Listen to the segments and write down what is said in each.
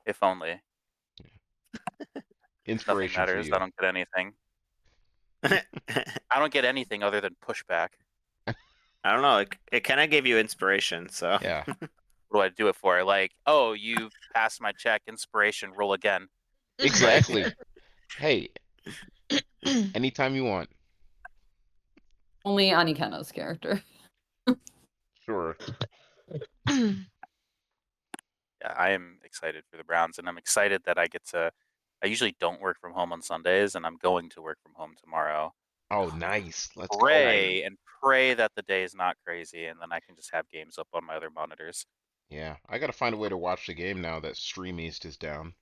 If only. Nothing Inspiration for matters. I you. don't get anything. I don't get anything other than pushback. I don't know. It kind of gave you inspiration, so. Yeah. What do I do it for? Like, oh, you passed my check. Inspiration. Roll again. Exactly. Hey, anytime you want. Only Anikeno's character. Sure. Yeah, I am excited for the Browns, and I'm excited that I get to. I usually don't work from home on Sundays, and I'm going to work from home tomorrow. Oh, nice. Let's go. Pray and pray that the day is not crazy, and then I can just have games up on my other monitors. Yeah, I gotta find a way to watch the game now that Stream East is down.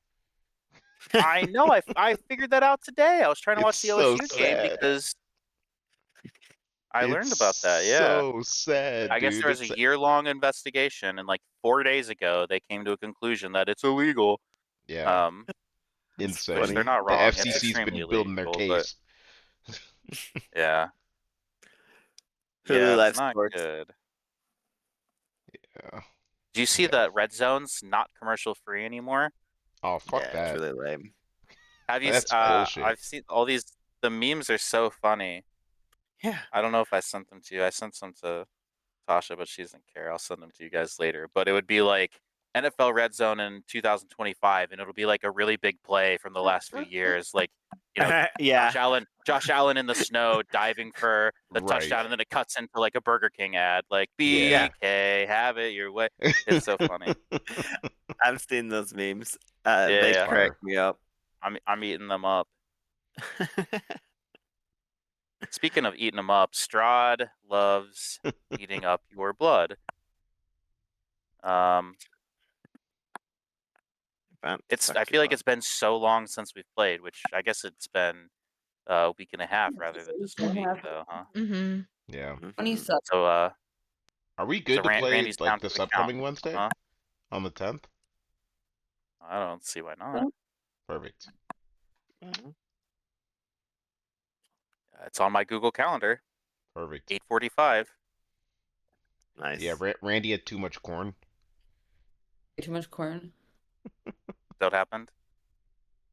I know. I figured that out today. I was trying to It's watch the so LSU game sad. because I learned It's about that. Yeah. so sad, I guess dude. there was It's a year-long investigation, and like 4 days ago, they came to a conclusion that it's illegal. yeah, It's Which they're insane. funny. not The wrong. It's FCC's extremely been building their illegal, but case. yeah, Hulu yeah, it's Live not Sports. good. Yeah. Do you see that Red Zone's not commercial free anymore? Oh, fuck Yeah, it's that. really lame. Have you? That's bullshit. I've seen all these. The memes are so funny. Yeah. I don't know if I sent them to you. I sent some to Tasha, but she doesn't care. I'll send them to you guys later. But it would be like NFL Red Zone in 2025, and it'll be like a really big play from the last few years, like Yeah. Josh Allen in the snow diving for the Right. touchdown, and then it cuts into like a Burger King ad, like Yeah. BK, have it your way. It's so funny. I've seen those memes. Yeah, They yeah. crack me up. I'm eating them up. Speaking of eating them up, Strahd loves eating up your blood. I feel like it's been so long since we've played, which I guess it's been a week and a half rather than just a week, though, huh? Mm-hmm. Yeah. 27. So, Are we good to play Randy's down like for this the count, upcoming Wednesday huh? on the 10th? I don't see why not. Perfect. It's on my Google Calendar. Perfect. 8:45. Nice. Yeah, Randy had too much corn. Way too much corn. That happened.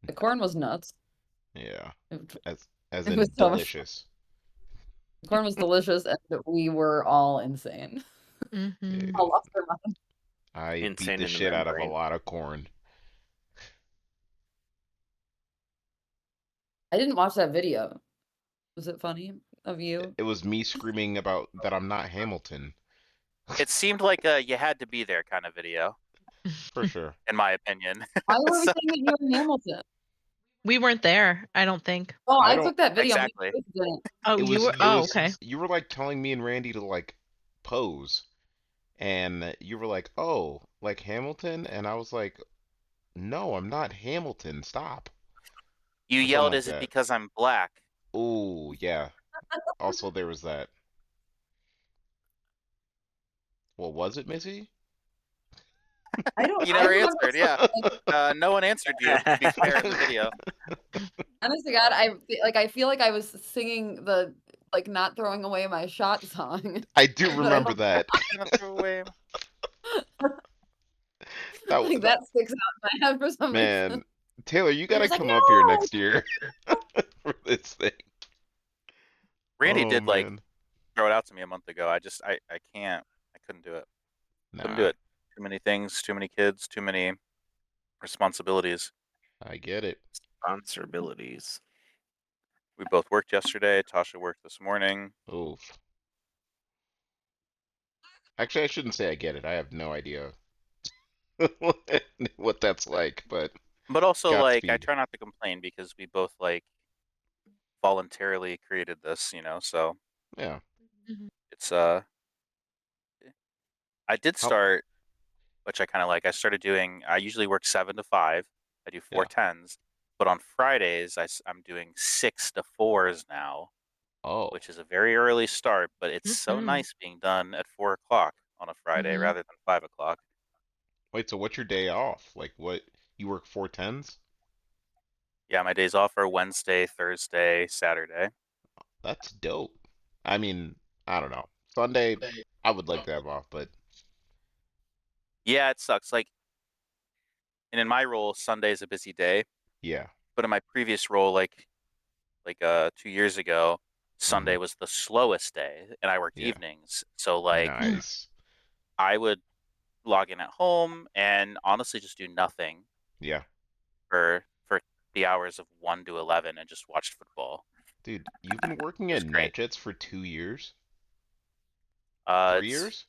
The corn was nuts. Yeah. It As it in was so much- delicious. The corn was delicious, and we were all insane. Mm-hmm. Yeah. All lost our mind. I Insane beat the in the shit out of a membrane. lot of corn. I didn't watch that video. Was it funny of you? It was me screaming about that I'm not Hamilton. It seemed like a you had to be there kind of video, For sure. in my opinion. Why were we So- saying that you were in Hamilton? We weren't there, I don't think. Oh, I I don't- took that video. Exactly. We didn't. Oh, It you was- were. it Oh, was- okay. You were like telling me and Randy to like pose. And you were like, oh, like Hamilton? And I was like, no, I'm not Hamilton. Stop. You Something yelled, like "Is it that. because I'm black?" Oh, yeah. Also, there was that. What was it, Missy? I don't. You I never remember answered. Yeah. No one answered you. To be fair in the video. Honest to God, I feel like I was singing the like not throwing away my shot song. I do But I remember don't- that. Gonna throw away. Like, that sticks out in my head for some Man, reason. Taylor, you gotta was like, come up here "No!" next year for this thing. Randy Oh, did like man. throw it out to me a month ago. I can't. I couldn't do it. Couldn't do Nah, it. Too many things. Too many kids. Too many responsibilities. I get it. Responsibilities. We both worked yesterday. Tasha worked this morning. Oof. Actually, I shouldn't say I get it. I have no idea what that's like, but But also, like, I Godspeed. try not to complain because we both like voluntarily created this, so yeah. it's I did start, which I kind of like. I started doing. I usually work 7 to 5. I do 4 10s, but on Fridays I'm doing 6 to 4s now, Oh, which is a very early start. But it's so Mhm. nice being done at 4 o'clock on a Friday Mhm. rather than 5 o'clock. wait, so what's your day off? Like what? You work 4 10s? Yeah, my days off are Wednesday, Thursday, Saturday. That's dope. I mean, I don't know. Sunday, I would like to have off, but Yeah, it sucks. Like, and in my role, Sunday is a busy day. Yeah. But in my previous role, like 2 years ago, Sunday was the slowest day, and I worked Yeah. evenings. So like Nice. I would log in at home and honestly just do nothing Yeah. for the hours of 1 to 11 and just watched football. Dude, you've been working It at was great. NetJets for 2 years? It's 3 years?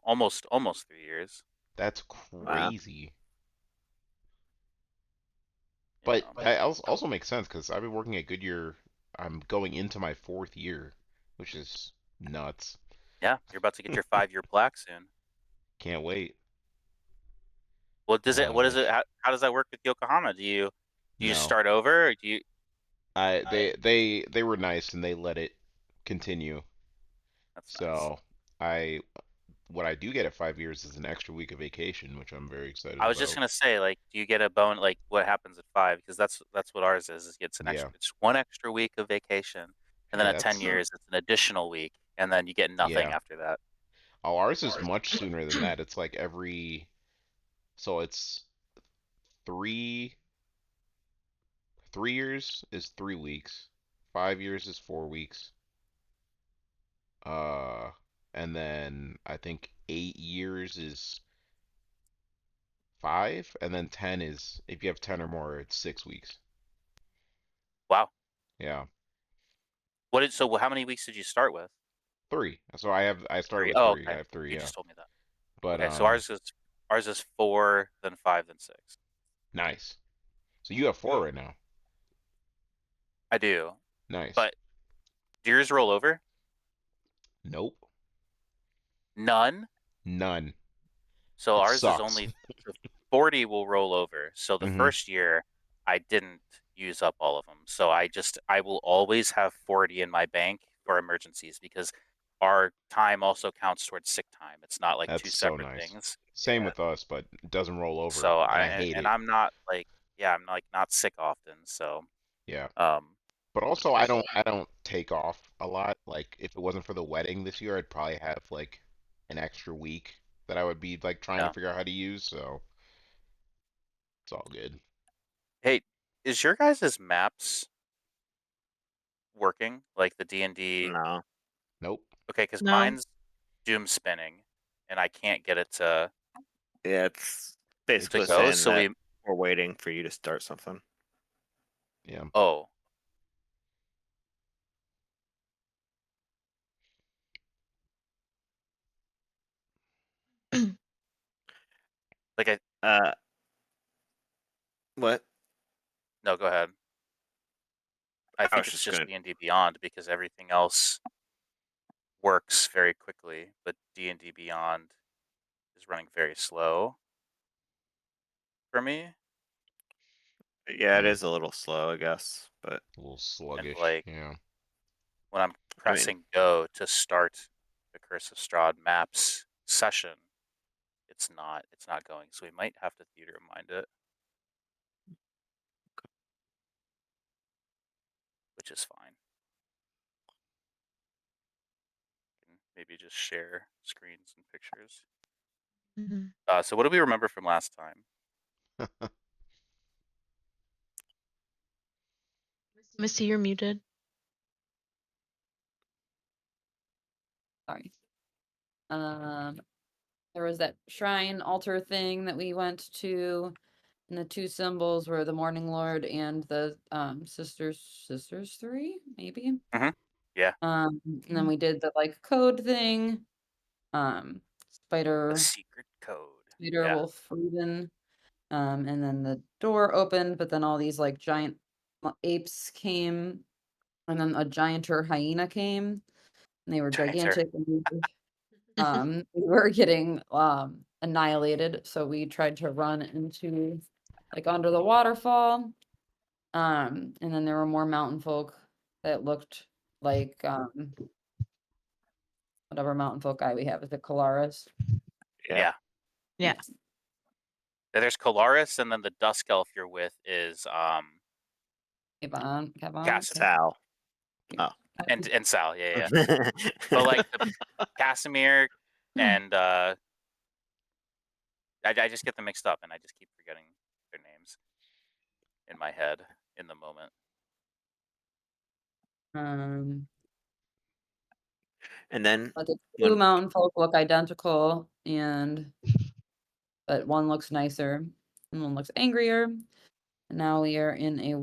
almost 3 years. That's Wow. crazy. You But know. that also makes sense because I've been working at Goodyear. I'm going into my 4th year, which is nuts. Yeah, you're about to get your 5-year plaque soon. Can't wait. What is it? How does that work with Yokohama? Do you No. start over, or do you? They were nice and they let it continue. That's nice. So what I do get at 5 years is an extra week of vacation, which I'm very excited I was just about. gonna say, like, do you get a bone? Like, what happens at 5? Because that's what ours is. It's an Yeah. extra. It's 1 extra week of vacation, and then Hey, at 10 that's years, it's an additional week, and then you get nothing yeah. after that. Oh, ours is much sooner than that. It's like so it's three 3 years is 3 weeks. 5 years is 4 weeks. Uh, and then I think 8 years is 5, and then 10 is if you have 10 or more, it's 6 weeks. Wow. Yeah, So how many weeks did you start with? 3. So I started 3. with Oh, 3. I okay. have 3. You Yeah, just told me that. but Okay, so ours is 4, then 5, then 6. nice. So you have 4 right now. I do, Nice. but do yours roll over? Nope. None. None. So It ours is sucks. only 40 will roll over. So the Hmm. first year I didn't use up all of them. So I will always have 40 in my bank for emergencies because our time also counts towards sick time. It's not like 2 That's so separate nice. things. Same Yeah. with us, but it doesn't roll over, So and I hate it. I'm not like, yeah, I'm like not sick often. So Yeah. um But also, I don't take off a lot. Like, if it wasn't for the wedding this year, I'd probably have like an extra week that I would be like trying to yeah. figure out how to use. So it's all good. Hey, is your guys' maps working? Like the D&D? No. Nope. Okay, because No. mine's doom spinning and I can't get it to Yeah, it's basically It's, go. saying So that we're waiting for you to start something. yeah. oh, like What? no, go ahead. I I think was it's just just gonna. D&D Beyond because everything else works very quickly, but D&D Beyond is running very slow for me. Yeah, it Hmm. is a little slow, I guess, but A little And sluggish. like Yeah. when I'm I mean, pressing go to start the Curse of Strahd maps session, it's not going. So we might have to theater mind it, which is fine. Can maybe just share screens and pictures. Mhm. So what do we remember from last time? Missy, you're muted. Sorry. There was that shrine altar thing that we went to, and the 2 symbols were the Morning Lord and the sisters 3, maybe. Yeah, And then we did the like code thing. the Spider secret code. Yeah, Wolf Raven. And then the door opened, but then all these like giant apes came, and then a gianter hyena came, and they were Gianter. gigantic. And we were getting annihilated, so we tried to run into like under the waterfall. And then there were more mountain folk that looked like whatever mountain folk guy we have. Is it Kalaris? yeah. Yeah. There's Kalaris, and then the Dusk Elf you're with is Kavan? Sal. Oh. and Sal, yeah. But like the Casimir and I just get them mixed up, and I just keep forgetting their names in my head in the moment. And then But the when- two mountain folk look identical, but one looks nicer and one looks angrier. And now we are in a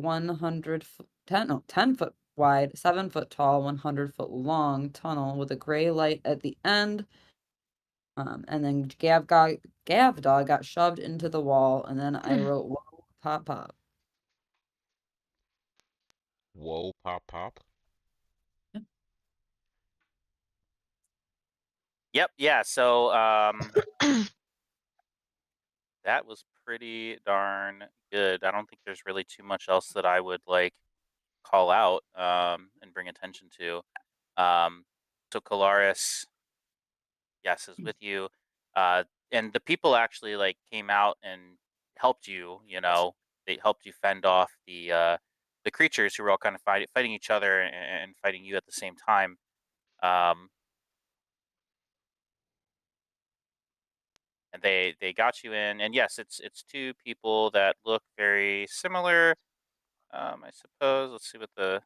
10 foot wide, 7 foot tall, 100 foot long tunnel with a gray light at the end. And then Gav Dog got shoved into the wall, and then I wrote whoa, pop pop. Whoa, pop, pop. Yep. Yeah. So that was pretty darn good. I don't think there's really too much else that I would like call out and bring attention to. So Colaris, yes, is with you. And the people actually like came out and helped you. You know, they helped you fend off the creatures who were all kind of fighting each other and fighting you at the same time. And they got you in, and yes, it's two people that look very similar. I suppose. Let's see what the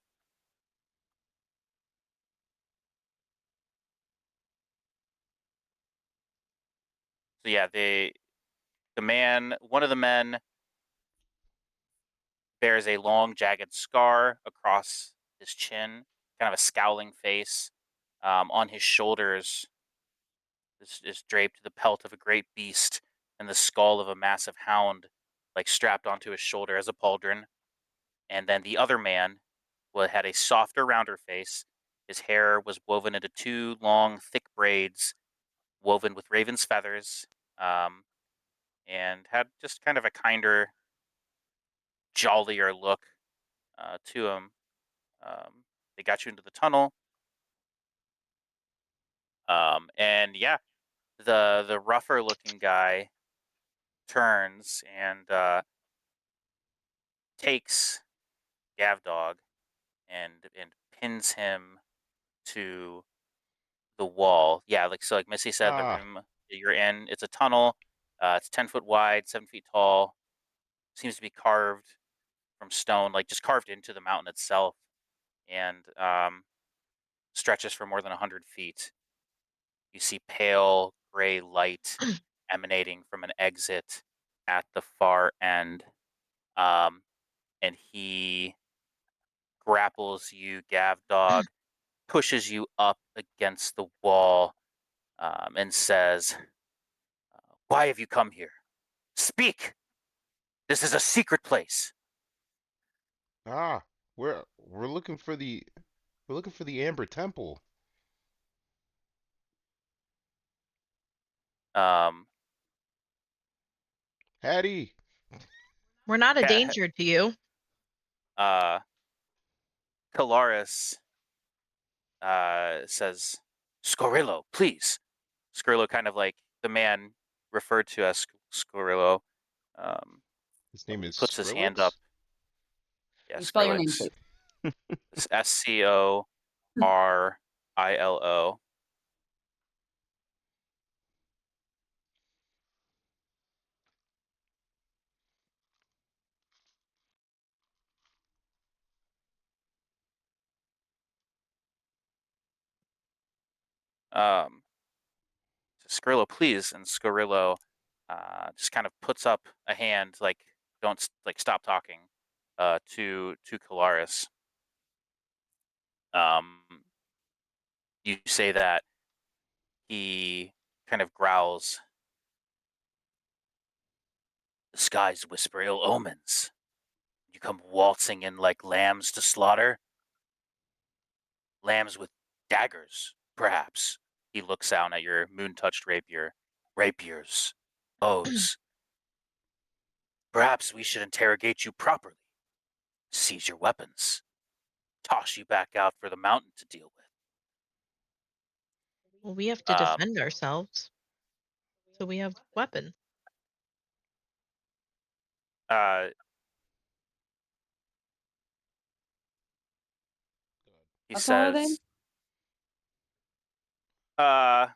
so yeah one of the men bears a long jagged scar across his chin, kind of a scowling face. On his shoulders is draped the pelt of a great beast and the skull of a massive hound, like strapped onto his shoulder as a pauldron. And then the other man had a softer, rounder face. His hair was woven into two long, thick braids, woven with raven's feathers, and had just kind of a kinder, jollier look to him. They got you into the tunnel, and yeah, the rougher looking guy turns and takes Gavdog and pins him to the wall. Yeah, like so, like Missy said, the room that you're in, it's a tunnel. It's 10 foot wide, 7 feet tall. Seems to be carved from stone, like just carved into the mountain itself, and stretches for more than 100 feet. You see pale gray light emanating from an exit at the far end, um, and he grapples you, Gavdog, pushes you up against the wall, and says, "Why have you come here? Speak! This is a secret place." Ah, we're looking for the Amber Temple. Um, Hattie. We're not a Yeah. danger to you. Colaris says, "Scorillo, please." Scorillo, kind of like the man referred to as Scorillo, His name is puts his hand up. Skrillex. Yeah, You spell your name, Skrillex. please. It's Scorilo. Um, Scorillo, please, and Scorillo just kind of puts up a hand, like don't like stop talking, to Colaris. You say that he kind of growls. The skies whisper ill omens. You come waltzing in like lambs to slaughter. Lambs with daggers, perhaps. He looks down at your moon-touched rapier. Rapiers, bows. Perhaps we should interrogate you properly. Seize your weapons. Toss you back out for the mountain to deal with. Well, we have to defend ourselves. So we have weapons. He How tall are they? says, about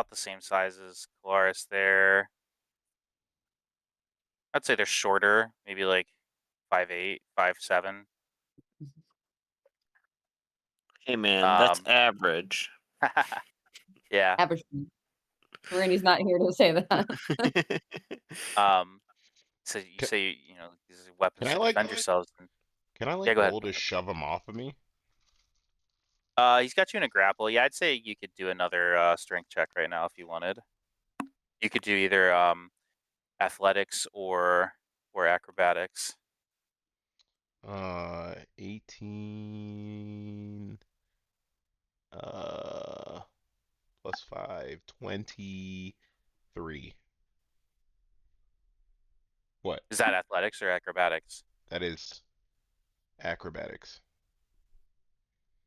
the same size as Colaris there. I'd say they're shorter, maybe like 5'8", 5'7". Hey man, that's Um, average. yeah. Average. Randy's not here to say that. So you Can, say these are weapons can I to like defend yourselves. And, yeah, go ahead. roll to shove him off of me? He's got you in a grapple. Yeah, I'd say you could do another strength check right now if you wanted. You could do either athletics or acrobatics. 18 plus 5, 23. What? Is that athletics or acrobatics? That is acrobatics.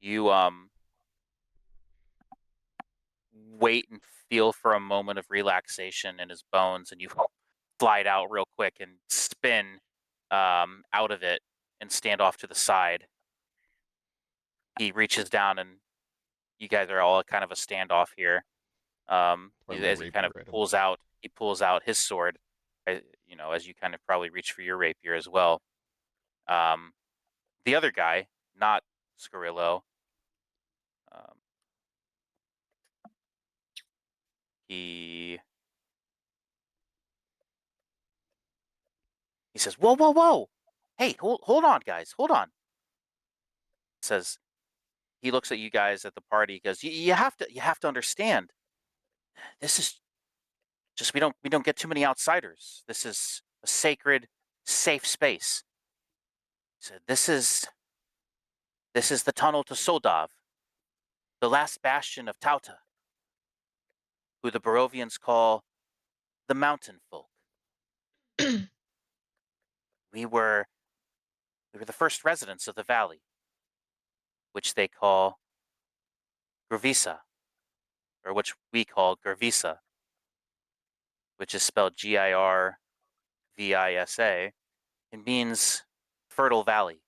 You wait and feel for a moment of relaxation in his bones, and you slide out real quick and spin out of it and stand off to the side. He reaches down, and you guys are all kind of a standoff here. Throw my As he kind of rapier at him. pulls out his sword, as you kind of probably reach for your rapier as well. The other guy, not Scarillo, he says, "Whoa, whoa, whoa! Hey, hold on, guys, hold on." Says, he looks at you guys at the party. He goes, you have to understand. This is just we don't get too many outsiders. This is a sacred, safe space. He said, this is the tunnel to Soldav, the last bastion of Tauta, who the Barovians call the Mountain Folk. We were the first residents of the valley, which they call Gravisa, or which we call Gravisa, which is spelled Girvisa. It means fertile valley.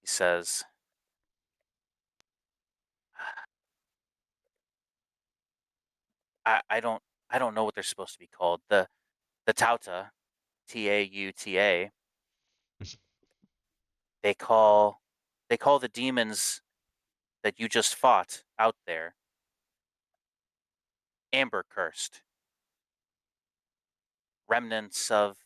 He says, I don't know what they're supposed to be called. The Tauta, Tauta, they call the demons that you just fought out there amber cursed. Remnants of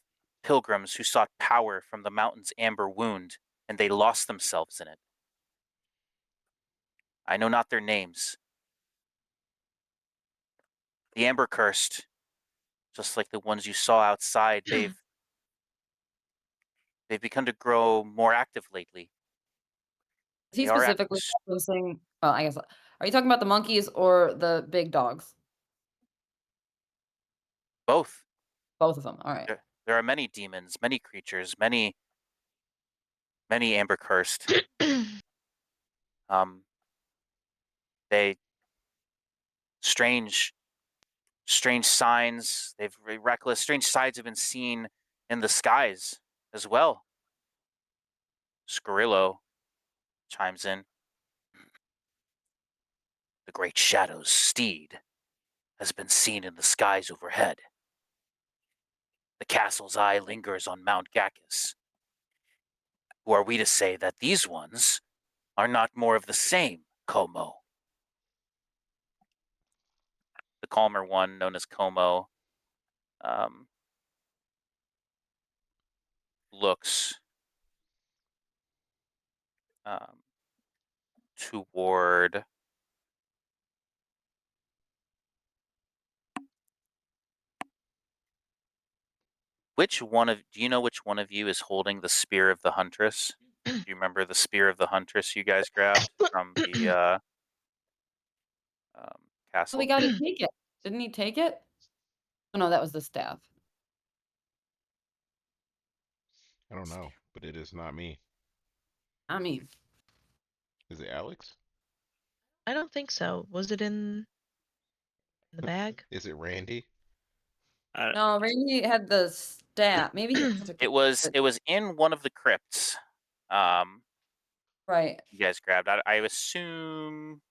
pilgrims who sought power from the mountain's amber wound, and they lost themselves in it. I know not their names. The amber cursed, just like the ones you saw outside, they've begun to grow more active lately. Is he They are specifically referencing, well, I guess, are you talking about the monkeys or the big dogs? both. Both of them. All right. There are many demons, many creatures, many amber cursed. They strange signs. They've reckless, strange signs have been seen in the skies as well. Scarillo chimes in. The great shadow's steed has been seen in the skies overhead. The castle's eye lingers on Mount Gacchus. Who are we to say that these ones are not more of the same, Como? The calmer one, known as Como, looks toward do you know which one of you is holding the spear of the huntress? Do you remember the spear of the huntress you guys grabbed from the Oh, castle? we got to take it. Didn't he take it? Oh, no, that was the staff. I don't know, but it is not me. I mean, Is it Alex? I don't think so. Was it in the bag? Is it Randy? no, Randy had the staff. Maybe he took It was in one of the crypts. right. You guys grabbed. I assume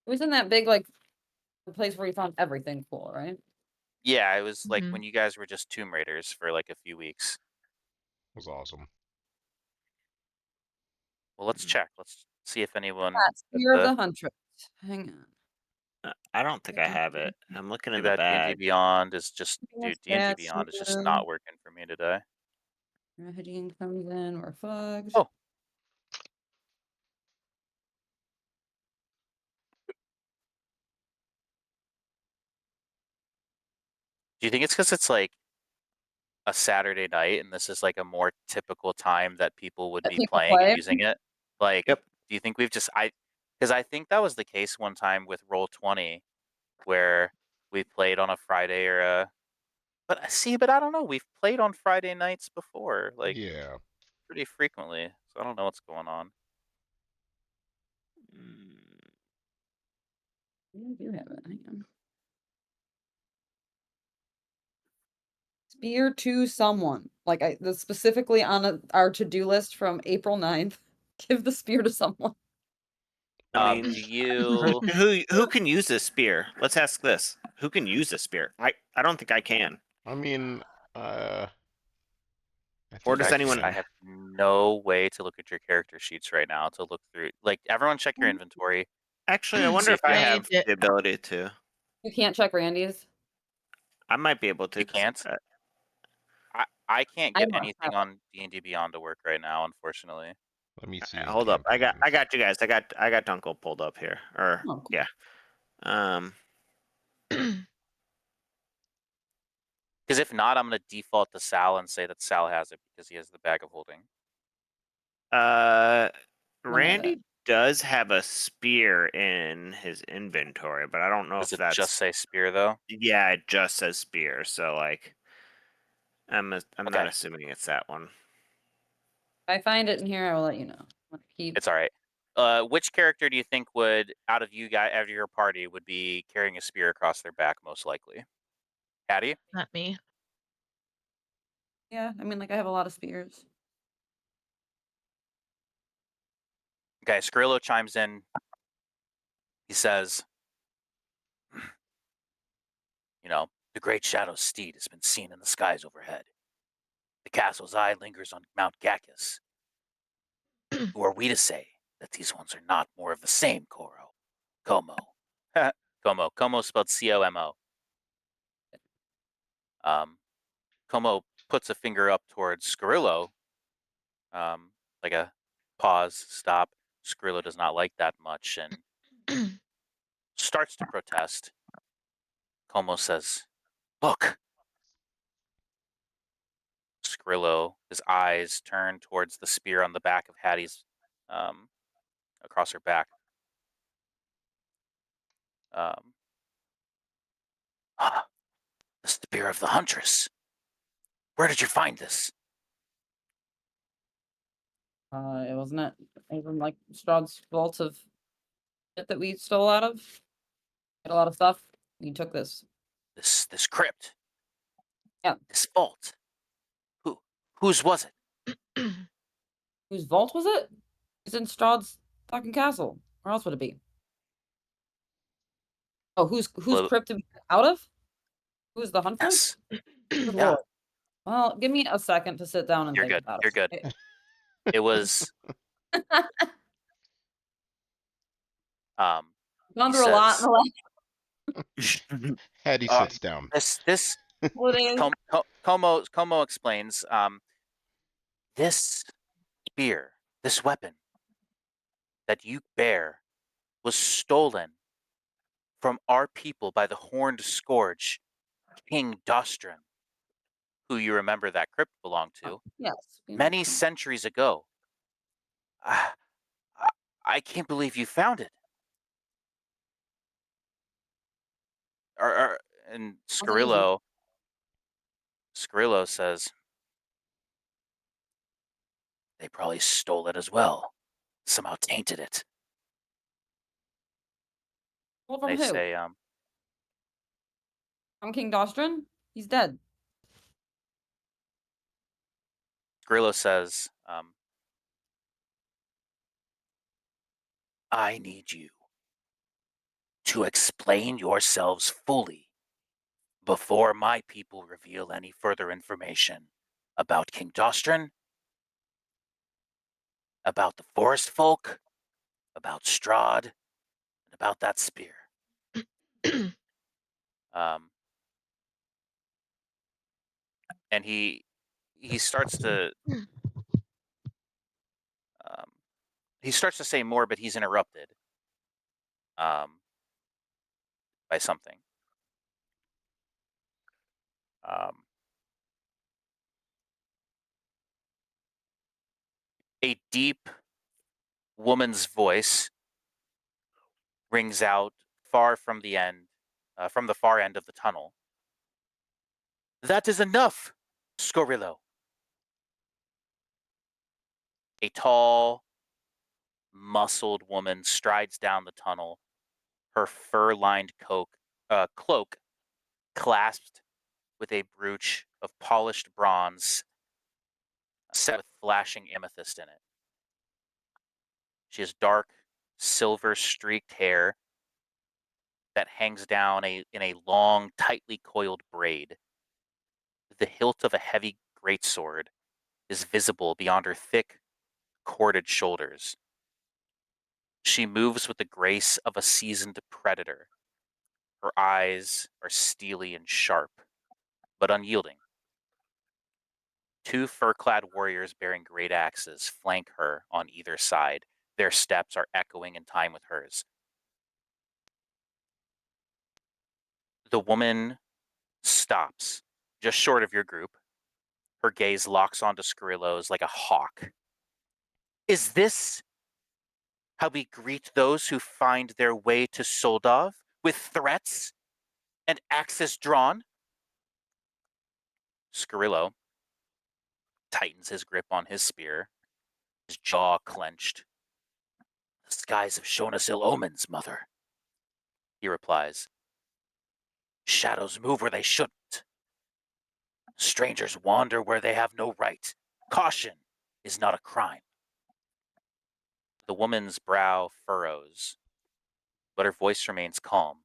It was in that big, like, The place where you found everything cool, right? Yeah, it was like Mhm. when you guys were just Tomb Raiders for like a few weeks. It was awesome. Well, let's check. Let's see if anyone That's at Spear of the the Huntress. Hang on. I don't think I have it. I'm looking too in the bad D&D bag. Beyond is just Yes, dude, D&D that's Beyond is just true. not working for me today. Raheem comes in, we're fucked. Oh. Do you think it's because it's like a Saturday night and this is like a more typical time that people would That be people playing and play? using it? Like, Yep. do you think we've just because I think that was the case one time with Roll20 where we played on a Friday or a but I don't know. We've played on Friday nights before, like Yeah. pretty frequently. So I don't know what's going on. Yeah, I do have it. Hang on. Spear to someone. Like that's specifically on our to-do list from April 9th. Give the spear to someone. I mean, Do you who can use this spear? Let's ask this: who can use this spear? I don't think I can. I mean, I Or think does I anyone? I can. have no way to look at your character sheets right now to look through. Like everyone, check your inventory. Actually, I and wonder see if I you have. I have did. the ability to. You can't check Randy's. I might be able to. You 'Cause, can't. I can't I get must have anything on D&D Beyond to work right now, unfortunately. Let me see alright, in hold up. I got campaigns. you guys. I got Dunkel pulled up here. Or Oh, cool. yeah. Because if not, I'm gonna default to Sal and say that Sal has it because he has the bag of holding. Randy does have a spear in his inventory, but I don't know Does if it that's. just say spear though? Yeah, it just says spear. So like, I'm not Okay. assuming it's that one. If I find it in here, I will let you know. I'm gonna keep. It's all right. Which character do you think would, out of you guys, out of your party, would be carrying a spear across their back most likely? Hattie? Not me. Yeah, I mean, like I have a lot of spears. Okay, Skrillo chimes in. He says, you know, the great shadow's steed has been seen in the skies overhead. The castle's eye lingers on Mount Gacchus. Who are we to say that these ones are not more of the same, Koro? Como. Como. Como spelled C-O-M-O. Como puts a finger up towards Skrillo, like a pause, stop. Skrillo does not like that much and starts to protest. Como says, look. Skrillo, his eyes turn towards the spear on the back of Hattie's, across her back. The spear of the huntress. Where did you find this? It wasn't it even like Strahd's vault of shit that we stole out of. Had a lot of stuff. You took this. This crypt. Yeah. This vault. Whose was it? Whose vault was it? It's in Strahd's fucking castle. Where else would it be? Oh, whose Well, crypt did we get out of? Who's the huntress? yes. Good Yeah. lord. Well, give me a second to sit down and You're think good. about You're good. it. It was Gone he through a lot in says the last Hattie sits down. this couple of days. Como explains this spear, this weapon that you bear was stolen from our people by the horned scourge, King Dostran, who you remember that crypt belonged to, Yes. many centuries ago. I, I can't believe you found it. And Wasn't Skrillo says, they probably stole it as well. Somehow tainted it. Well, from They who? say, From King Dostran? He's dead. Skrillo says, I need you to to explain yourselves fully before my people reveal any further information about King Dostrin, about the forest folk, about Strahd, and about that spear. Um, and he starts to um, say more, but he's interrupted by something. A deep woman's voice rings out far from the end, from the far end of the tunnel. That is enough, Scorillo. A tall, muscled woman strides down the tunnel, her fur-lined cloak clasped with a brooch of polished bronze set with flashing amethyst in it. She has dark, silver-streaked hair that hangs down in a long, tightly coiled braid. The hilt of a heavy greatsword is visible beyond her thick, corded shoulders. She moves with the grace of a seasoned predator. Her eyes are steely and sharp, but unyielding. Two fur-clad warriors bearing great axes flank her on either side. Their steps are echoing in time with hers. The woman stops, just short of your group. Her gaze locks onto Scarillo's like a hawk. Is this how we greet those who find their way to Soldov? With threats and axes drawn? Scarillo tightens his grip on his spear, his jaw clenched. The skies have shown us ill omens, Mother, he replies. Shadows move where they shouldn't. Strangers wander where they have no right. Caution is not a crime. The woman's brow furrows, but her voice remains calm.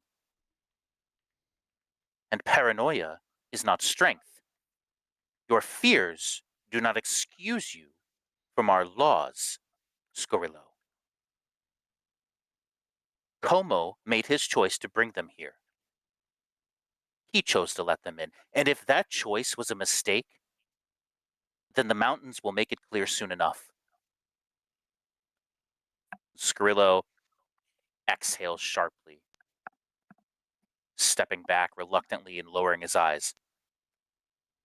And paranoia is not strength. Your fears do not excuse you from our laws, Scorillo. Como made his choice to bring them here. He chose to let them in, and if that choice was a mistake, then the mountains will make it clear soon enough. Scarillo exhales sharply, stepping back reluctantly and lowering his eyes.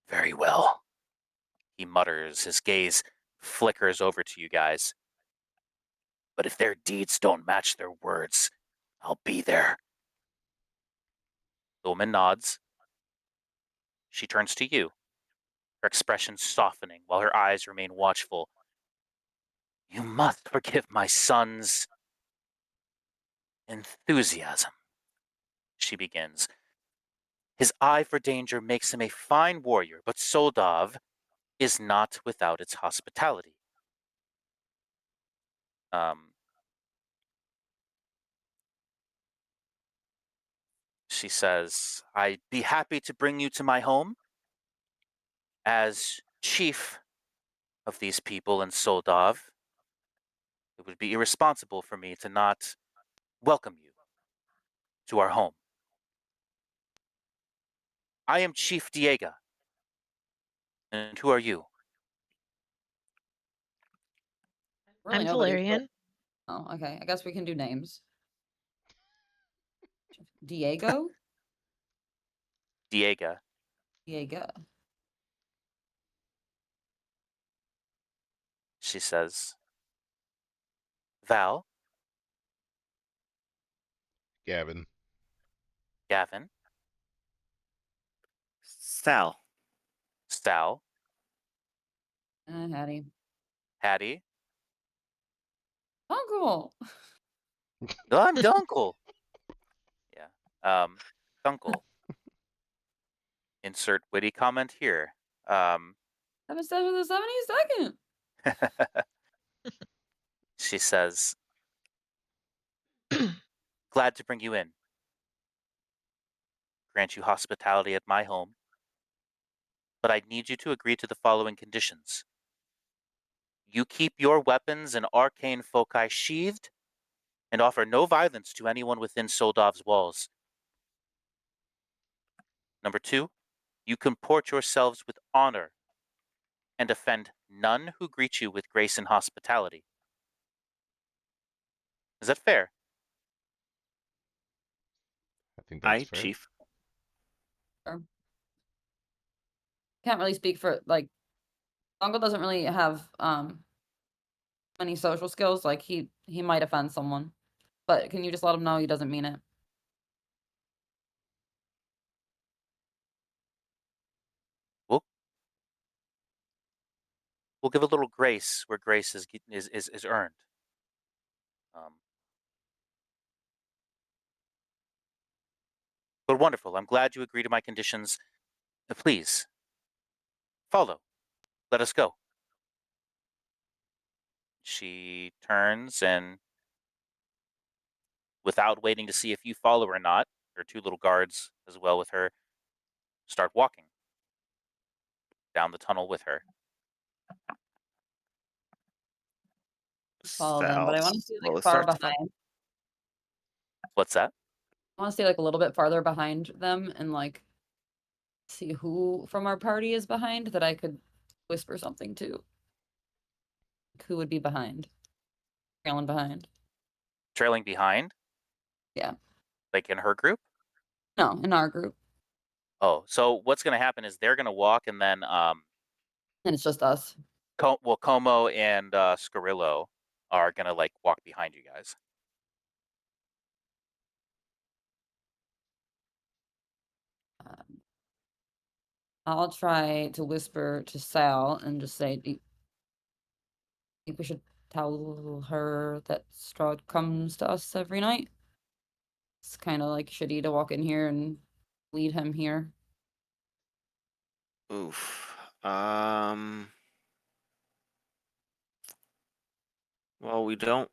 Very well, he mutters, his gaze flickers over to you guys. But if their deeds don't match their words, I'll be there. The woman nods. She turns to you, her expression softening while her eyes remain watchful. You must forgive my son's enthusiasm, she begins. His eye for danger makes him a fine warrior, but Soldov is not without its hospitality. She says, I'd be happy to bring you to my home. As chief of these people in Soldov, it would be irresponsible for me to not welcome you to our home. I am Chief Diego. And who are you? Really I'm nobody. Valerian. Oh, okay. I guess we can do names. Diego? Diego. Diego. She says, Val, Gavin. Gavin, Sal. Sal, Hattie. Hattie. Uncle. Oh, I'm Dunkle. Yeah. Dunkle. Insert witty comment here. Have a step with the 72nd. She says, glad to bring you in. grant you hospitality at my home, but I need you to agree to the following conditions. You keep your weapons and arcane foci sheathed and offer no violence to anyone within Soldov's walls. Number 2, you comport yourselves with honor and offend none who greet you with grace and hospitality. Is that fair? I think that's Aye, fair. Chief. Can't really speak for like Uncle doesn't really have many social skills. Like he might offend someone. But can you just let him know he doesn't mean it? We'll give a little grace where grace is earned. But wonderful. I'm glad you agree to my conditions. Please, follow. Let us go. She turns and, without waiting to see if you follow or not, her 2 little guards as well with her start walking down the tunnel with her. Follow them, but I want to see like slowly far starts behind. What's that? I want to stay like a little bit farther behind them and like see who from our party is behind that I could whisper something to. Who would be behind? Trailing behind. Trailing behind? Yeah. Like in her group? No, in our group. Oh, so what's going to happen is they're going to walk, and then And it's just us. Como and Scarillo are going to like walk behind you guys. I'll try to whisper to Sal and just say, do you think we should tell her that Strahd comes to us every night? It's kind of like shitty to walk in here and lead him here. Oof. Well, we don't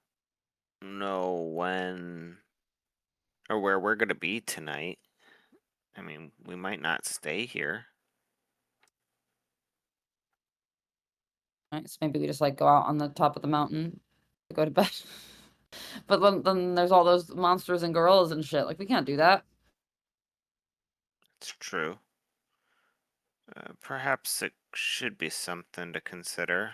know when or where we're gonna be tonight. I mean, we might not stay here. Right, so maybe we just like go out on the top of the mountain to go to bed. But then there's all those monsters and gorillas and shit. Like we can't do that. It's true. Perhaps it should be something to consider.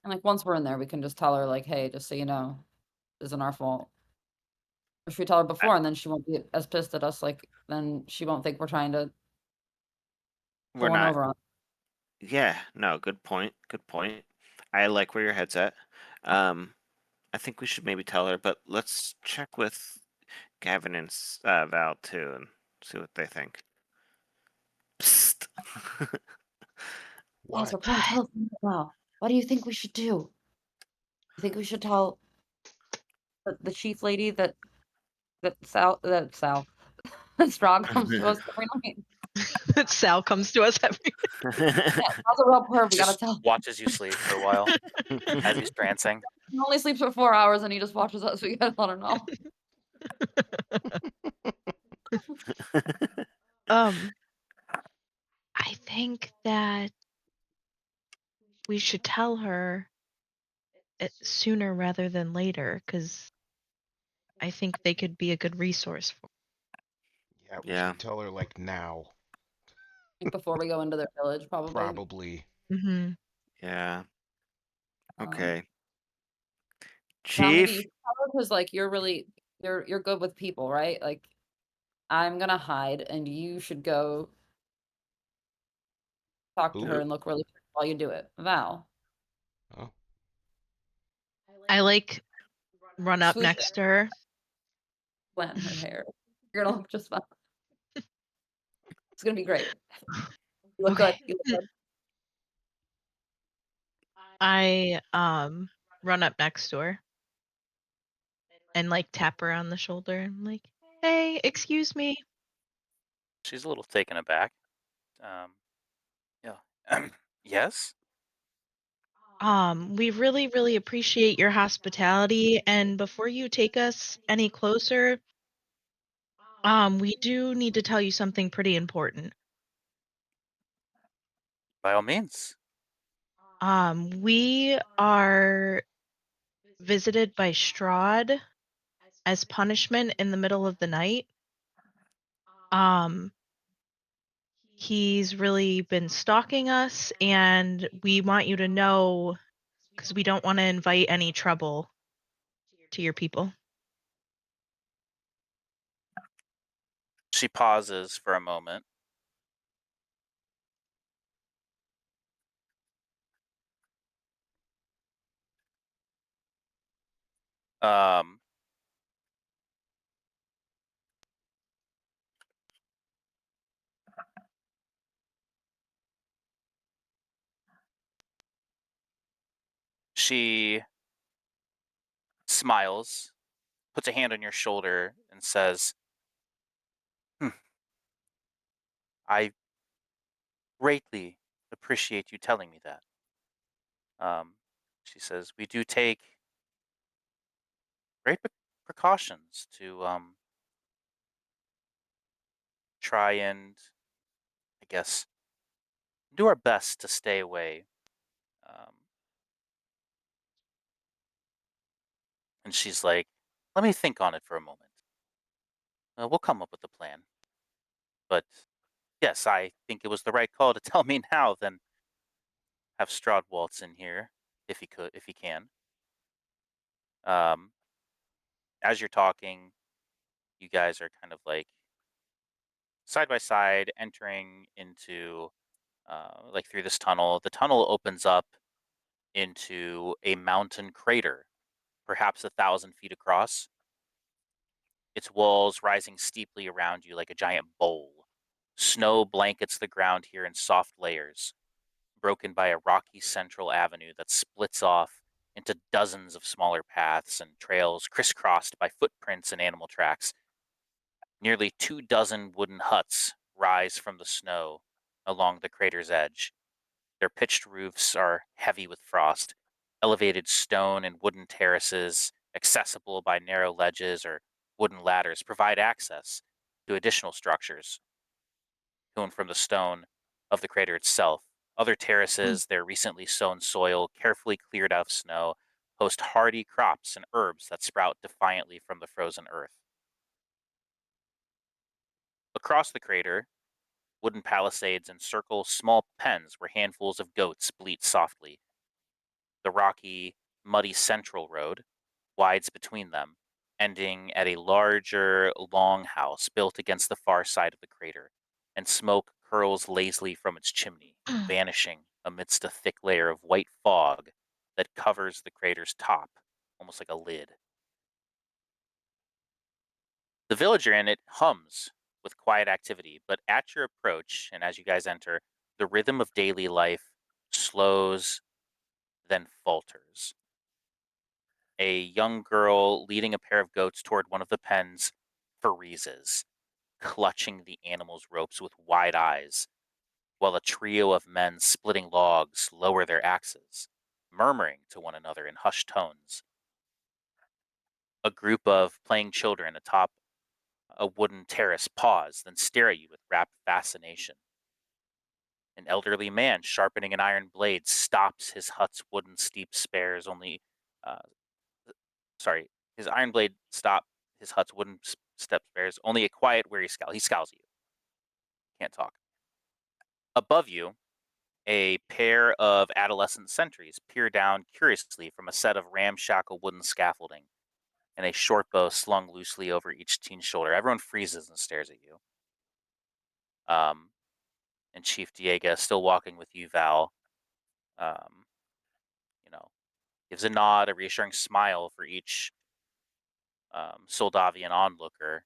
And like once we're in there, we can just tell her like, hey, just so you know, this isn't our fault. Or should we tell her before and then she won't be as pissed at us? Like then she won't think we're trying to We're pull one not. over on. Yeah. No. Good point. Good point. I like where your head's at. I think we should maybe tell her, but let's check with Gavin and Val too and see what they think. Psst. Yes, we're What? playing telephone now. What do you think we should do? You think we should tell the chief lady that Sal that Strahd comes to us every night? Sal comes to us every. Yeah, Sal's a real perv. We gotta Just tell. watches you sleep for a while as he's trancing. He only sleeps for 4 hours and he just watches us. We gotta let her know. I think that we should tell her it sooner rather than later, because I think they could be a good resource for. Yeah, we Yeah. should tell her like now. Like before we go into their village, probably. Probably. Mm-hmm. Yeah. Um, Okay. Val, maybe you Chief. should tell her because like you're good with people, right? Like I'm gonna hide and you should go talk to her Who? and look really pretty while you do it. Val. Oh. I like run up Swoop next to her. in her hair. You're gonna look just fine. It's gonna be great. You look good. Okay. You look good. I run up next to her and like tap her on the shoulder. I'm like, hey, excuse me. She's a little taken aback. Yeah. Yes? We really, really appreciate your hospitality, and before you take us any closer, We do need to tell you something pretty important. By all means. We are visited by Strahd as punishment in the middle of the night. Um, he's really been stalking us, and we want you to know because we don't want to invite any trouble to your people. She pauses for a moment. Um, she smiles, puts a hand on your shoulder, and says, I greatly appreciate you telling me that. Um, she says, we do take great precautions to try and, I guess, do our best to stay away. Um, and she's like, let me think on it for a moment. We'll come up with a plan. But yes, I think it was the right call to tell me now than have Strahd waltz in here if he can. Um, as you're talking, you guys are kind of like side by side entering into like through this tunnel. The tunnel opens up into a mountain crater, perhaps 1,000 feet across. Its walls rising steeply around you like a giant bowl. Snow blankets the ground here in soft layers, broken by a rocky central avenue that splits off into dozens of smaller paths and trails crisscrossed by footprints and animal tracks. Nearly 2 dozen wooden huts rise from the snow along the crater's edge. Their pitched roofs are heavy with frost. Elevated stone and wooden terraces, accessible by narrow ledges or wooden ladders, provide access to additional structures hewn from the stone of the crater itself. Other terraces, their recently sown soil carefully cleared out of snow, host hardy crops and herbs that sprout defiantly from the frozen earth. Across the crater, wooden palisades encircle small pens where handfuls of goats bleat softly. The rocky, muddy central road wides between them, ending at a larger longhouse built against the far side of the crater, and smoke curls lazily from its chimney, vanishing amidst a thick layer of white fog that covers the crater's top, almost like a lid. The villager in it hums with quiet activity, but at your approach, and as you guys enter, the rhythm of daily life slows, then falters. A young girl leading a pair of goats toward one of the pens freezes, clutching the animal's ropes with wide eyes, while a trio of men splitting logs lower their axes, murmuring to one another in hushed tones. A group of playing children atop a wooden terrace pause, then stare at you with rapt fascination. An elderly man sharpening an iron blade stops his hut's wooden steep spares only uh, sorry, his iron blade stop his hut's wooden step spares only a quiet, weary scowl. He scowls at you. Can't talk. Above you, a pair of adolescent sentries peer down curiously from a set of ramshackle wooden scaffolding and a short bow slung loosely over each teen's shoulder. Everyone freezes and stares at you. Um, and Chief Diego, still walking with you, Val, um, you know, gives a nod, a reassuring smile for each Soldavian onlooker.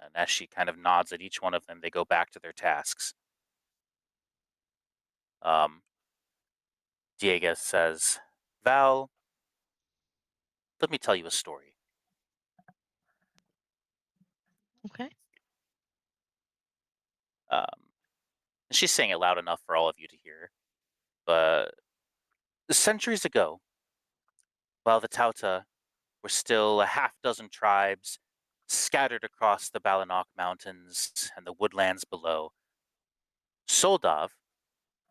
And as she kind of nods at each one of them, they go back to their tasks. Diego says, Val, let me tell you a story. Okay. Um, she's saying it loud enough for all of you to hear. But centuries ago, while the Tauta were still a half dozen tribes scattered across the Balanok Mountains and the woodlands below, Soldov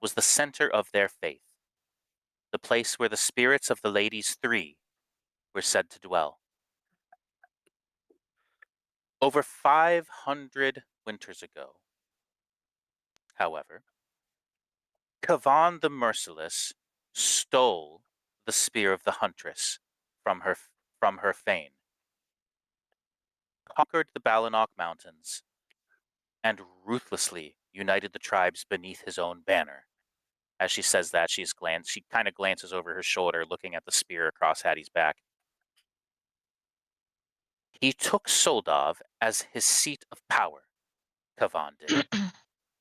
was the center of their faith, the place where the spirits of the ladies three were said to dwell. Over 500 winters ago, however, Kavan the Merciless stole the spear of the huntress from her fane, conquered the Balanok Mountains, and ruthlessly united the tribes beneath his own banner. As she says that, she kind of glances over her shoulder, looking at the spear across Hattie's back. He took Soldov as his seat of power, Kavan did,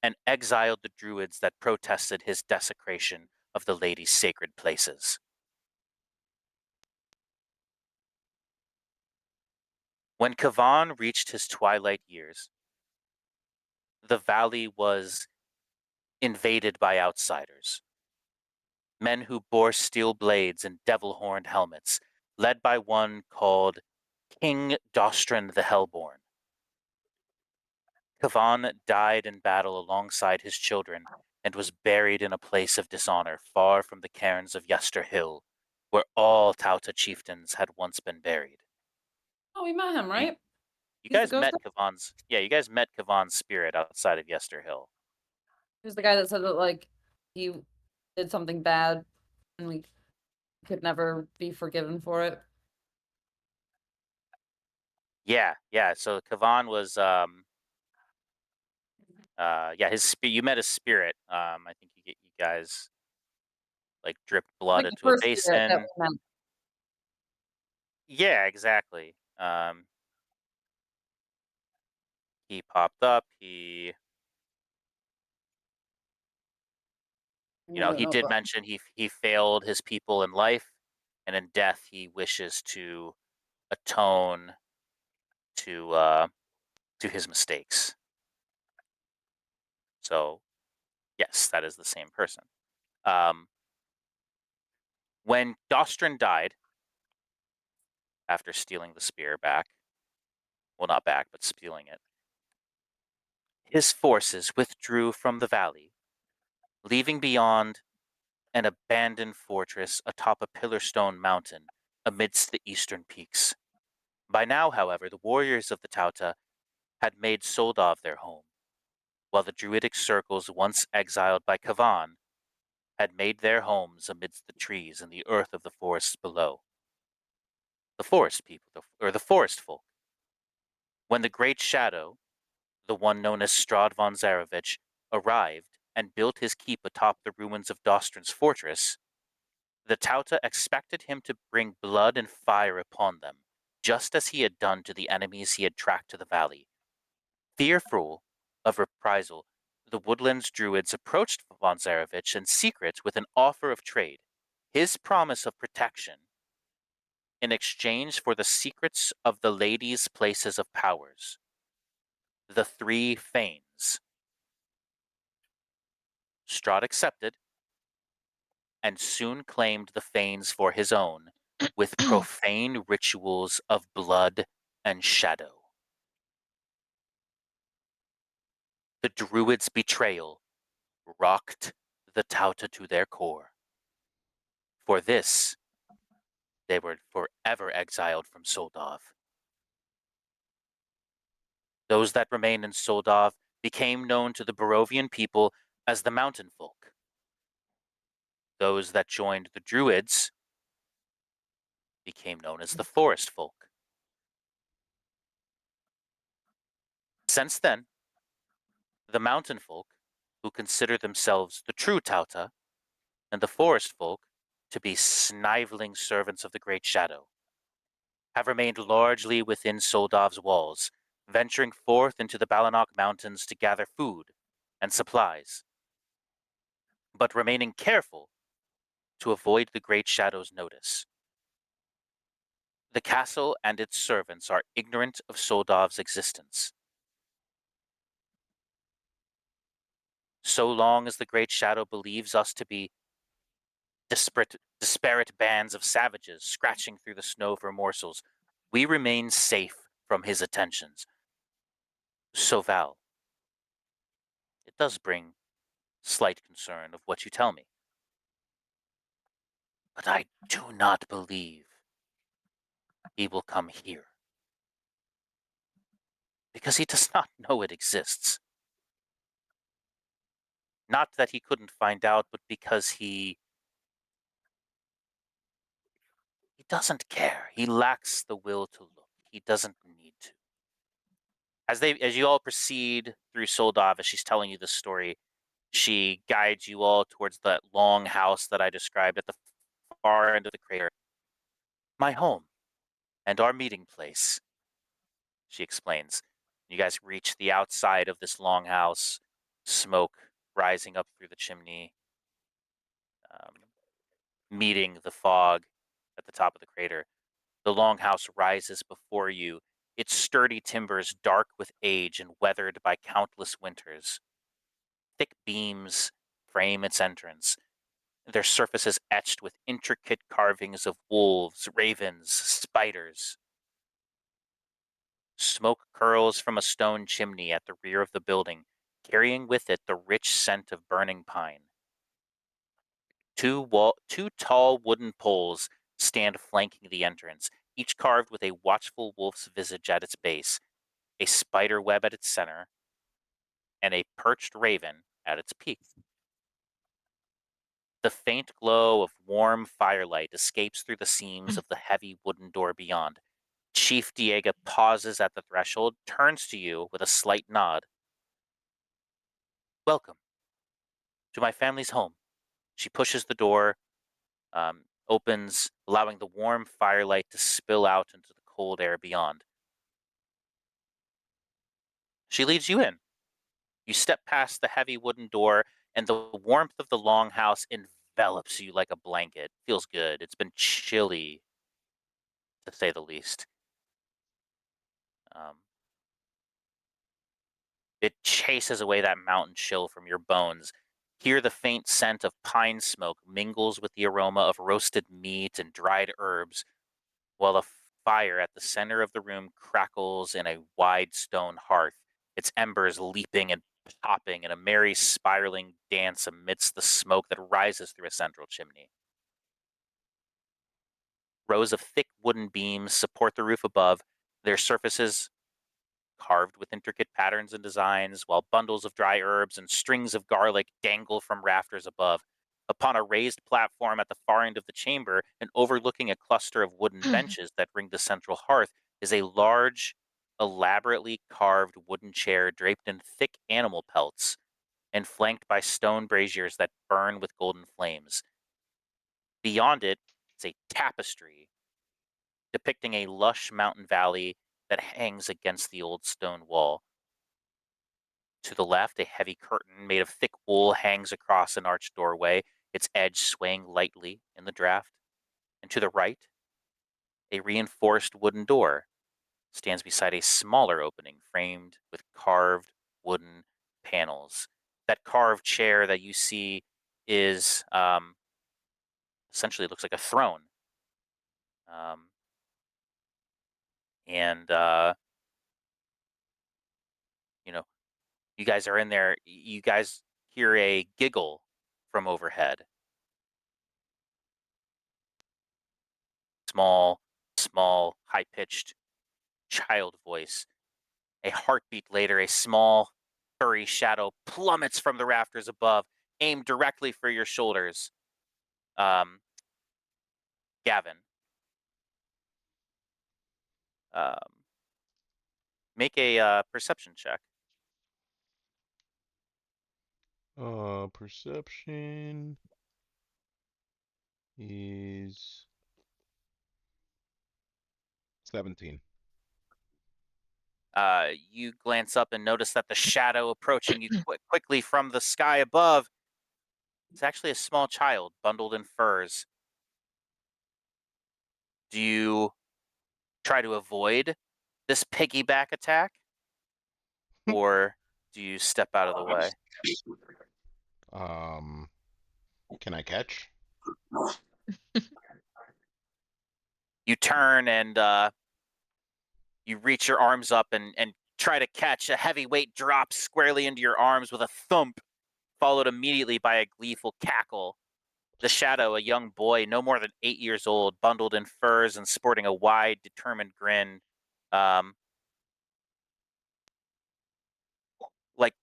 and exiled the druids that protested his desecration of the lady's sacred places. When Kavan reached his twilight years, the valley was invaded by outsiders, men who bore steel blades and devil-horned helmets, led by one called King Dostran the Hellborn. Kavan died in battle alongside his children and was buried in a place of dishonor far from the cairns of Yester Hill, where all Tauta chieftains had once been buried. Oh, we met him, right? You He's the guys ghost met guy? Kavan's you guys met Kavan's spirit outside of Yester Hill. He was the guy that said that, like, he did something bad and we could never be forgiven for it. Yeah. So Kavan was you met his spirit. I think you guys like dripped blood Like the into a first spirit that basin. we met. Yeah, exactly. He popped up. He Another he did notebook. mention he failed his people in life, and in death he wishes to atone to his mistakes. So, yes, that is the same person. When Dostran died, after stealing the spear back, well, not back, but stealing it, his forces withdrew from the valley, leaving beyond an abandoned fortress atop a pillar-stone mountain amidst the eastern peaks. By now, however, the warriors of the Tauta had made Soldov their home, while the druidic circles once exiled by Kavan had made their homes amidst the trees and the earth of the forests below. The forest people, or the forest folk. When the Great Shadow, the one known as Strahd von Zarevich, arrived and built his keep atop the ruins of Dostran's fortress, the Tauta expected him to bring blood and fire upon them, just as he had done to the enemies he had tracked to the valley. Fearful of reprisal, the Woodlands Druids approached von Zarevich in secret with an offer of trade, his promise of protection, in exchange for the secrets of the ladies' places of powers, the three Fanes. Strahd accepted, and soon claimed the Fanes for his own, with profane rituals of blood and shadow. The Druids' betrayal rocked the Tauta to their core. For this, they were forever exiled from Soldov. Those that remained in Soldov became known to the Barovian people as the Mountain Folk. Those that joined the Druids became known as the Forest Folk. Since then, the Mountain Folk, who consider themselves the true Tauta, and the Forest Folk to be sniveling servants of the Great Shadow, have remained largely within Soldov's walls, venturing forth into the Balanok Mountains to gather food and supplies, but remaining careful to avoid the Great Shadow's notice. The castle and its servants are ignorant of Soldov's existence. So long as the Great Shadow believes us to be disparate bands of savages scratching through the snow for morsels, we remain safe from his attentions. So, Val, it does bring slight concern of what you tell me. But I do not believe he will come here. Because he does not know it exists. Not that he couldn't find out, but because he doesn't care. He lacks the will to look. He doesn't need to. As you all proceed through Soldov, as she's telling you the story, she guides you all towards that long house that I described at the far end of the crater. My home and our meeting place, she explains. You guys reach the outside of this long house, smoke rising up through the chimney, meeting the fog at the top of the crater. The longhouse rises before you, its sturdy timbers dark with age and weathered by countless winters. Thick beams frame its entrance, their surfaces etched with intricate carvings of wolves, ravens, spiders. Smoke curls from a stone chimney at the rear of the building, carrying with it the rich scent of burning pine. Two tall wooden poles stand flanking the entrance, each carved with a watchful wolf's visage at its base, a spider web at its center, and a perched raven at its peak. The faint glow of warm firelight escapes through the seams of the heavy wooden door beyond. Chief Diego pauses at the threshold, turns to you with a slight nod. Welcome to my family's home. She pushes the door, opens, allowing the warm firelight to spill out into the cold air beyond. She leads you in. You step past the heavy wooden door, and the warmth of the longhouse envelops you like a blanket. Feels good. It's been chilly, to say the least. Um, it chases away that mountain chill from your bones. Here, the faint scent of pine smoke mingles with the aroma of roasted meat and dried herbs, while a fire at the center of the room crackles in a wide stone hearth, its embers leaping and popping in a merry spiraling dance amidst the smoke that rises through a central chimney. Rows of thick wooden beams support the roof above, their surfaces carved with intricate patterns and designs, while bundles of dry herbs and strings of garlic dangle from rafters above. Upon a raised platform at the far end of the chamber and overlooking a cluster of wooden benches that ring the central hearth is a large, elaborately carved wooden chair draped in thick animal pelts and flanked by stone braziers that burn with golden flames. Beyond it is a tapestry depicting a lush mountain valley that hangs against the old stone wall. To the left, a heavy curtain made of thick wool hangs across an arched doorway, its edge swaying lightly in the draft. And to the right, a reinforced wooden door stands beside a smaller opening framed with carved wooden panels. That carved chair that you see is essentially looks like a throne. Um, and, you know, you guys are in there. You guys hear a giggle from overhead. Small, high-pitched child voice. A heartbeat later, a small, furry shadow plummets from the rafters above, aimed directly for your shoulders. Gavin, um, make a perception check. Perception is 17. You glance up and notice that the shadow approaching you quickly from the sky above is actually a small child bundled in furs. Do you try to avoid this piggyback attack, or do you step out of the way? Um, can I catch? You turn and You reach your arms up and try to catch a heavy weight drop squarely into your arms with a thump, followed immediately by a gleeful cackle. The shadow, a young boy no more than 8 years old, bundled in furs and sporting a wide, determined grin, um, like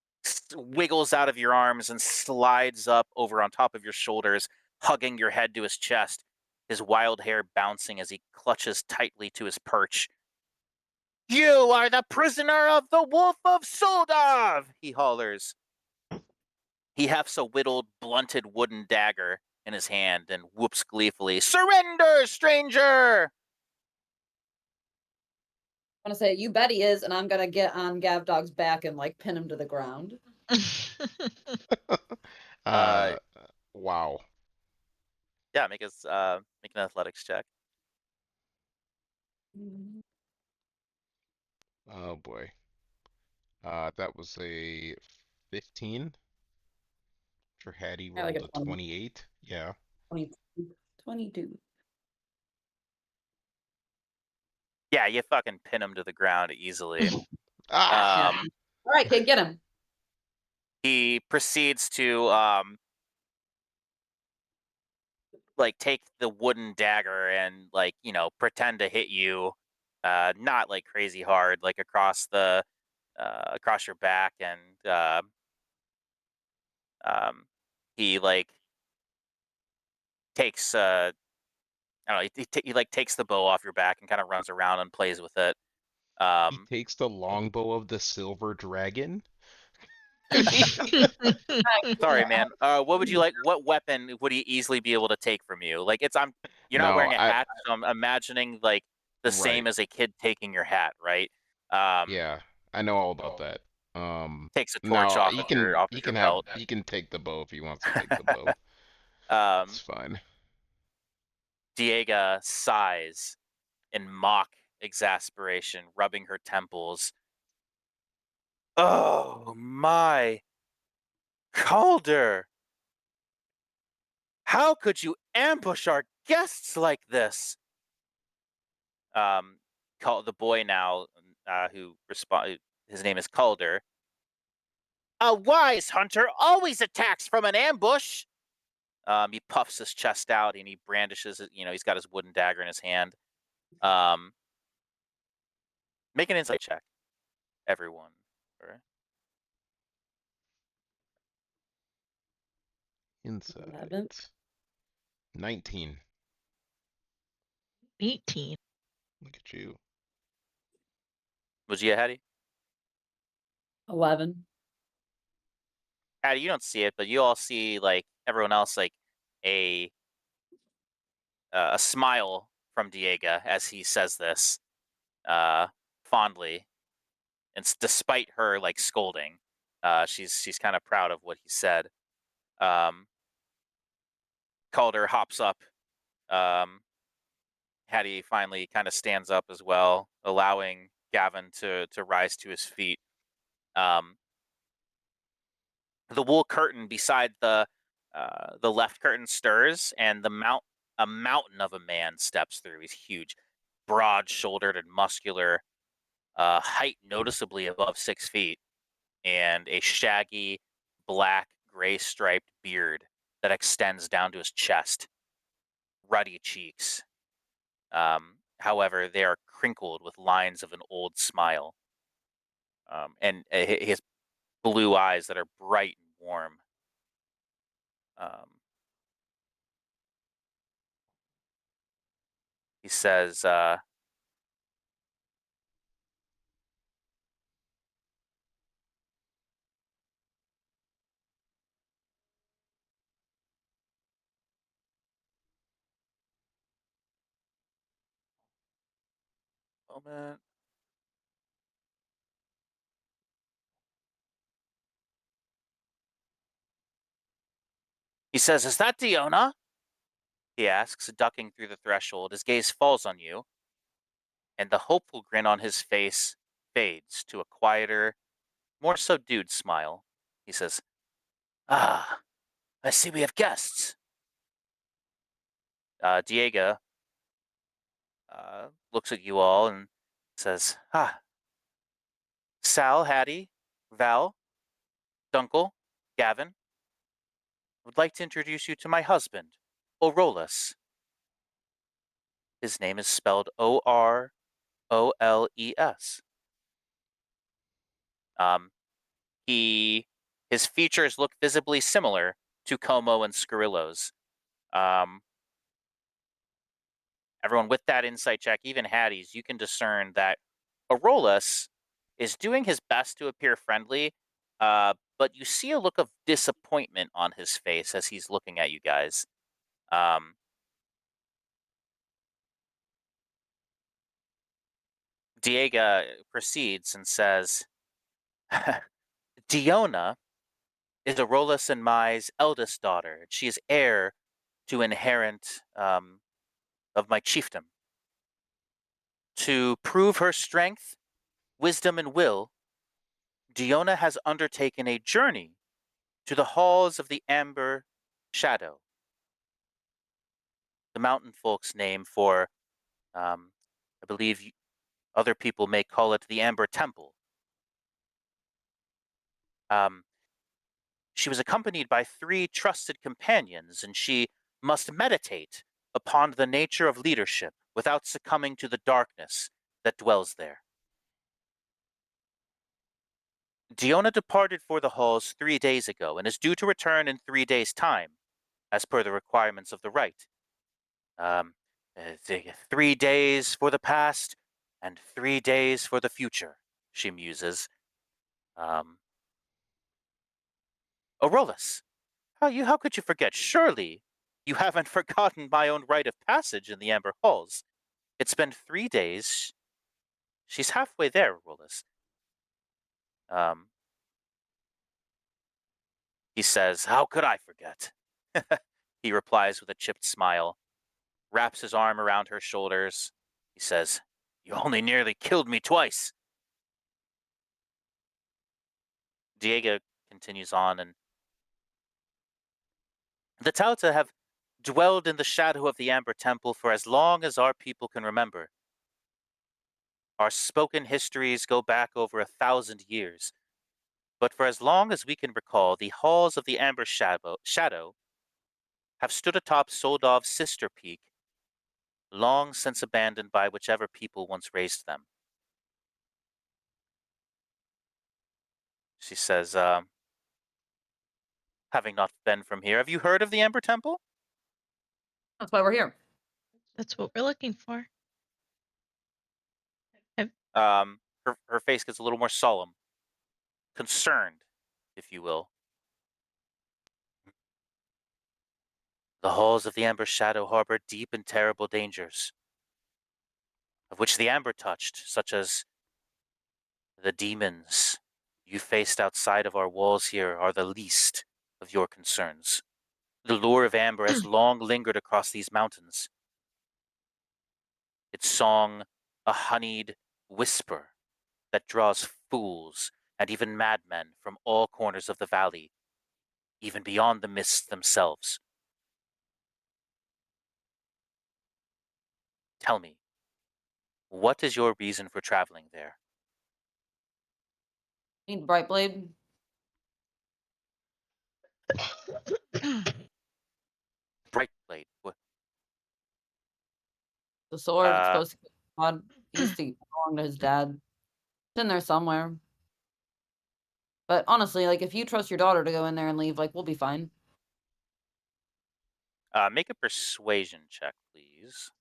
wiggles out of your arms and slides up over on top of your shoulders, hugging your head to his chest, his wild hair bouncing as he clutches tightly to his perch. You are the prisoner of the Wolf of Soldov, he hollers. He hefts a whittled, blunted wooden dagger in his hand and whoops gleefully, Surrender, stranger! I'm gonna say, you bet he is, and I'm gonna get on Gavdog's back and like pin him to the ground. Uh, Wow. yeah, make an athletics check. Oh boy. That was a 15. For Hattie I like rolled a a 20, 28. Yeah. 22. 22. Yeah, you fucking pin him to the ground easily. Ah! Um, All right, kid, get him. he proceeds to like take the wooden dagger and like pretend to hit you, not like crazy hard, like across your back, and um, he like takes I don't know, he like takes the bow off your back and kind of runs around and plays with it. He Um, takes the longbow of the silver dragon. sorry, man. What would you like? What weapon would he easily be able to take from you? Like you're not No, wearing a I hat, so I'm imagining like the right. same as a kid taking your hat, right? Um, Yeah, I know all about that. takes a torch No, off of your belt. he can take the bow if he wants to take the bow. It's um, fine. Diego sighs in mock exasperation, rubbing her temples. Oh my Calder! How could you ambush our guests like this? Call the boy now, who respond. His name is Calder. A wise hunter always attacks from an ambush. He puffs his chest out and he brandishes it. He's got his wooden dagger in his hand. Um, make an insight check, everyone. Or- Eleven. Insight. 19. 18. Look at you. Was you Hattie? 11. Hattie, you don't see it, but you all see like everyone else, like a a smile from Diego as he says this, fondly, and despite her like scolding, she's kind of proud of what he said. Um, Calder hops up. Um, Hattie finally kind of stands up as well, allowing Gavin to rise to his feet. Um, the wool curtain beside the left curtain stirs, and a mountain of a man steps through. He's huge, broad-shouldered and muscular, height noticeably above 6 feet, and a shaggy, black, gray striped beard that extends down to his chest. Ruddy cheeks. However, they are crinkled with lines of an old smile, and his blue eyes that are bright and warm. Um, he says, moment. He says, "Is that Diona?" He asks, ducking through the threshold. His gaze falls on you, and the hopeful grin on his face fades to a quieter, more subdued smile. He says, "Ah, I see we have guests." Diego looks at you all and Says, Sal, Hattie, Val, Dunkel, Gavin, would like to introduce you to my husband, Orolus. His name is spelled Oroles. Um, his features look visibly similar to Como and Scarillo's. Everyone with that insight check, even Hattie's, you can discern that Orolus is doing his best to appear friendly, but you see a look of disappointment on his face as he's looking at you guys. Diego proceeds and says, Diona is Orolus and Mai's eldest daughter. She is heir to inherent of my chiefdom. To prove her strength, wisdom, and will, Diona has undertaken a journey to the halls of the Amber Shadow, the mountain folk's name for, I believe other people may call it the Amber Temple. She was accompanied by 3 trusted companions, and she must meditate upon the nature of leadership without succumbing to the darkness that dwells there. Diona departed for the halls 3 days ago and is due to return in 3 days' time, as per the requirements of the rite. 3 days for the past and 3 days for the future, she muses. Orolus, how could you forget? Surely you haven't forgotten my own rite of passage in the Amber Halls. It's been 3 days. She's halfway there, Orolus. He says, how could I forget? He replies with a chipped smile, wraps his arm around her shoulders. He says, you only nearly killed me twice. Diego continues on, and the Tauta have dwelled in the shadow of the Amber Temple for as long as our people can remember. Our spoken histories go back over 1,000 years, but for as long as we can recall, the halls of the Amber Shadow have stood atop Soldov's sister peak, long since abandoned by whichever people once raised them. She says, having not been from here, have you heard of the Amber Temple? That's why we're here. That's what we're looking for. Her face gets a little more solemn, concerned, if you will. The halls of the Amber Shadow harbor deep and terrible dangers, of which the Amber touched, such as the demons you faced outside of our walls here, are the least of your concerns. The lure of Amber has long lingered across these mountains. Its song, a honeyed whisper that draws fools and even madmen from all corners of the valley, even beyond the mists themselves. Tell me, what is your reason for traveling there? Need Brightblade. Brightblade. The sword. It's Uh, supposed to be God. He used to belong to his dad. It's in there somewhere. But honestly, like if you trust your daughter to go in there and leave, like we'll be fine. Make a persuasion check, please.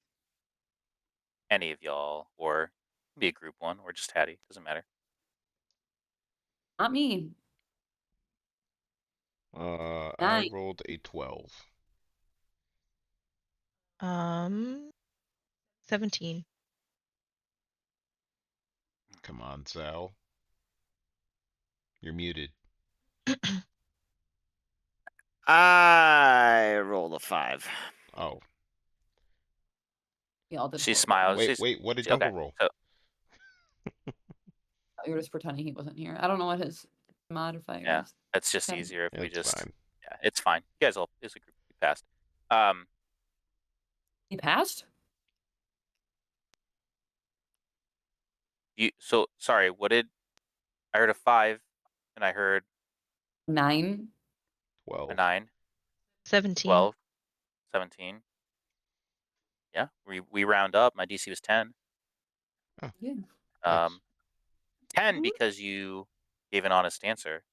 Any of y'all, or be a group one, or just Hattie. Doesn't matter. Not me. I Nice. rolled a 12. 17. Come on, Sal. You're muted. I rolled a 5. Oh, We all did. She horrible. smiles. wait. What did Okay. Dunkel roll? So You're just pretending he wasn't here. I don't know what his modifier yeah, is. it's just Okay. easier if we It's just. fine. Yeah, it's fine. You guys all, it's a group. You passed. He passed? So sorry. What did I heard a 5, and I heard 9. a 12. 9, 17. 12, 17. Yeah, we round up. My DC was 10. Oh, Yeah. nice. 10 Mhm. because you gave an honest answer,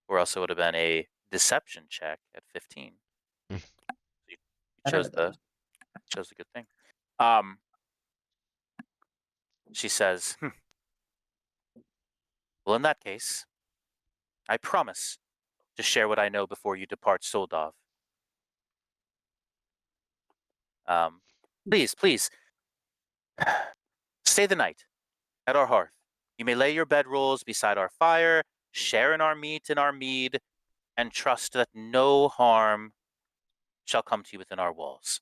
or else it would have been a deception check at 15. Mm. You Better chose though. the good thing. Um, she says, "Well, in that case, I promise to share what I know before you depart, Soldov. Um, please, stay the night at our hearth. You may lay your bedrolls beside our fire, share in our meat and our mead, and trust that no harm shall come to you within our walls.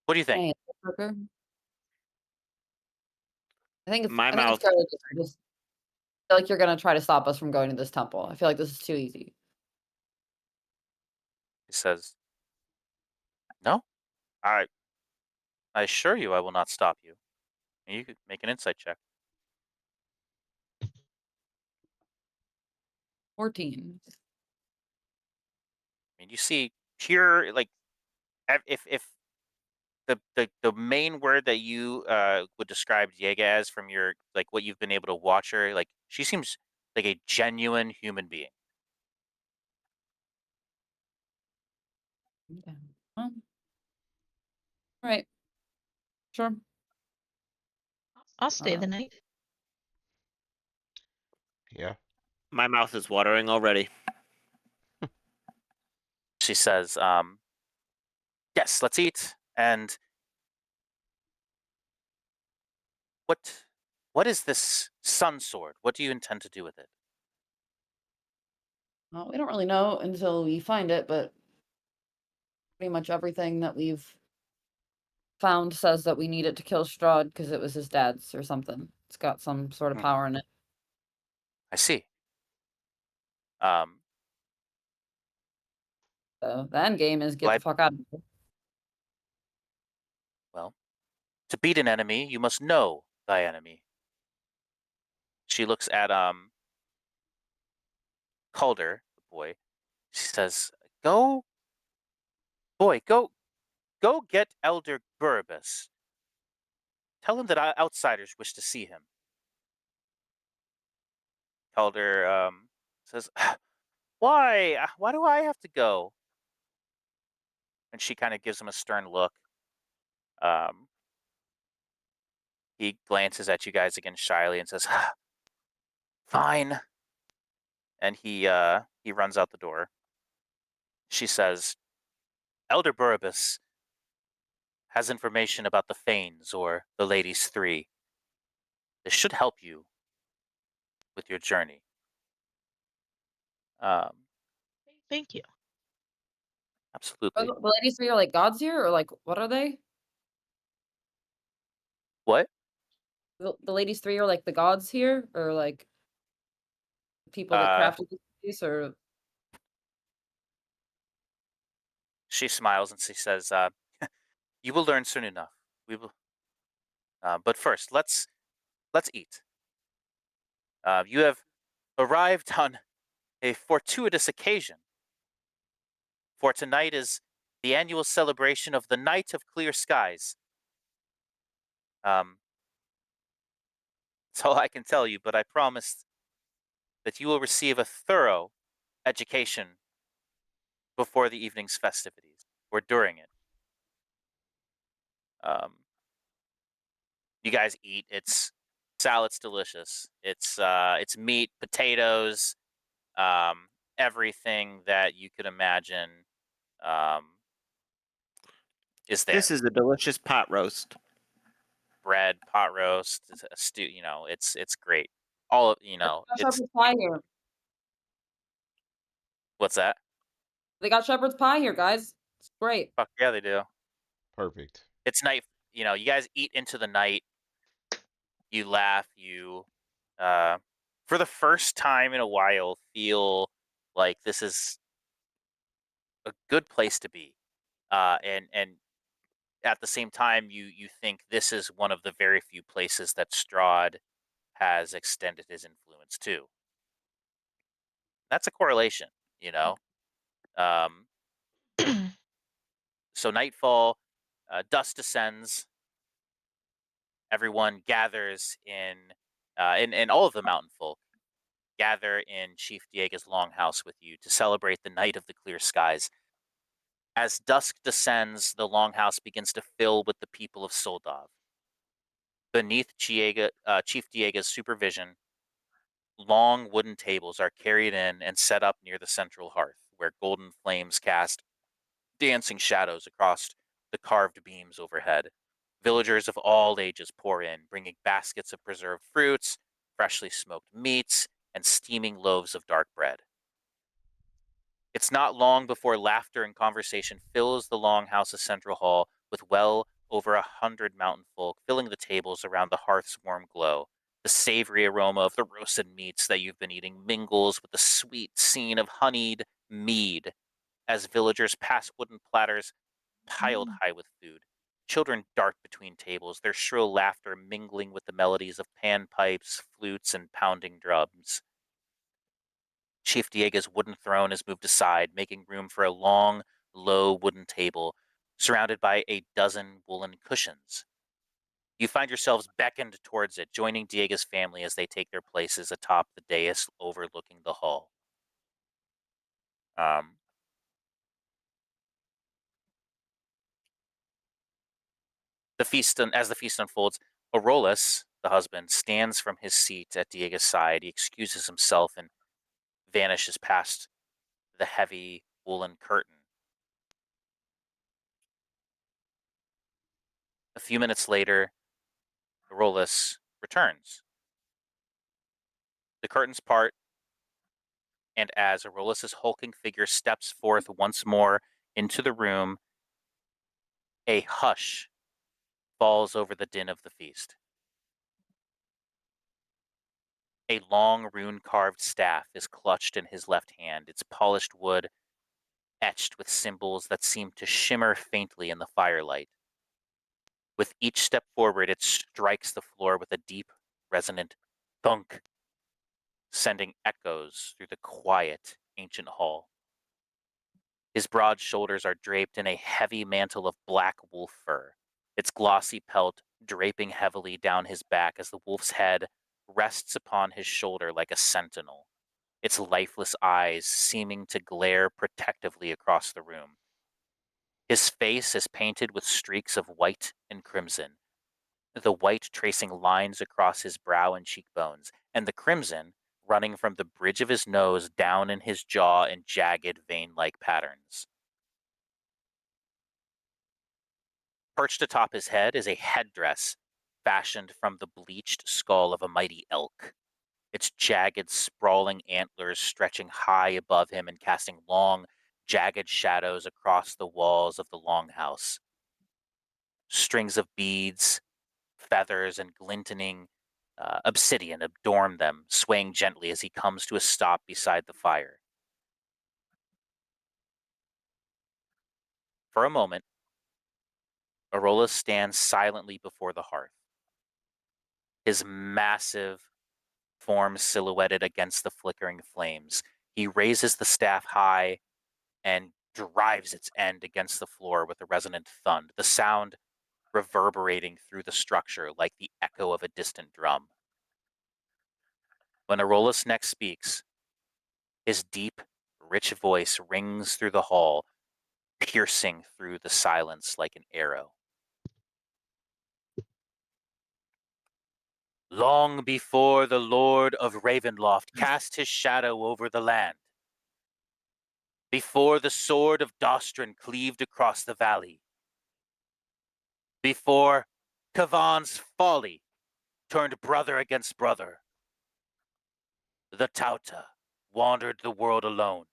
What do you think?" Hey, Parker. My I think it's mouth, fairly just feel like you're gonna try to stop us from going to this temple. I feel like this is too easy. He says, "No, I assure you I will not stop you." And you could make an insight check. 14. I mean, you see pure, like, if the main word that you would describe Diego as from your, like, what you've been able to watch her, like, she seems like a genuine human being. Okay. Well, all right. Sure. I'll stay the Uh, night. Yeah. my mouth is watering already. She says, "Yes, let's eat. And what what is this sun sword? What do you intend to do with it?" well, we don't really know until we find it, but pretty much everything that we've found says that we need it to kill Strahd because it was his dad's or something. It's got some sort of Hmm, power in it. I see. Um, So the end game is get well, the fuck out of here. well, to beat an enemy, you must know thy enemy. She looks at Calder, the boy. She says, "Go, boy, go get Elder Burbus. Tell him that outsiders wish to see him." Calder says, "Why? Why do I have to go?" And she kind of gives him a stern look. Um, he glances at you guys again shyly and says, "Fine." And he runs out the door. She says, "Elder Burbus has information about the Fanes or the Ladies Three. This should help you with your journey." Um, Thank you. Are absolutely. the ladies three are like gods here, or like what are they? What? The ladies three are like the gods here, or like people that Uh, crafted these, or she smiles and she says, "You will learn soon enough. We will. But first, let's eat. You have arrived on a fortuitous occasion, for tonight is the annual celebration of the Night of Clear Skies. Um, that's all I can tell you, but I promise that you will receive a thorough education before the evening's festivities or during it. Um, you guys eat. It's salad's delicious. It's meat, potatoes, um, everything that you could imagine um, is there. This is a delicious pot roast. Bread, pot roast, a stew. It's great. All of got it's shepherd's pie here. what's that? They got shepherd's pie here, guys. It's great. Fuck yeah, they do. Perfect. It's night. You guys eat into the night. You laugh. Uh, for the first time in a while, feel like this is a good place to be. And at the same time, you think this is one of the very few places that Strahd has extended his influence to. That's a correlation, you know. Um, so nightfall, dusk descends. Everyone gathers in all of the mountain folk gather in Chief Diego's longhouse with you to celebrate the night of the clear skies. As dusk descends, the longhouse begins to fill with the people of Soldov. Beneath Chief Diego's supervision, long wooden tables are carried in and set up near the central hearth, where golden flames cast dancing shadows across the carved beams overhead. Villagers of all ages pour in, bringing baskets of preserved fruits, freshly smoked meats, and steaming loaves of dark bread. It's not long before laughter and conversation fills the longhouse's central hall with well over 100 mountain folk filling the tables around the hearth's warm glow. The savory aroma of the roasted meats that you've been eating mingles with the sweet scene of honeyed mead as villagers pass wooden platters piled high with food. Children dart between tables, their shrill laughter mingling with the melodies of panpipes, flutes, and pounding drums. Chief Diego's wooden throne is moved aside, making room for a long, low wooden table surrounded by a dozen woolen cushions. You find yourselves beckoned towards it, joining Diego's family as they take their places atop the dais overlooking the hall. Um, as the feast unfolds, Aurolus, the husband, stands from his seat at Diego's side. He excuses himself and vanishes past the heavy woolen curtain. A few minutes later, Aurolus returns. The curtains part, and as Aurolus' hulking figure steps forth once more into the room, a hush falls over the din of the feast. A long rune-carved staff is clutched in his left hand, its polished wood etched with symbols that seem to shimmer faintly in the firelight. With each step forward, it strikes the floor with a deep, resonant thunk, sending echoes through the quiet, ancient hall. His broad shoulders are draped in a heavy mantle of black wolf fur, its glossy pelt draping heavily down his back as the wolf's head rests upon his shoulder like a sentinel, its lifeless eyes seeming to glare protectively across the room. His face is painted with streaks of white and crimson, the white tracing lines across his brow and cheekbones, and the crimson running from the bridge of his nose down in his jaw in jagged vein-like patterns. Perched atop his head is a headdress fashioned from the bleached skull of a mighty elk, its jagged, sprawling antlers stretching high above him and casting long, jagged shadows across the walls of the longhouse. Strings of beads, feathers, and glinting obsidian adorn them, swaying gently as he comes to a stop beside the fire. For a moment, Aurolus stands silently before the hearth, his massive form silhouetted against the flickering flames. He raises the staff high and drives its end against the floor with a resonant thud, the sound reverberating through the structure like the echo of a distant drum. When Aurolus next speaks, his deep, rich voice rings through the hall, piercing through the silence like an arrow. Long before the Lord of Ravenloft cast his shadow over the land, before the sword of Dostran cleaved across the valley, before Kavan's folly turned brother against brother, the Tauta wandered the world alone,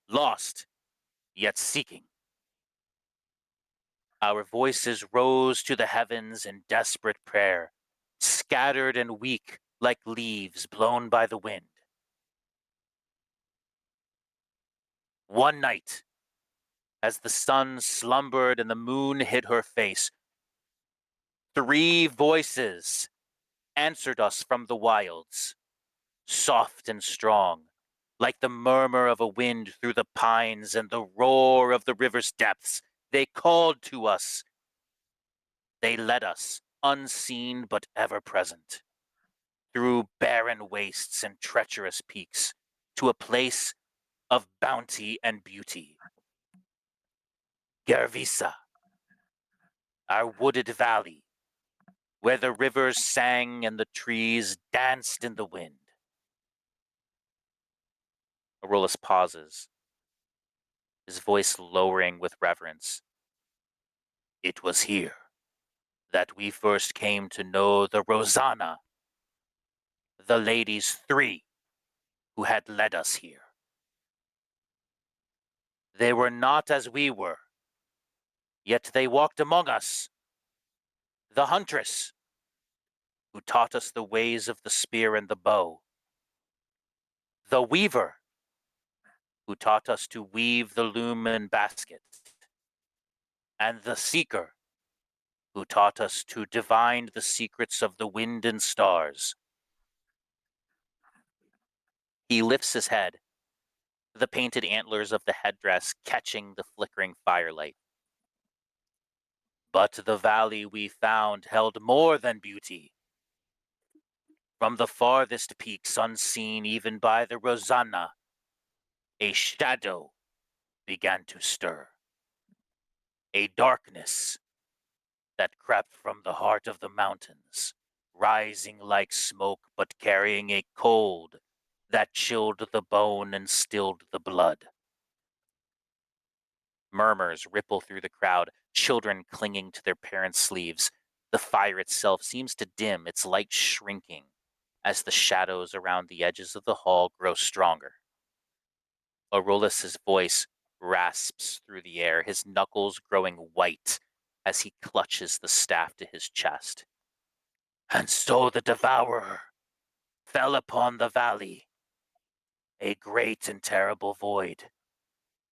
lost, yet seeking. Our voices rose to the heavens in desperate prayer, scattered and weak like leaves blown by the wind. One night, as the sun slumbered and the moon hid her face, 3 voices answered us from the wilds, soft and strong, like the murmur of a wind through the pines and the roar of the river's depths. They called to us. They led us, unseen but ever present, through barren wastes and treacherous peaks, to a place of bounty and beauty. Gervisa, our wooded valley, where the rivers sang and the trees danced in the wind. Aurolus pauses, his voice lowering with reverence. It was here that we first came to know the Rosanna, the ladies 3 who had led us here. They were not as we were, yet they walked among us. The huntress, who taught us the ways of the spear and the bow. The weaver, who taught us to weave the loom and basket. And the seeker, who taught us to divine the secrets of the wind and stars. He lifts his head, the painted antlers of the headdress catching the flickering firelight. But the valley we found held more than beauty. From the farthest peaks, unseen even by the Rosanna, a shadow began to stir. A darkness that crept from the heart of the mountains, rising like smoke but carrying a cold that chilled the bone and stilled the blood. Murmurs ripple through the crowd, children clinging to their parents' sleeves. The fire itself seems to dim, its light shrinking as the shadows around the edges of the hall grow stronger. Aurolus's voice rasps through the air, his knuckles growing white as he clutches the staff to his chest. And so the devourer fell upon the valley, a great and terrible void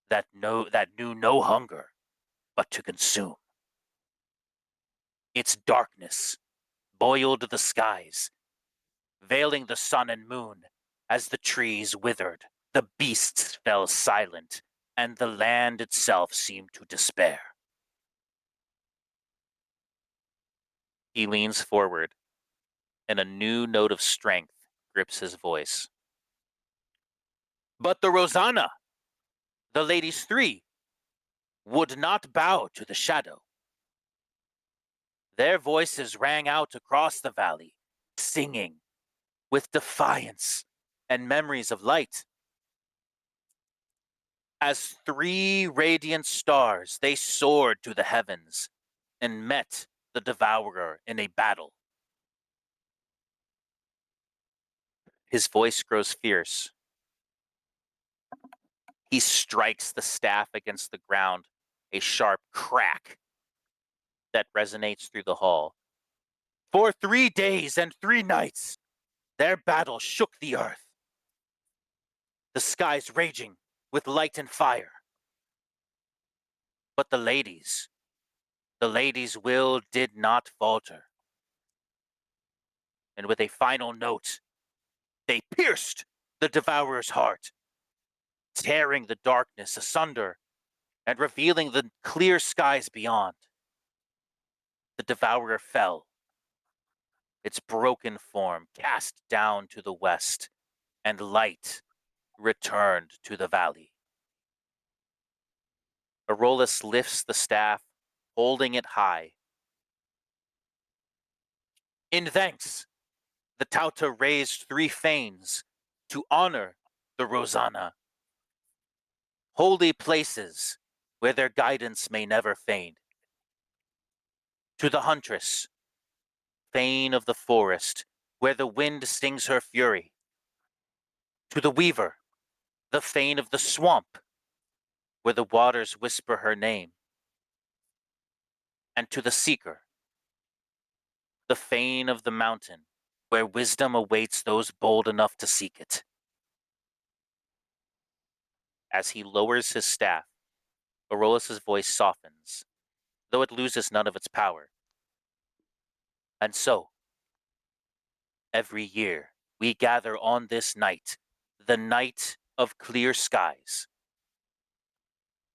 that knew no hunger but to consume. Its darkness boiled the skies, veiling the sun and moon. As the trees withered, the beasts fell silent, and the land itself seemed to despair. He leans forward, and a new note of strength grips his voice. But the Rosanna, the ladies 3, would not bow to the shadow. Their voices rang out across the valley, singing with defiance and memories of light. As 3 radiant stars, they soared to the heavens and met the devourer in a battle. His voice grows fierce. He strikes the staff against the ground, a sharp crack that resonates through the hall. For 3 days and 3 nights, their battle shook the earth, the skies raging with light and fire. But the ladies' will did not falter. And with a final note, they pierced the devourer's heart, tearing the darkness asunder and revealing the clear skies beyond. The devourer fell, its broken form cast down to the west, and light returned to the valley. Aurolus lifts the staff, holding it high. In thanks, the Tauta raised 3 fanes to honor the Rosanna, holy places where their guidance may never fade. To the huntress, fane of the forest, where the wind stings her fury. To the weaver, the fane of the swamp, where the waters whisper her name. And to the seeker, the fane of the mountain, where wisdom awaits those bold enough to seek it. As he lowers his staff, Aurolus's voice softens, though it loses none of its power. And so, every year, we gather on this night, the night of clear skies.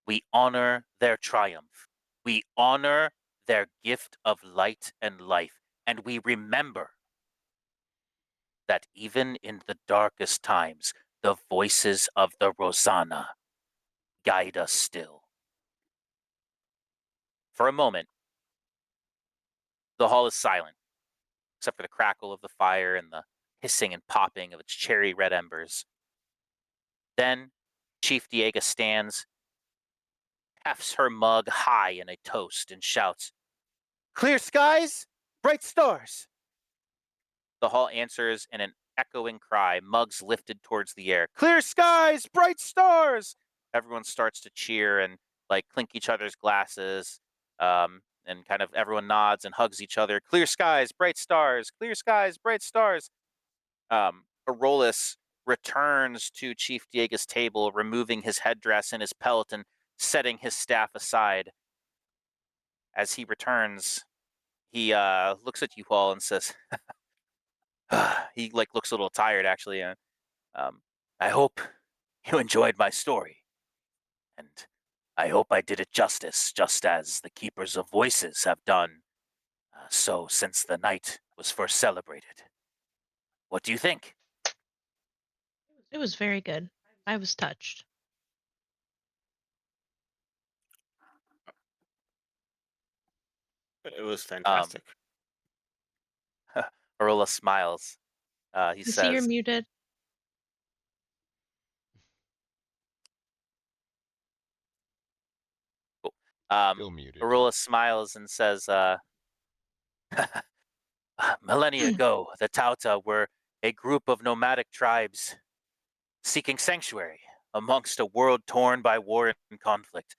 We honor their triumph. We honor their gift of light and life. And we remember that even in the darkest times, the voices of the Rosanna guide us still. For a moment, the hall is silent, except for the crackle of the fire and the hissing and popping of its cherry red embers. Then Chief Diego stands, hefts her mug high in a toast, and shouts, "Clear skies, bright stars!" The hall answers in an echoing cry, mugs lifted towards the air. "Clear skies, bright stars!" Everyone starts to cheer and like clink each other's glasses, and kind of everyone nods and hugs each other. "Clear skies, bright stars! Clear skies, bright stars!" Arolas returns to Chief Diego's table, removing his headdress and his pelt and setting his staff aside. As he returns, he looks at you all and says, he like looks a little tired actually. I hope you enjoyed my story, and I hope I did it justice, just as the Keepers of Voices have done so since the night was first celebrated. What do you think? It was very good. I was touched. It was Um, fantastic. Arola smiles. He You see, you're says, muted. Still muted. Arola smiles and says, millennia ago, the Tauta were a group of nomadic tribes seeking sanctuary amongst a world torn by war and conflict.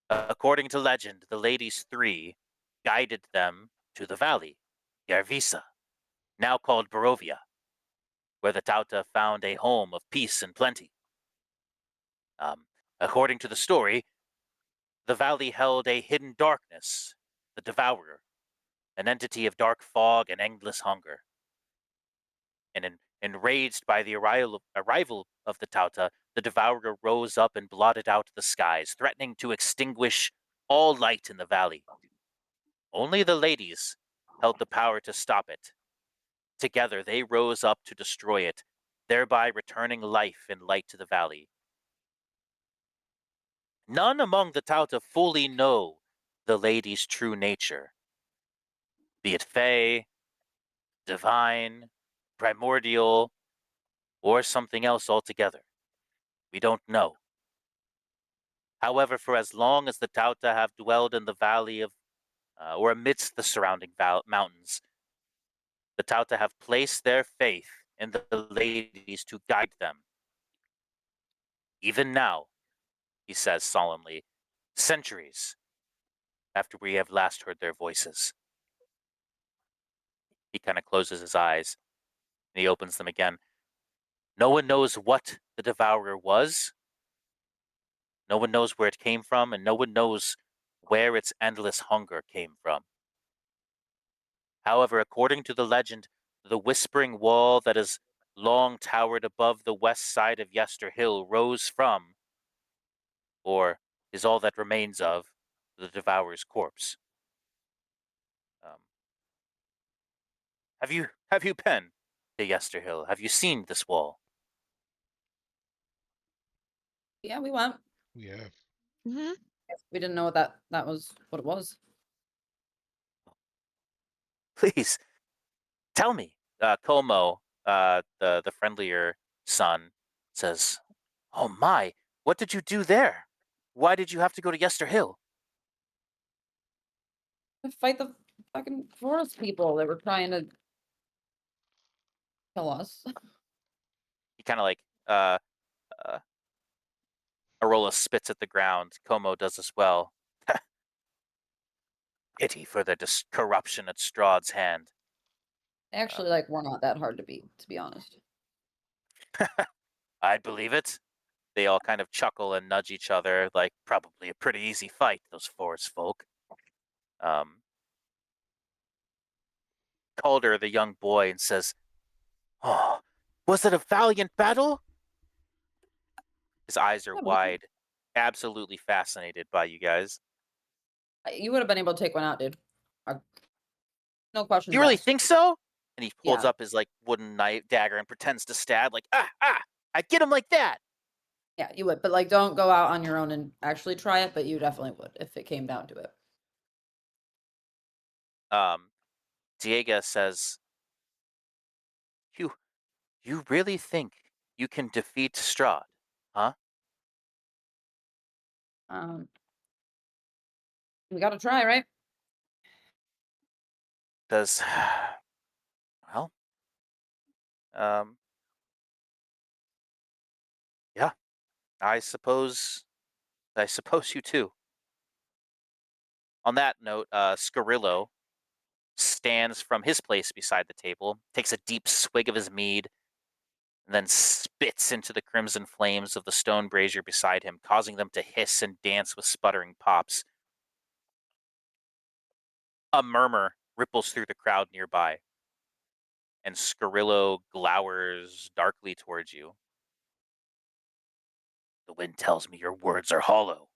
According to legend, the Ladies Three guided them to the valley, Yarvisa, now called Barovia, where the Tauta found a home of peace and plenty. Um, according to the story, the valley held a hidden darkness, the Devourer, an entity of dark fog and endless hunger. And enraged by the arrival of the Tauta, the Devourer rose up and blotted out the skies, threatening to extinguish all light in the valley. Only the ladies held the power to stop it. Together, they rose up to destroy it, thereby returning life and light to the valley. None among the Tauta fully know the lady's true nature, be it fey, divine, primordial, or something else altogether. We don't know. However, for as long as the Tauta have dwelled in the valley of, or amidst the surrounding mountains, the Tauta have placed their faith in the ladies to guide them. Even now, he says solemnly, centuries after we have last heard their voices. He kind of closes his eyes and he opens them again. No one knows what the Devourer was. No one knows where it came from, and no one knows where its endless hunger came from. However, according to the legend, the whispering wall that has long towered above the west side of Yester Hill rose from, or is all that remains of, the Devourer's corpse. Um, have you been to Yester Hill? Have you seen this wall? Yeah, we went. We have. Hmm. We didn't know that was what it was. Please tell me. Como, the friendlier son, says, "Oh my, what did you do there? Why did you have to go to Yester Hill?" To fight the fucking forest people that were trying to kill us. He kind of like uh, Arola spits at the ground. Como does as well. Pity for the corruption at Strahd's hand. Actually, like, we're not that hard to beat, to be honest. I'd believe it. They all kind of chuckle and nudge each other, like probably a pretty easy fight, those forest folk. Um, Calder, the young boy, and says, "Oh, was it a valiant battle?" His eyes are Yeah, but wide, absolutely fascinated by you guys. you would have been able to take one out, dude. No questions You really asked. think so? And he holds Yeah. up his like wooden knife dagger and pretends to stab, like, I get him like that. Yeah, you would, but like, don't go out on your own and actually try it, but you definitely would if it came down to it. Diego says, "You, you really think you can defeat Strahd, huh?" We got to try, right? Because, well, um, yeah, I suppose you too. On that note, Scarillo stands from his place beside the table, takes a deep swig of his mead, and then spits into the crimson flames of the stone brazier beside him, causing them to hiss and dance with sputtering pops. A murmur ripples through the crowd nearby, and Scarillo glowers darkly towards you. "The wind tells me your words are hollow."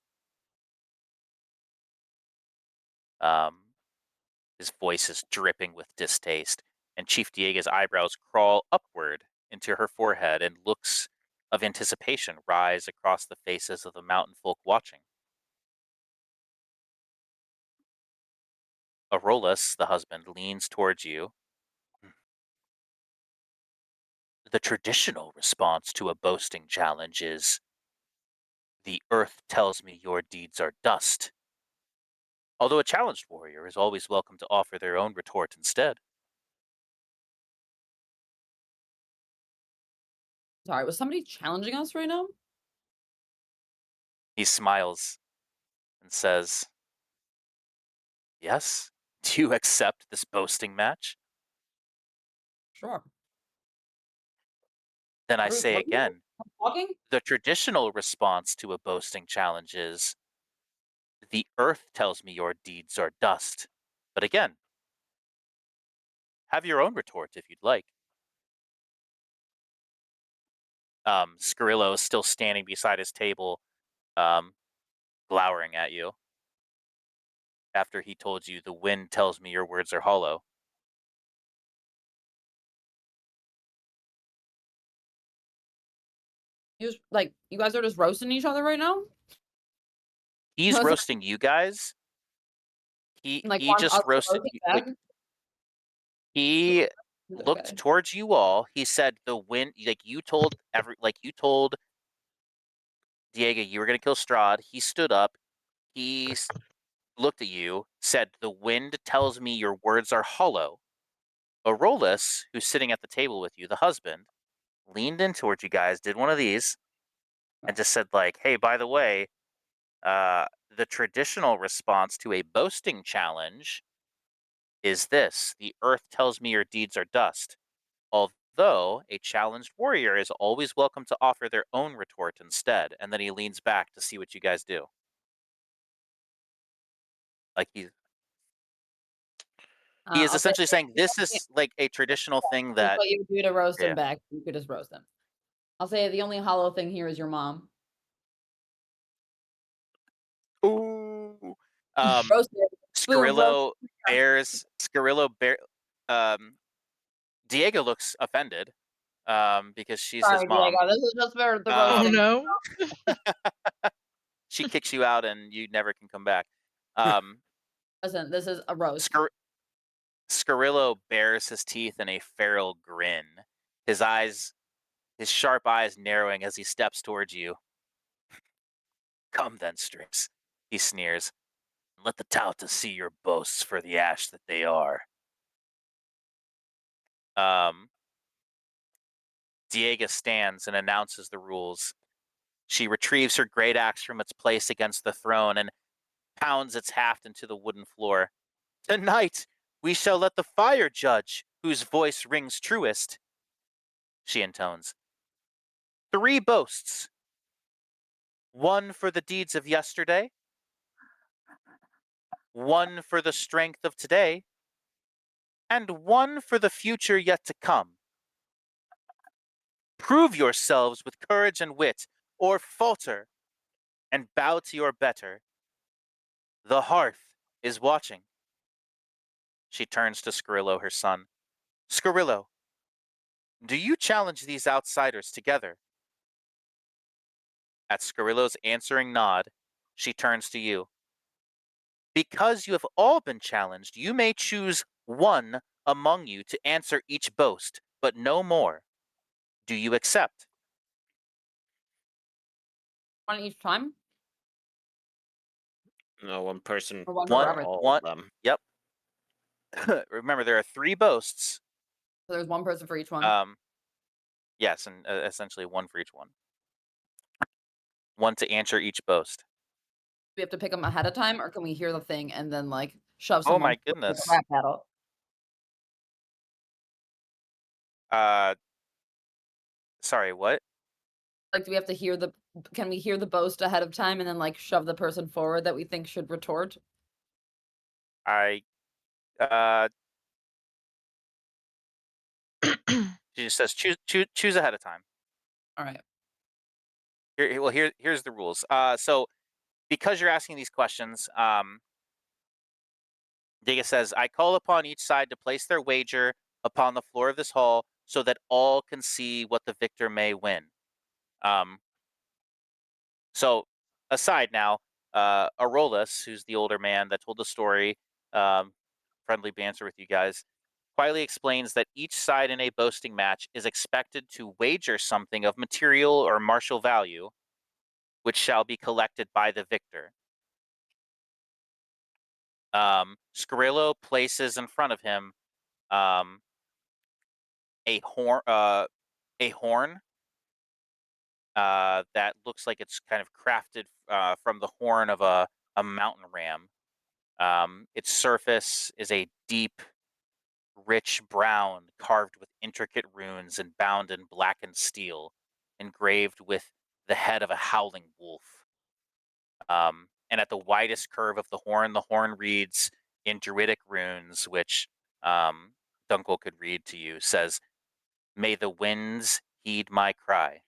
Um, his voice is dripping with distaste, and Chief Diega's eyebrows crawl upward into her forehead, and looks of anticipation rise across the faces of the mountain folk watching. Arolas, the husband, leans towards you. "The traditional response to a boasting challenge is, 'The earth tells me your deeds are dust.' Although a challenged warrior is always welcome to offer their own retort instead." Sorry, was somebody challenging us right now? He smiles and says, "Yes? Do you accept this boasting match?" Sure. Then I What are we say talking about? again, Talking? the traditional response to a boasting challenge is, "The earth tells me your deeds are dust." But again, have your own retort if you'd like. Scarillo is still standing beside his table, um, glowering at you after he told you, "The wind tells me your words are hollow." You guys are just roasting each other right now? He's Was roasting you guys. like He want us just to roasted roast you, back? like he It's looked okay. towards you all. He said, "The wind," like you told Diego you were gonna kill Strahd. He stood up. He looked at you, said, "The wind tells me your words are hollow." Arolas, who's sitting at the table with you, the husband, leaned in towards you guys, did one of these, and just said, like, "Hey, by the way, the traditional response to a boasting challenge is this: 'The earth tells me your deeds are dust.' Although a challenged warrior is always welcome to offer their own retort instead." And then he leans back to see what you guys do. Like he is I'll say essentially saying this is like a traditional thing just that, what you do to roast them yeah. back. You could just roast them. I'll say the only hollow thing here is your mom. Ooh. Um, Roasted. Boom, roast. Scarillo bear. Um, Diego looks offended. Because she's his Sorry, mom. Diego. This is just for the Oh Um, roasting. no. she kicks you out, and you never can come back. Um, Listen, this is a roast. Scarillo bares his teeth in a feral grin. His eyes, his sharp eyes narrowing as he steps towards you. "Come then, Strix," he sneers. "Let the Tauta see your boasts for the ash that they are." Um, Diego stands and announces the rules. She retrieves her great axe from its place against the throne and pounds its haft into the wooden floor. "Tonight we shall let the fire judge whose voice rings truest," she intones. "3 boasts. 1 for the deeds of yesterday, 1 for the strength of today, and one for the future yet to come. Prove yourselves with courage and wit, or falter and bow to your better. The hearth is watching. She turns to Scarillo, her son. Scarillo, do you challenge these outsiders together? At Scarillo's answering nod, she turns to you. Because you have all been challenged, you may choose one among you to answer each boast, but no more. Do you accept? One each time? No, one person Or one for for everything? all One. of them. Yep. Remember, there are 3 boasts. So there's one person for each one? Yes, and essentially one for each one. One to answer each boast. We have to pick them ahead of time, or can we hear the thing and then, like, shove Oh someone my through with a goodness. rap battle? Sorry, what? Like, do we have to hear can we hear the boast ahead of time and then, like, shove the person forward that we think should retort? I, uh, she just says choose ahead of time. Alright. Here's the rules. So because you're asking these questions, Diga says, I call upon each side to place their wager upon the floor of this hall so that all can see what the victor may win. So aside now, Arolas, who's the older man that told the story, friendly banter with you guys, quietly explains that each side in a boasting match is expected to wager something of material or martial value, which shall be collected by the victor. Scarillo places in front of him um, a horn that looks like it's kind of crafted from the horn of a mountain ram. Its surface is a deep, rich brown, carved with intricate runes and bound in blackened steel, engraved with the head of a howling wolf. And at the widest curve of the horn reads in Druidic runes, which Dunkel could read to you, says, May the winds heed my cry.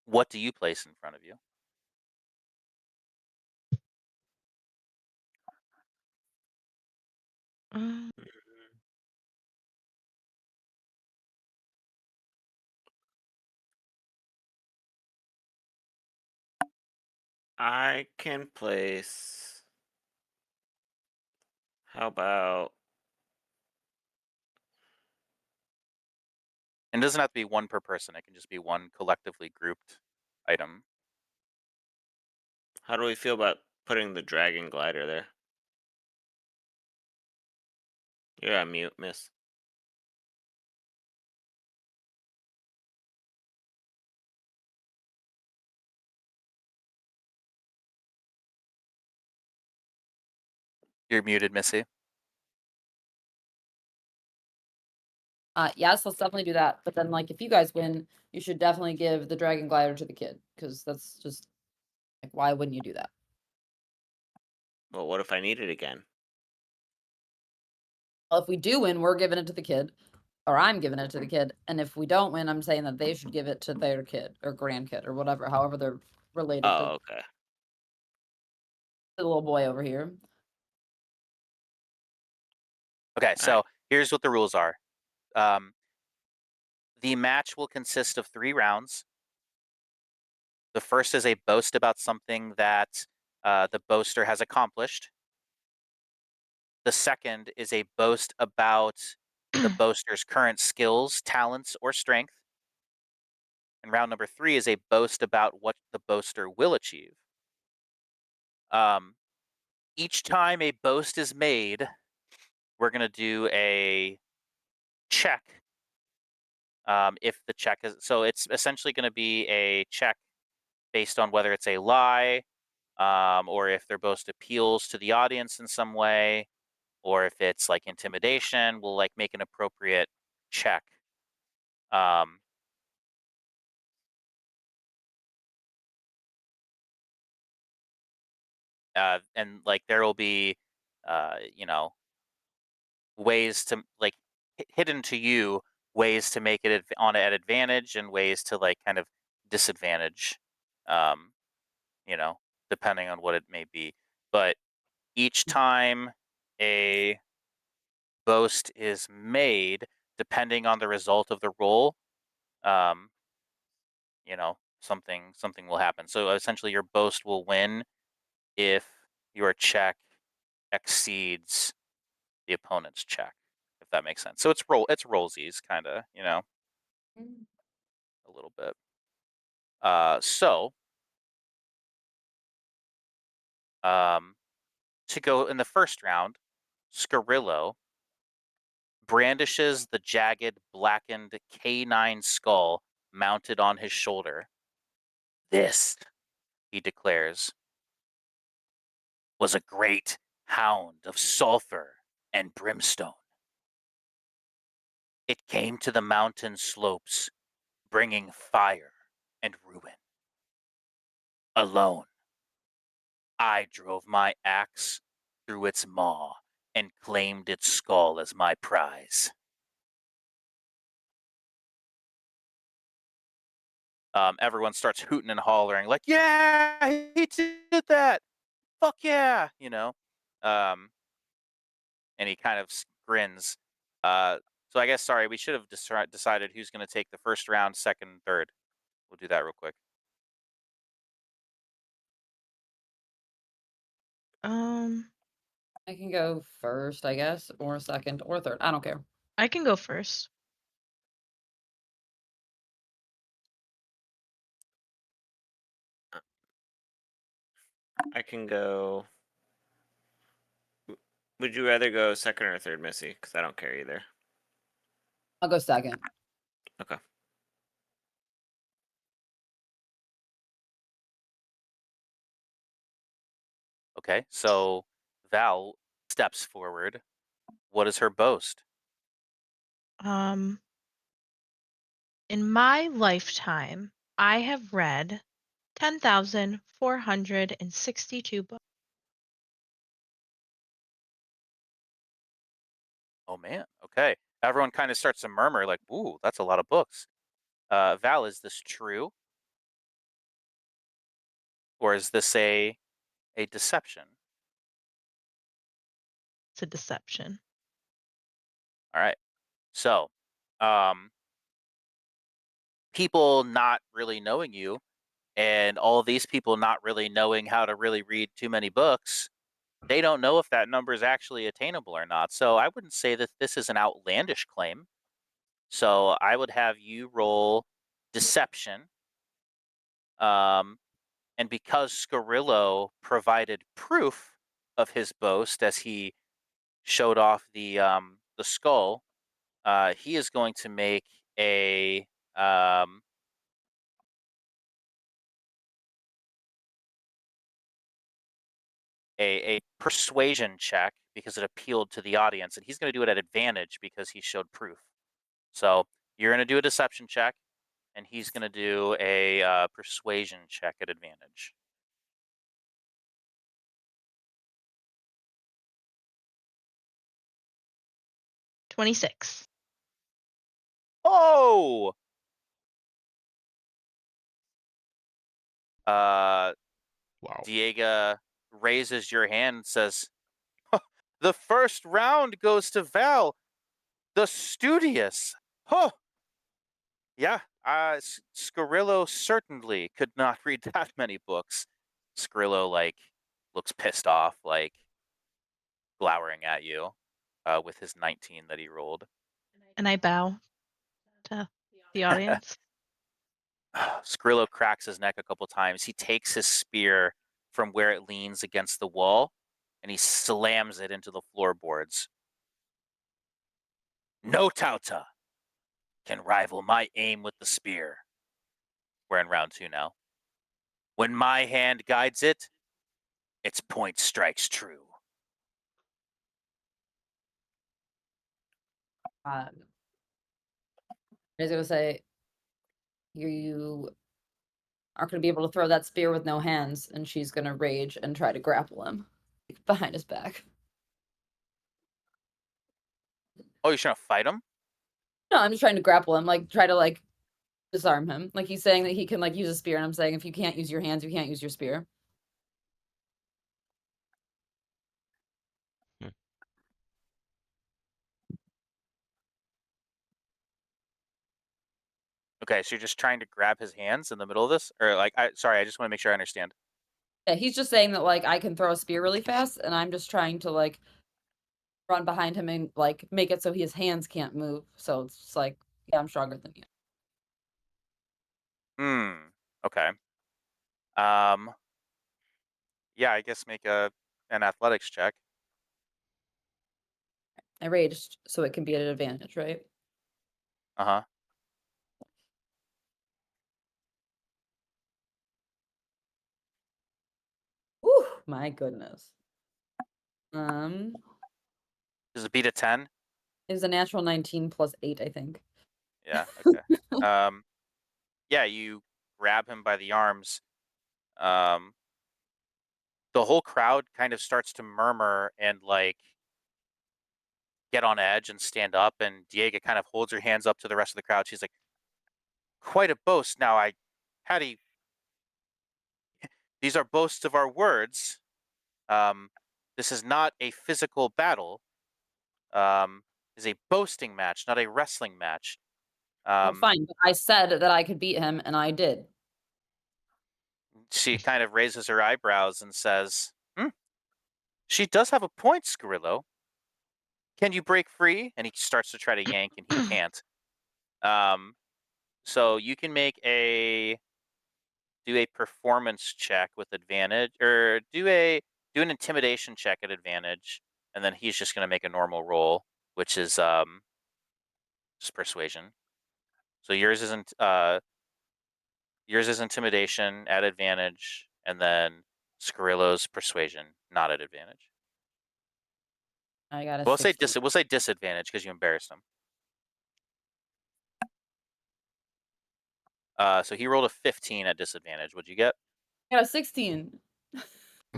What do you place in front of you? Mm, I can place. How about And it doesn't have to be one per person. It can just be one collectively grouped item. how do we feel about putting the dragon glider there? You're on mute, miss. You're muted, Missy. Yes, let's definitely do that, but then, like, if you guys win, you should definitely give the dragon glider to the kid, because that's just like, why wouldn't you do that? Well, what if I need it again? Well, if we do win, we're giving it to the kid, or I'm giving it to the kid, and if we don't win, I'm saying that they should give it to their kid or grandkid or whatever, however they're related to Oh, okay. the little boy over here. Okay, All so right. here's what the rules are. The match will consist of 3 rounds. The first is a boast about something that the boaster has accomplished. The second is a boast about the boaster's current skills, talents, or strength. And round number 3 is a boast about what the boaster will achieve. Each time a boast is made, we're going to do a check. If the check is so, it's essentially going to be a check based on whether it's a lie, or if their boast appeals to the audience in some way, or if it's like intimidation. We'll like make an appropriate check. Um, and like there will be, you know, ways to like hidden to you ways to make it on at advantage and ways to like kind of disadvantage, um, you know, depending on what it may be. But each time a boast is made, depending on the result of the roll, um, you know, something will happen. So essentially, your boast will win if your check exceeds the opponent's check, if that makes sense. So it's rollsies, kind of, you know, Mm. a little bit. So um, to go in the first round, Scarillo brandishes the jagged, blackened canine skull mounted on his shoulder. This, he declares, was a great hound of sulfur and brimstone. It came to the mountain slopes, bringing fire and ruin. Alone, I drove my axe through its maw and claimed its skull as my prize. Everyone starts hooting and hollering, like, "Yeah, he did that! Fuck yeah!" You know, um, and he kind of grins. So I guess, sorry, we should have decided who's going to take the first round, second, and third. We'll do that real quick. I can go first, I guess, or second, or third. I don't care. I can go first. I can go. Would you rather go second or third, Missy? Because I don't care either. I'll go second. Okay. Okay, so Val steps forward. What is her boast? Um, in my lifetime, I have read 10,462 books. Oh man. Okay. Everyone kind of starts to murmur, like, "Ooh, that's a lot of books." Val, is this true, or is this a deception? It's a deception. All right. So, um, people not really knowing you, and all these people not really knowing how to really read too many books, they don't know if that number is actually attainable or not. So, I wouldn't say that this is an outlandish claim. So, I would have you roll deception. Um, And because Scarillo provided proof of his boast as he showed off the skull, he is going to make a um, a persuasion check because it appealed to the audience, and he's going to do it at advantage because he showed proof. So you're going to do a deception check, and he's going to do a persuasion check at advantage. 26. Oh, uh, Wow. Diego raises your hand and says, "The first round goes to Val, the studious." Huh. Yeah, Scarillo certainly could not read that many books. Scarillo, like, looks pissed off, like, glowering at you with his 19 that he rolled. And I bow to the audience. Skrillo cracks his neck a couple times. He takes his spear from where it leans against the wall and he slams it into the floorboards. No Tauta can rival my aim with the spear. We're in round 2 now. When my hand guides it, its point strikes true. I was gonna say, you aren't going to be able to throw that spear with no hands, and she's going to rage and try to grapple him behind his back. Oh, you're trying to fight him? No, I'm just trying to grapple him, like try to like disarm him. Like he's saying that he can like use a spear, and I'm saying if you can't use your hands, you can't use your spear. Okay, so you're just trying to grab his hands in the middle of this? Or like, sorry, I just want to make sure I understand. Yeah, he's just saying that like I can throw a spear really fast, and I'm just trying to like run behind him and like make it so his hands can't move. So it's just like, yeah, I'm stronger than you. Okay. Yeah, I guess make an athletics check. I raged, so it can be at an advantage, right? Uh-huh. Whew, my goodness. Does it beat a 10? It was a natural 19 plus 8, I think. Yeah, okay. Yeah, you grab him by the arms. The whole crowd kind of starts to murmur and like get on edge and stand up, and Diego kind of holds her hands up to the rest of the crowd. She's like, quite a boast. Now Patty, these are boasts of our words. This is not a physical battle. Is a boasting match, not a wrestling match. Well, fine, but I said that I could beat him, and I did. She kind of raises her eyebrows and says, she does have a point, Scarillo. Can you break free? And he starts to try to yank, and he can't. So you can do a performance check with advantage, or do an intimidation check at advantage, and then he's just going to make a normal roll, which is just persuasion. So yours isn't yours is intimidation at advantage, and then Scarillo's persuasion not at advantage. I got a We'll 16. say disadvantage because you embarrassed him. So he rolled a 15 at disadvantage. What'd you get? I got a 16.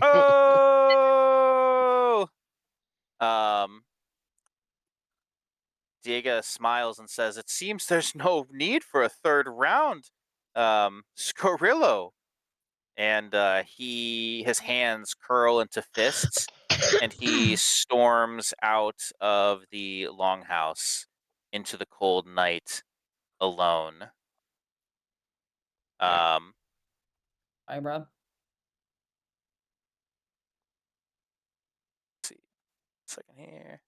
Oh! Diego smiles and says, "It seems there's no need for a third round, Scarillo." And his hands curl into fists, and he storms out of the longhouse into the cold night alone. Okay. Hi, bro. Let's see, second here,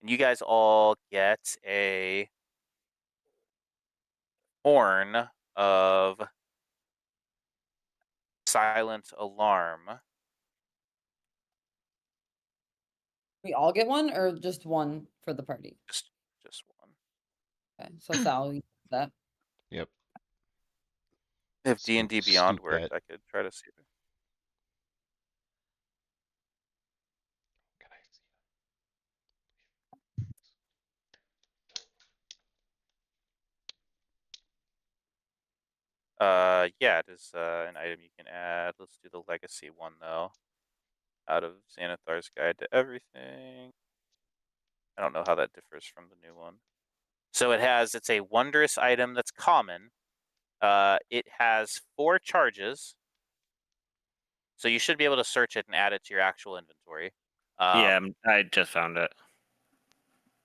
and you guys all get a horn of silent alarm. We all get one, or just one for the party? Just one. Okay, so Sal, you get that. Yep. If D&D Beyond Scoop worked, that. I could try to see it. Can I see Yeah, it is an item you can add. Let's do the legacy one though. Out of Xanathar's Guide to Everything. I don't know how that differs from the new one. So it's a wondrous item that's common. It has 4 charges. So you should be able to search it and add it to your actual inventory. Yeah, I just found it.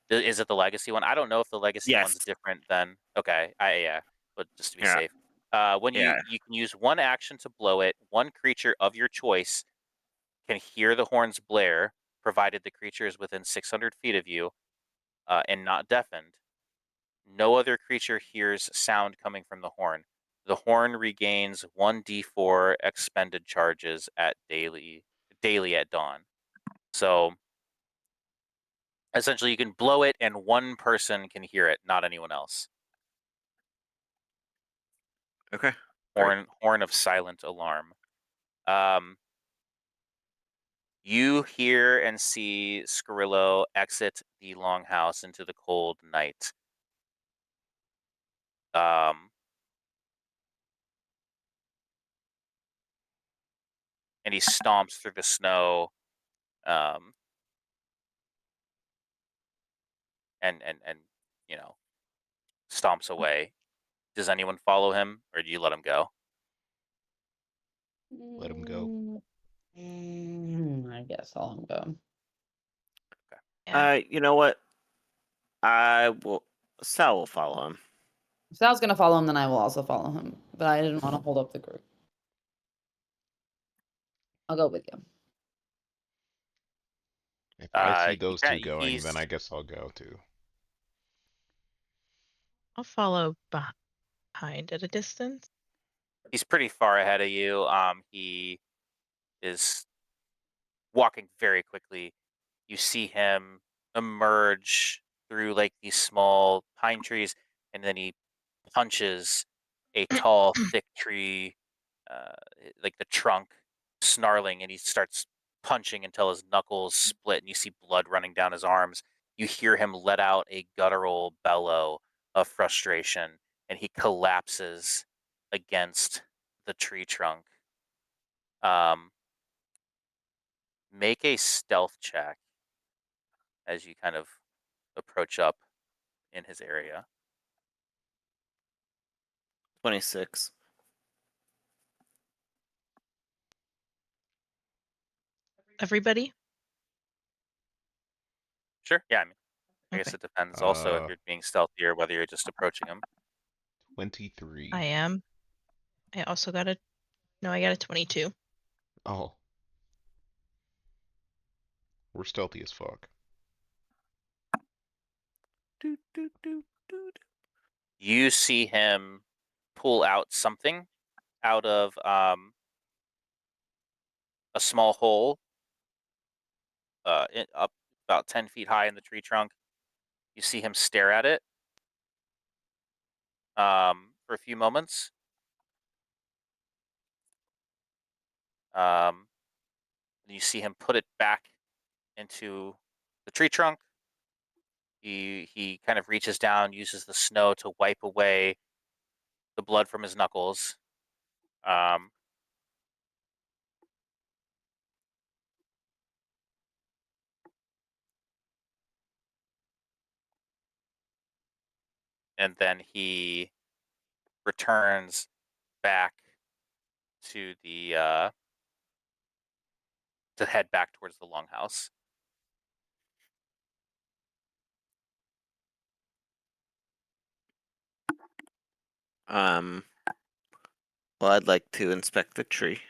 Is it the legacy one? I don't know if the legacy Yes. one's different than okay. Yeah, but just to be Yeah. safe. When Yeah. you can use one action to blow it, one creature of your choice can hear the horns blare, provided the creature is within 600 feet of you and not deafened. No other creature hears sound coming from the horn. The horn regains 1d4 expended charges at daily at dawn. So essentially, you can blow it, and one person can hear it, not anyone else. Okay. Great. Horn of silent alarm. You hear and see Scarillo exit the longhouse into the cold night. and he stomps through the snow, um, and you know, stomps away. Does anyone follow him, or do you let him go? Let him go. I guess I'll let him go. Yeah. You know what? I will. Sal will follow him. If Sal's gonna follow him, then I will also follow him. But I didn't want to hold up the group. I'll go with you. If I see You those two can't. going, then I guess I'll go too. I'll follow behind at a distance. He's pretty far ahead of you. He is walking very quickly. You see him emerge through like these small pine trees, and then he punches a tall, thick tree, uh, like the trunk, snarling, and he starts punching until his knuckles split, and you see blood running down his arms. You hear him let out a guttural bellow of frustration, and he collapses against the tree trunk. Make a stealth check as you kind of approach up in his area. 26. Everybody? Sure. Yeah, I mean, I guess Okay. it depends also if you're being stealthy or whether you're just approaching him. 23. I am. I also got I got a 22. Oh. We're stealthy as fuck. You see him pull out something out of a small hole up about 10 feet high in the tree trunk. You see him stare at it for a few moments. You see him put it back into the tree trunk. He kind of reaches down, uses the snow to wipe away the blood from his knuckles. Um, and then he returns back to the to head back towards the longhouse. Well, I'd like to inspect the tree.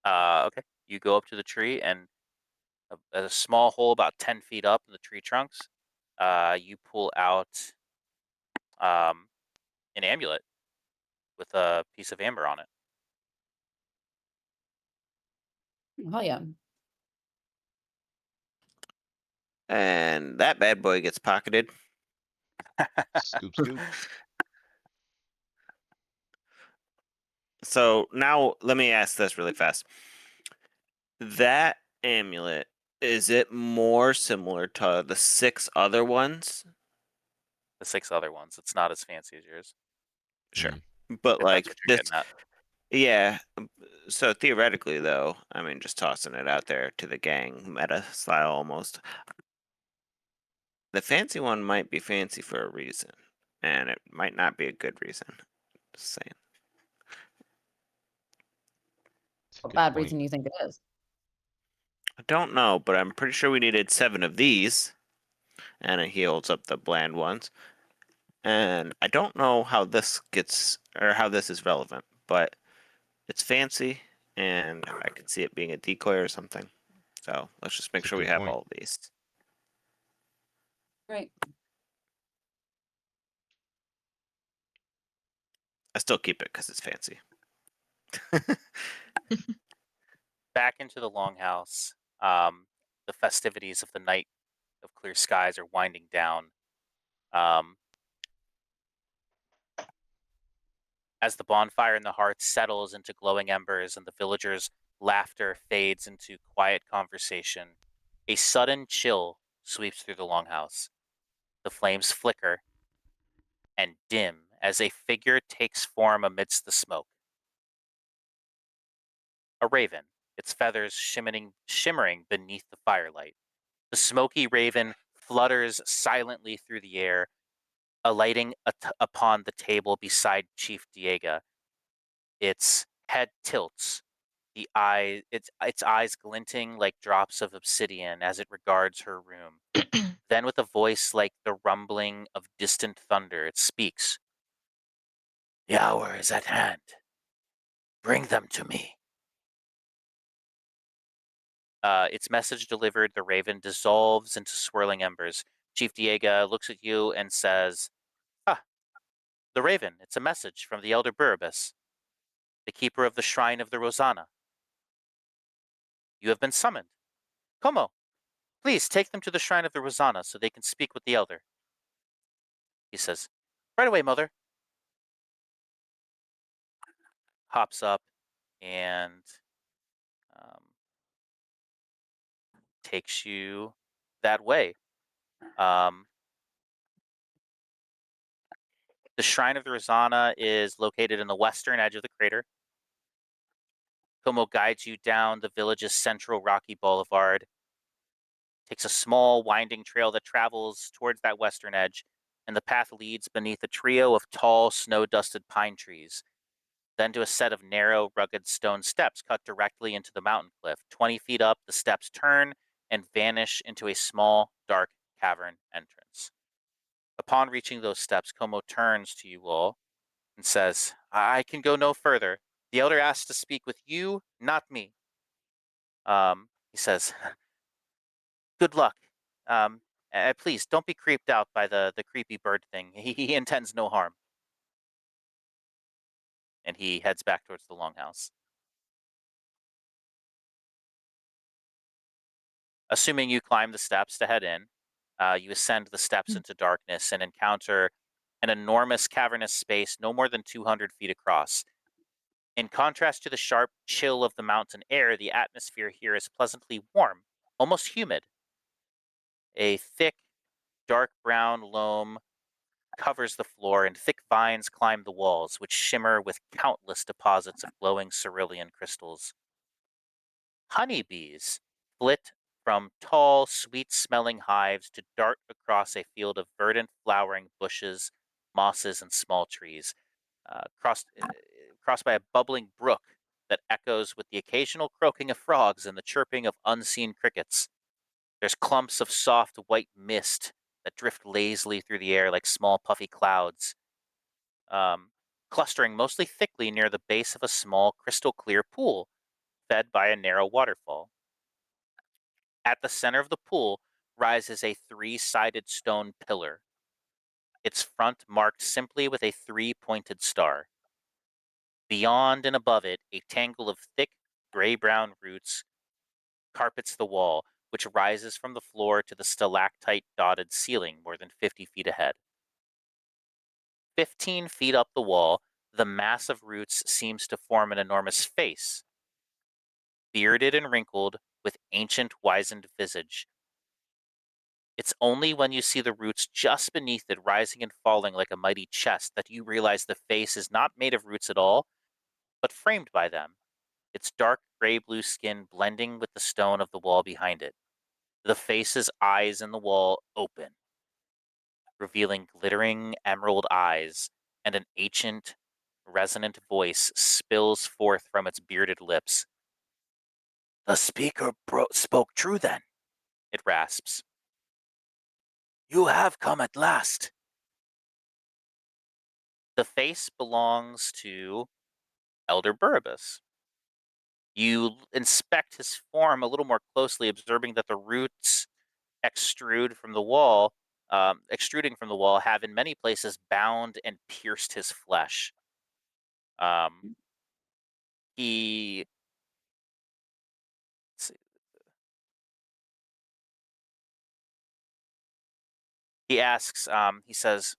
Okay, you go up to the tree, and at a small hole about 10 feet up in the tree trunks, you pull out an amulet with a piece of amber on it. Oh yeah. And that bad boy gets pocketed. Scoop, scoop. So now let me ask this really fast. That amulet, is it more similar to the 6 other ones? The 6 other ones. It's not as fancy as yours, Sure. Mm. But if that's like what you're this, getting at. yeah. So theoretically, though, I mean, just tossing it out there to the gang, meta style almost. The fancy one might be fancy for a reason, and it might not be a good reason. Just saying. It's a What good bad point. reason do you think it is? I don't know, but I'm pretty sure we needed 7 of these, and he holds up the bland ones. And I don't know how this gets or how this is relevant, but it's fancy, and I could see it being a decoy or something. So let's just make It's a sure we good have point. all of these. Right. I still keep it because it's fancy. Back into the longhouse. The festivities of the night of clear skies are winding down. Um, as the bonfire in the hearth settles into glowing embers and the villagers' laughter fades into quiet conversation, a sudden chill sweeps through the longhouse. The flames flicker and dim as a figure takes form amidst the smoke. A raven, its feathers shimmering beneath the firelight. The smoky raven flutters silently through the air, alighting upon the table beside Chief Diego. Its head tilts, its eyes glinting like drops of obsidian as it regards her room. Then, with a voice like the rumbling of distant thunder, it speaks. The hour is at hand. Bring them to me. Its message delivered, the raven dissolves into swirling embers. Chief Diego looks at you and says, Ah, the raven, it's a message from the elder Buribus, the keeper of the shrine of the Rosanna. You have been summoned. Como, please take them to the shrine of the Rosanna so they can speak with the elder. He says, Right away, mother. Hops up and um, takes you that way. The shrine of the Rosanna is located in the western edge of the crater. Como guides you down the village's central rocky boulevard, takes a small winding trail that travels towards that western edge, and the path leads beneath a trio of tall, snow-dusted pine trees, then to a set of narrow, rugged stone steps cut directly into the mountain cliff. 20 feet up, the steps turn and vanish into a small, dark cavern entrance. Upon reaching those steps, Como turns to you all and says, I can go no further. The elder asked to speak with you, not me. He says, Good luck. Please, don't be creeped out by the creepy bird thing. He intends no harm. And he heads back towards the longhouse. Assuming you climb the steps to head in, you ascend the steps into darkness and encounter an enormous cavernous space no more than 200 feet across. In contrast to the sharp chill of the mountain air, the atmosphere here is pleasantly warm, almost humid. A thick, dark brown loam covers the floor, and thick vines climb the walls, which shimmer with countless deposits of glowing cerulean crystals. Honeybees flit from tall, sweet-smelling hives to dart across a field of verdant, flowering bushes, mosses, and small trees, crossed by a bubbling brook that echoes with the occasional croaking of frogs and the chirping of unseen crickets. There's clumps of soft white mist that drift lazily through the air like small puffy clouds, clustering mostly thickly near the base of a small crystal clear pool fed by a narrow waterfall. At the center of the pool rises a three-sided stone pillar, its front marked simply with a three-pointed star. Beyond and above it, a tangle of thick, gray-brown roots carpets the wall, which rises from the floor to the stalactite-dotted ceiling more than 50 feet ahead. 15 feet up the wall, the mass of roots seems to form an enormous face, bearded and wrinkled, with ancient, wizened visage. It's only when you see the roots just beneath it rising and falling like a mighty chest that you realize the face is not made of roots at all, but framed by them, its dark gray-blue skin blending with the stone of the wall behind it. The face's eyes in the wall open, revealing glittering emerald eyes, and an ancient, resonant voice spills forth from its bearded lips. The speaker spoke true then, it rasps. You have come at last. The face belongs to Elder Buribus. You inspect his form a little more closely, observing that the roots extruding from the wall, have in many places bound and pierced his flesh. He let's see, he asks. He says,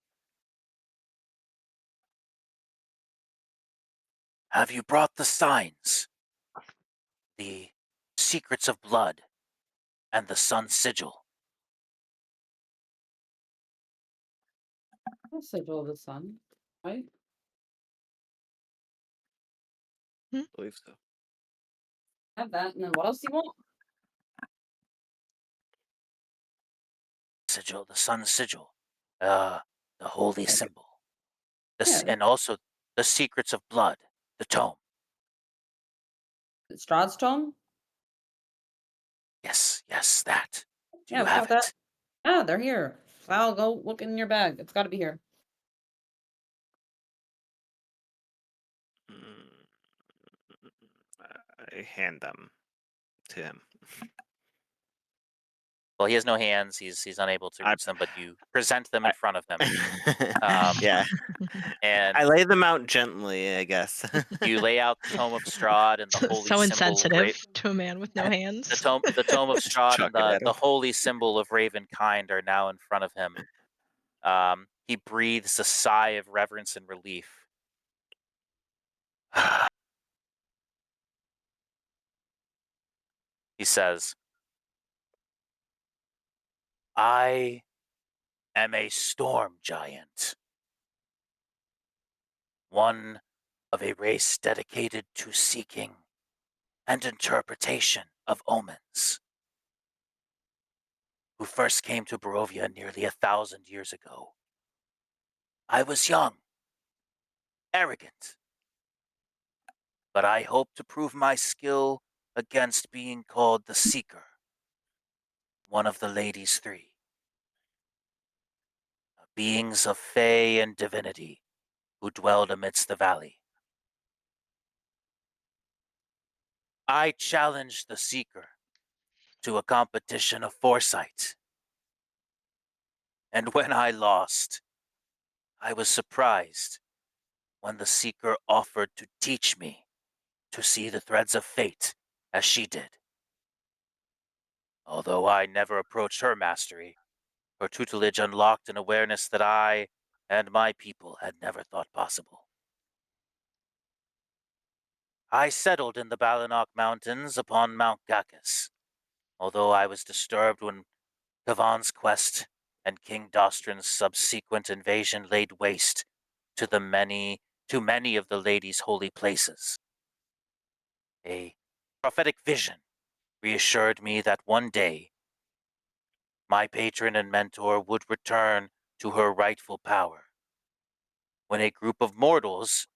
"Have you brought the signs, the secrets of blood, and the sun's sigil?" The sigil of the sun. Right? I believe so. Have that, and then what else do you want? Sigil, the sun's sigil, the holy symbol, Yeah. and also the secrets of blood, the tome. Strahd's tome? Yes, that. Do Yeah, you we have got that. it? Yeah, they're here. I'll go look in your bag. It's got to be here. Mm, I hand them to him. Well, he has no hands. He's unable to I- reach them, but you present them in I- front of him. Yeah, And I lay them out gently, I guess. you lay out the tome of Strahd and the holy So symbol of insensitive to a man with no hands. the tome of Strahd Chuck and it at the him. holy symbol of Ravenkind are now in front of him. He breathes a sigh of reverence and relief. He says, I am a storm giant, one of a race dedicated to seeking and interpretation of omens, who first came to Barovia nearly 1,000 years ago. I was young, arrogant, but I hope to prove my skill against being called the Seeker, one of the Ladies Three, beings of Fae and divinity who dwelled amidst the valley. I challenged the Seeker to a competition of foresight, and when I lost, I was surprised when the Seeker offered to teach me to see the threads of fate as she did. Although I never approached her mastery, her tutelage unlocked an awareness that I and my people had never thought possible. I settled in the Balinok Mountains upon Mount Gakis, although I was disturbed when Kavan's quest and King Dostran's subsequent invasion laid waste to many of the lady's holy places. A prophetic vision reassured me that one day my patron and mentor would return to her rightful power, when a group of mortals,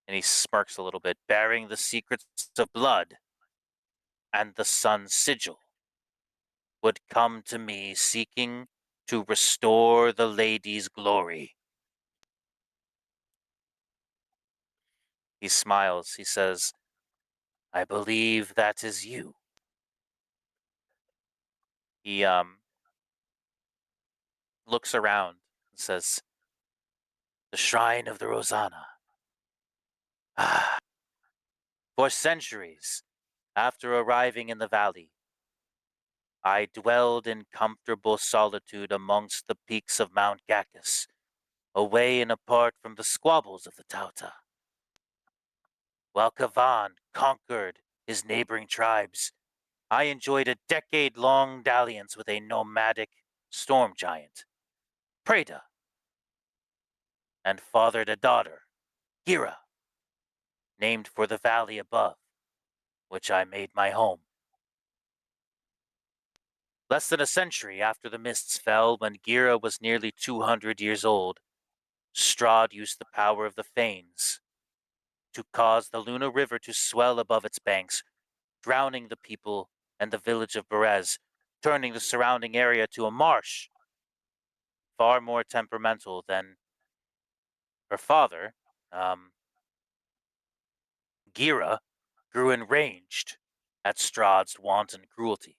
and he smirks a little bit, bearing the secrets of blood and the sun's sigil, would come to me seeking to restore the lady's glory. He smiles. He says, I believe that is you. He looks around and says, the shrine of the Rosanna. Ah, for centuries after arriving in the valley, I dwelled in comfortable solitude amongst the peaks of Mount Gakis, away and apart from the squabbles of the Tauta. While Kavan conquered his neighboring tribes, I enjoyed a decade-long dalliance with a nomadic storm giant, Preda, and fathered a daughter, Gira, named for the valley above, which I made my home. Less than a century after the mists fell, when Gira was nearly 200 years old, Strahd used the power of the Fanes to cause the Luna River to swell above its banks, drowning the people and the village of Berez, turning the surrounding area to a marsh, far more temperamental than her father. Gira grew enraged at Strahd's wanton cruelty,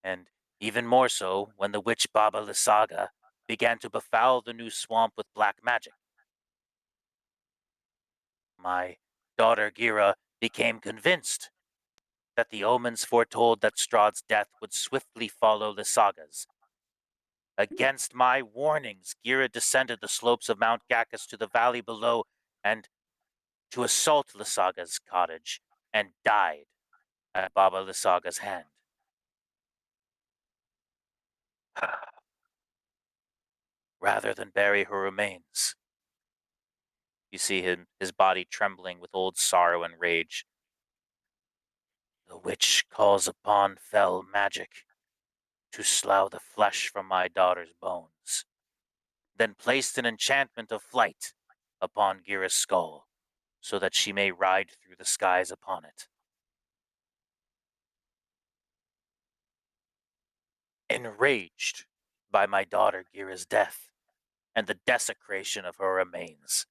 and even more so when the witch Baba Lysaga began to befoul the new swamp with black magic. My daughter Gira became convinced that the omens foretold that Strahd's death would swiftly follow Lysaga's. Against my warnings, Gira descended the slopes of Mount Gakis to the valley below and to assault Lysaga's cottage, and died at Baba Lysaga's hand. rather than bury her remains. You see his body trembling with old sorrow and rage. The witch calls upon fell magic to slough the flesh from my daughter's bones, then placed an enchantment of flight upon Gira's skull, so that she may ride through the skies upon it. Enraged by my daughter Gira's death and the desecration of her remains,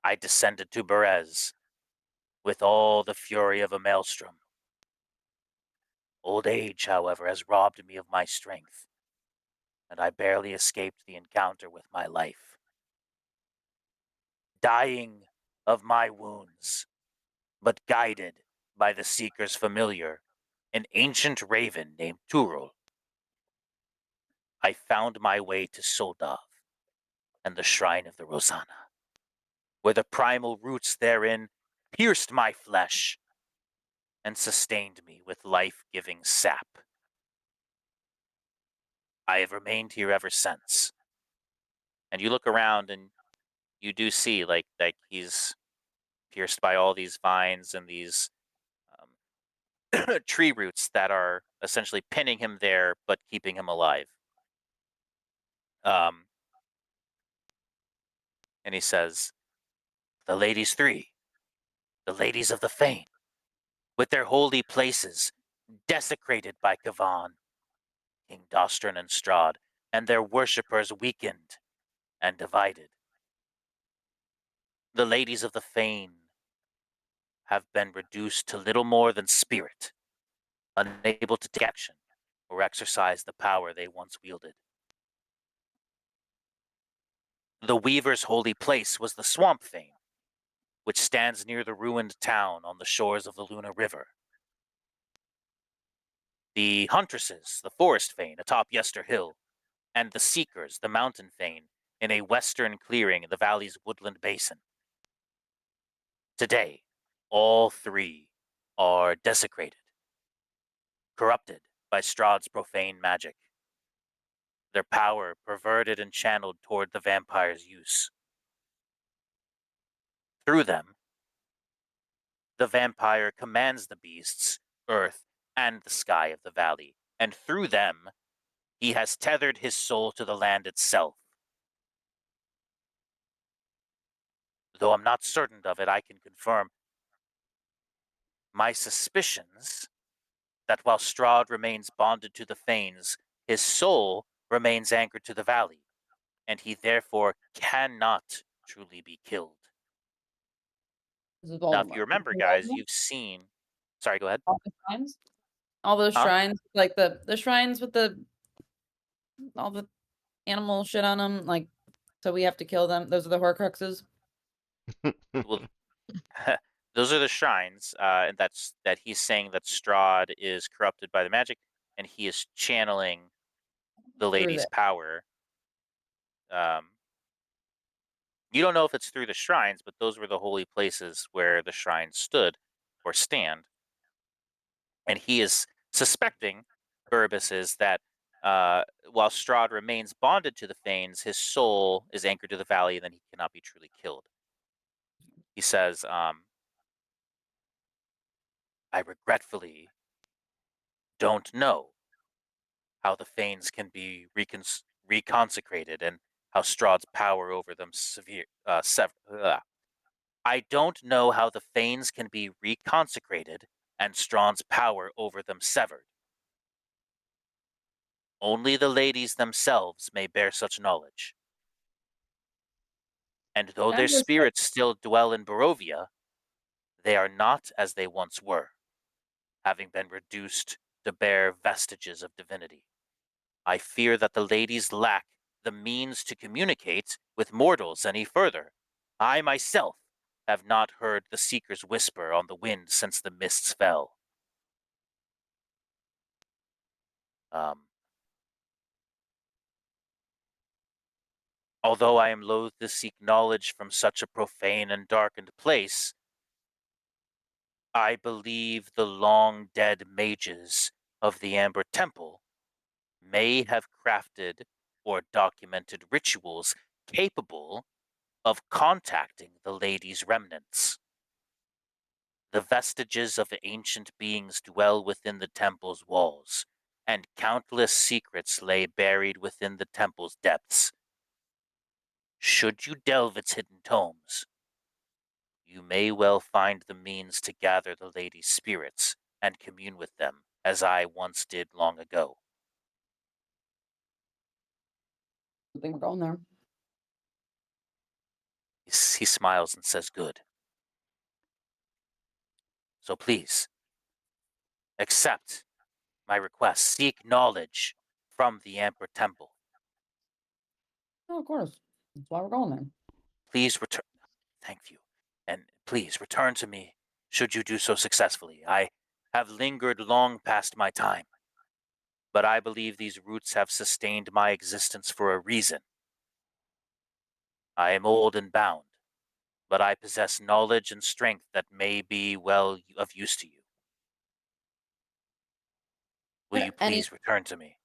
I descended to Berez with all the fury of a maelstrom. Old age, however, has robbed me of my strength, and I barely escaped the encounter with my life. Dying of my wounds, but guided by the Seeker's familiar, an ancient raven named Turul, I found my way to Soldav and the Shrine of the Rosanna, where the primal roots therein pierced my flesh and sustained me with life-giving sap. I have remained here ever since. And you look around and you do see like he's pierced by all these vines and these tree roots that are essentially pinning him there but keeping him alive. Um, and he says, "The ladies three, the ladies of the Fane, with their holy places desecrated by Kavan, King Dostran and Strahd, and their worshippers weakened and divided. The ladies of the Fane have been reduced to little more than spirit, unable to take action or exercise the power they once wielded. The Weaver's holy place was the Swamp Fane, which stands near the ruined town on the shores of the Luna River. The Huntresses, the Forest Fane, atop Yester Hill, and the Seekers, the Mountain Fane, in a western clearing in the valley's woodland basin. Today, all three are desecrated, corrupted by Strahd's profane magic, their power perverted and channeled toward the vampire's use. Through them, the vampire commands the beasts, earth, and the sky of the valley, and through them, he has tethered his soul to the land itself. Though I'm not certain of it, I can confirm my suspicions that while Strahd remains bonded to the Fanes, his soul remains anchored to the valley, and he therefore cannot truly be killed. This is Now, if you Voldemort. remember, guys, you've seen. Sorry, go ahead. All the shrines? All those Huh? shrines, like the shrines with all the animal shit on them, like, so we have to kill them. Those are the Horcruxes. Well, those are the shrines, and that he's saying that Strahd is corrupted by the magic, and he is channeling the Through lady's there. power. You don't know if it's through the shrines, but those were the holy places where the shrines stood or stand. And he is suspecting, Burbis is, that while Strahd remains bonded to the Fanes, his soul is anchored to the valley, and then he cannot be truly killed. He says, I regretfully don't know how the Fanes can be reconsecrated and how Strahd's power over them I don't know how the Fanes can be reconsecrated and Strahd's power over them severed. Only the ladies themselves may bear such knowledge. And though their I'm just like, spirits still dwell in Barovia, they are not as they once were, having been reduced to bare vestiges of divinity. I fear that the ladies lack the means to communicate with mortals any further. I myself have not heard the Seeker's whisper on the wind since the mists fell. Um, Although I am loath to seek knowledge from such a profane and darkened place, I believe the long-dead mages of the Amber Temple may have crafted or documented rituals capable of contacting the lady's remnants. The vestiges of ancient beings dwell within the temple's walls, and countless secrets lay buried within the temple's depths. Should you delve its hidden tomes, you may well find the means to gather the lady's spirits and commune with them, as I once did long ago. I think we're going there. He smiles and says, "Good. So please, accept my request. Seek knowledge from the Emperor Temple. Oh, of course. That's why we're going there. Please return. Thank you. And please return to me should you do so successfully. I have lingered long past my time, but I believe these roots have sustained my existence for a reason. I am old and bound, but I possess knowledge and strength that may be well of use to you. Will you Any? please return to me?"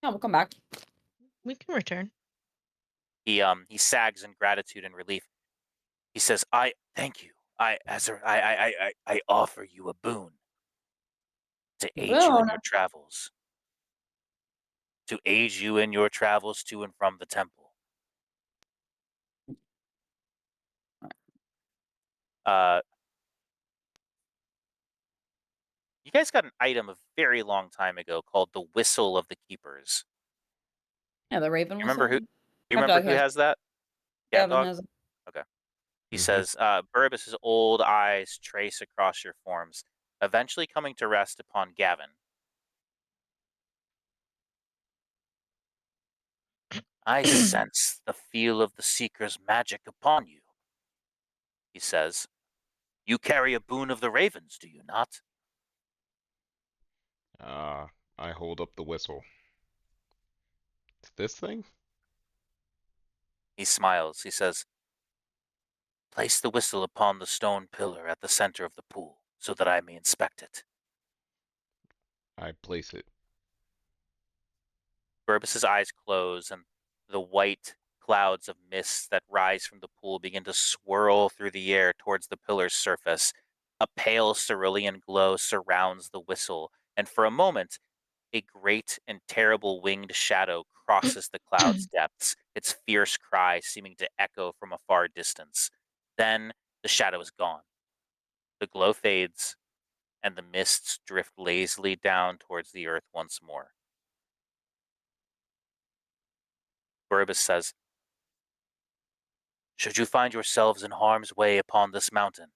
Yeah, we'll come back. We can return. He sags in gratitude and relief. He says, "I thank you. I offer you a boon to aid you in Boone. your travels. To aid you in your travels to and from the temple. You guys got an item a very long time ago called the Whistle of the Keepers. Yeah, the Raven You whistle. remember who? You My remember dog who has that? Cat Gavin dog. has. Okay. He Mhm. says, Burbus's old eyes trace across your forms, eventually coming to rest upon Gavin. "I sense the feel of the Seeker's magic upon you," he says. "You carry a boon of the Ravens, do you not?" I hold up the whistle. It's this thing? He smiles. He says, "Place the whistle upon the stone pillar at the center of the pool, so that I may inspect it." I place it. Burbus's eyes close, and the white clouds of mist that rise from the pool begin to swirl through the air towards the pillar's surface. A pale cerulean glow surrounds the whistle, and for a moment, a great and terrible winged shadow crosses the cloud's depths, its fierce cry seeming to echo from a far distance. Then the shadow is gone. The glow fades, and the mists drift lazily down towards the earth once more. Burbus says, "Should you find yourselves in harm's way upon this mountain,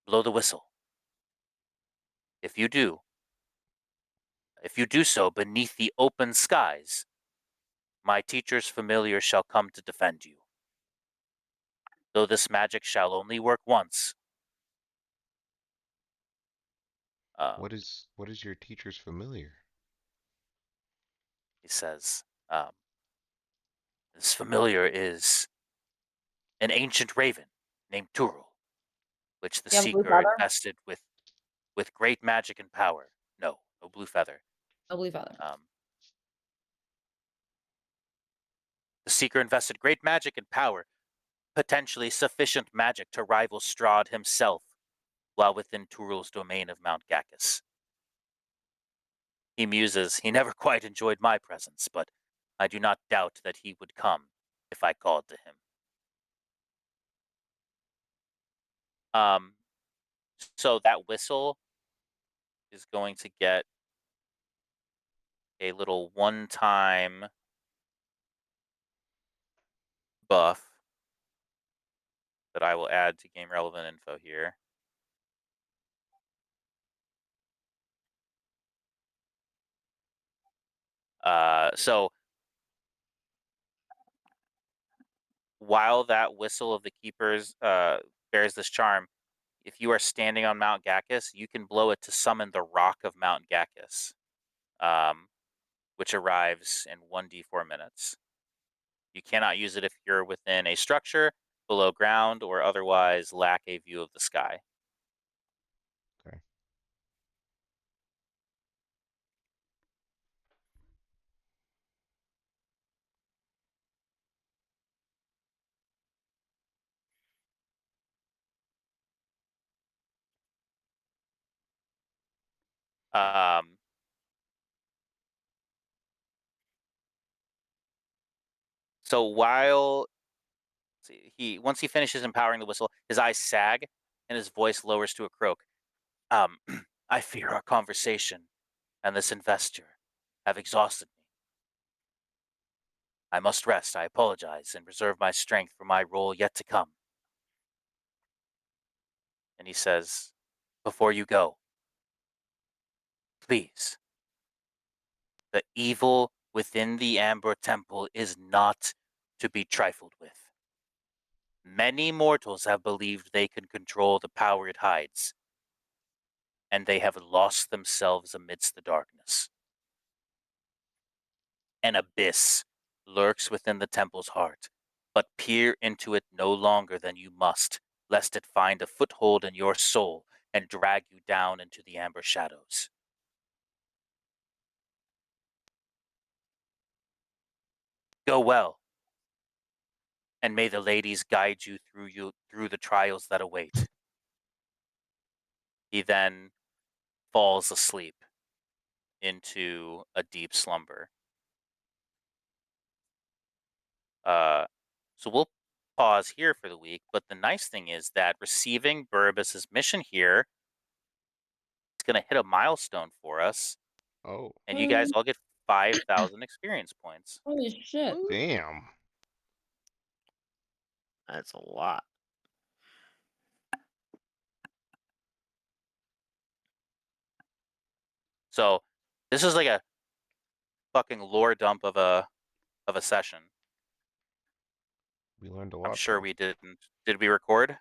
blow the whistle. If you do so beneath the open skies, my teacher's familiar shall come to defend you. Though this magic shall only work once." Um, What is your teacher's familiar? he says, "This familiar is an ancient raven named Turul, which the You have a blue Seeker feather? invested with great magic and power. No blue feather. A blue feather. The Seeker invested great magic and power, potentially sufficient magic to rival Strahd himself, while within Turul's domain of Mount Gacchus. He muses, he never quite enjoyed my presence, but I do not doubt that he would come if I called to him. Um, so that whistle is going to get a little one-time buff that I will add to game relevant info here. So while that whistle of the keepers bears this charm, if you are standing on Mount Gacchus, you can blow it to summon the Rock of Mount Gacchus, which arrives in 1d4 minutes. You cannot use it if you're within a structure, below ground, or otherwise lack a view of the sky. Okay. So once he finishes empowering the whistle, his eyes sag and his voice lowers to a croak. I fear our conversation and this investor have exhausted me. I must rest. I apologize and reserve my strength for my role yet to come. And he says, before you go, please, the evil within the Amber Temple is not to be trifled with. Many mortals have believed they can control the power it hides, and they have lost themselves amidst the darkness. An abyss lurks within the temple's heart, but peer into it no longer than you must, lest it find a foothold in your soul and drag you down into the amber shadows. Go well, and may the ladies guide you through the trials that await. He then falls asleep into a deep slumber. So we'll pause here for the week, but the nice thing is that receiving Burbus's mission here is going to hit a milestone for us, Oh, and you guys all get 5,000 experience points. Holy shit. damn. That's a lot. So this is like a fucking lore dump of a session. We learned a I'm lot, sure though. we didn't. Did we record?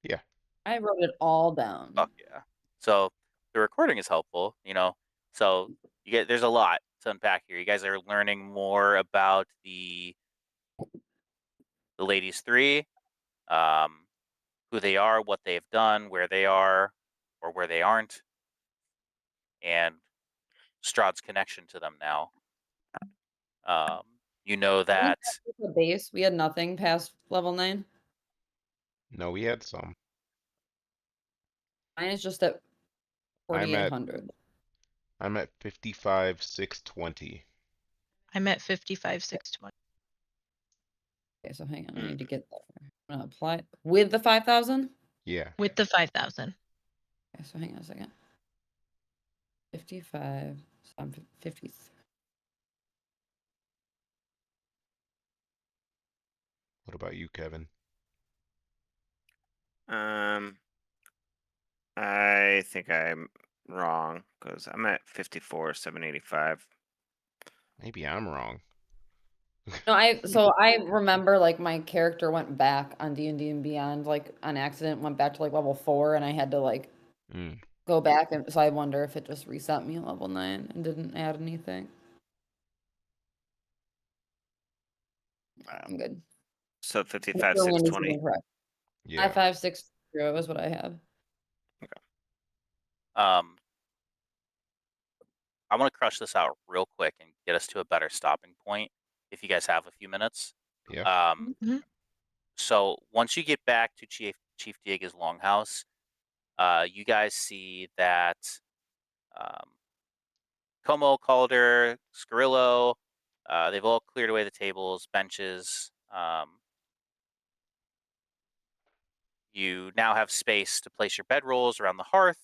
Yeah. I wrote it all down. Fuck yeah. So the recording is helpful, So there's a lot to unpack here. You guys are learning more about the ladies three, who they are, what they've done, where they are, or where they aren't, and Strahd's connection to them now. You know that The base, we had nothing past level 9. No, we had some. Mine is just at I'm at 4,800. 55,620. I'm at 55,620. Okay, so hang on, I need to get there. I'm gonna apply with the 5,000. Yeah. With the 5,000. Okay, so hang on a second. 55. So I'm 50. What about you, Kevin? I think I'm wrong because I'm at 54,785. Maybe I'm wrong. No, I remember like my character went back on D&D and Beyond, like on accident, went back to like level 4, and I had to like Mm. go back, and so I wonder if it just reset me at level 9 and didn't add anything. I'm good. So I'm sure 55,620. Wendy's correct. Yeah. 5560 is what I have. I want to crush this out real quick and get us to a better stopping point. If you guys have a few minutes. Yeah. So once you get back to Chief Diego's longhouse, you guys see that Como, Calder, Scarillo, they've all cleared away the tables, benches. You now have space to place your bedrolls around the hearth.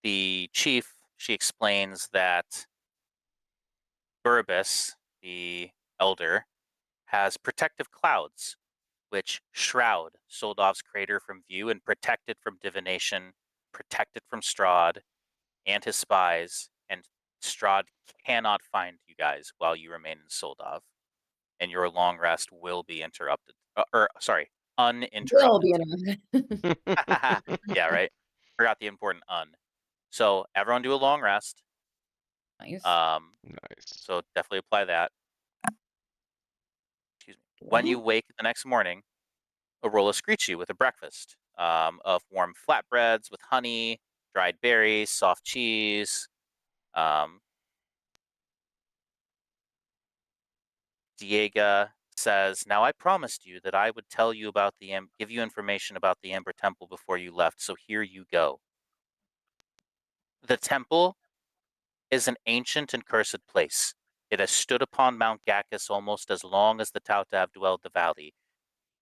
The chief, she explains that Burbus, the elder, has protective clouds, which shroud Soldov's crater from view and protect it from divination, protect it from Strahd and his spies, and Strahd cannot find you guys while you remain in Soldov, and your long rest will be interrupted. Will Uninterrupted. be in Yeah, right. Forgot the important un. So everyone do a long rest. Nice. Nice. So definitely apply that. Excuse me. When you wake the next morning, Arola greets you with a breakfast of warm flatbreads with honey, dried berries, soft cheese. Diego says, "Now I promised you that I would tell you about give you information about the Amber Temple before you left, so here you go. The temple is an ancient and cursed place. It has stood upon Mount Gacchus almost as long as the Tauta have dwelled the valley.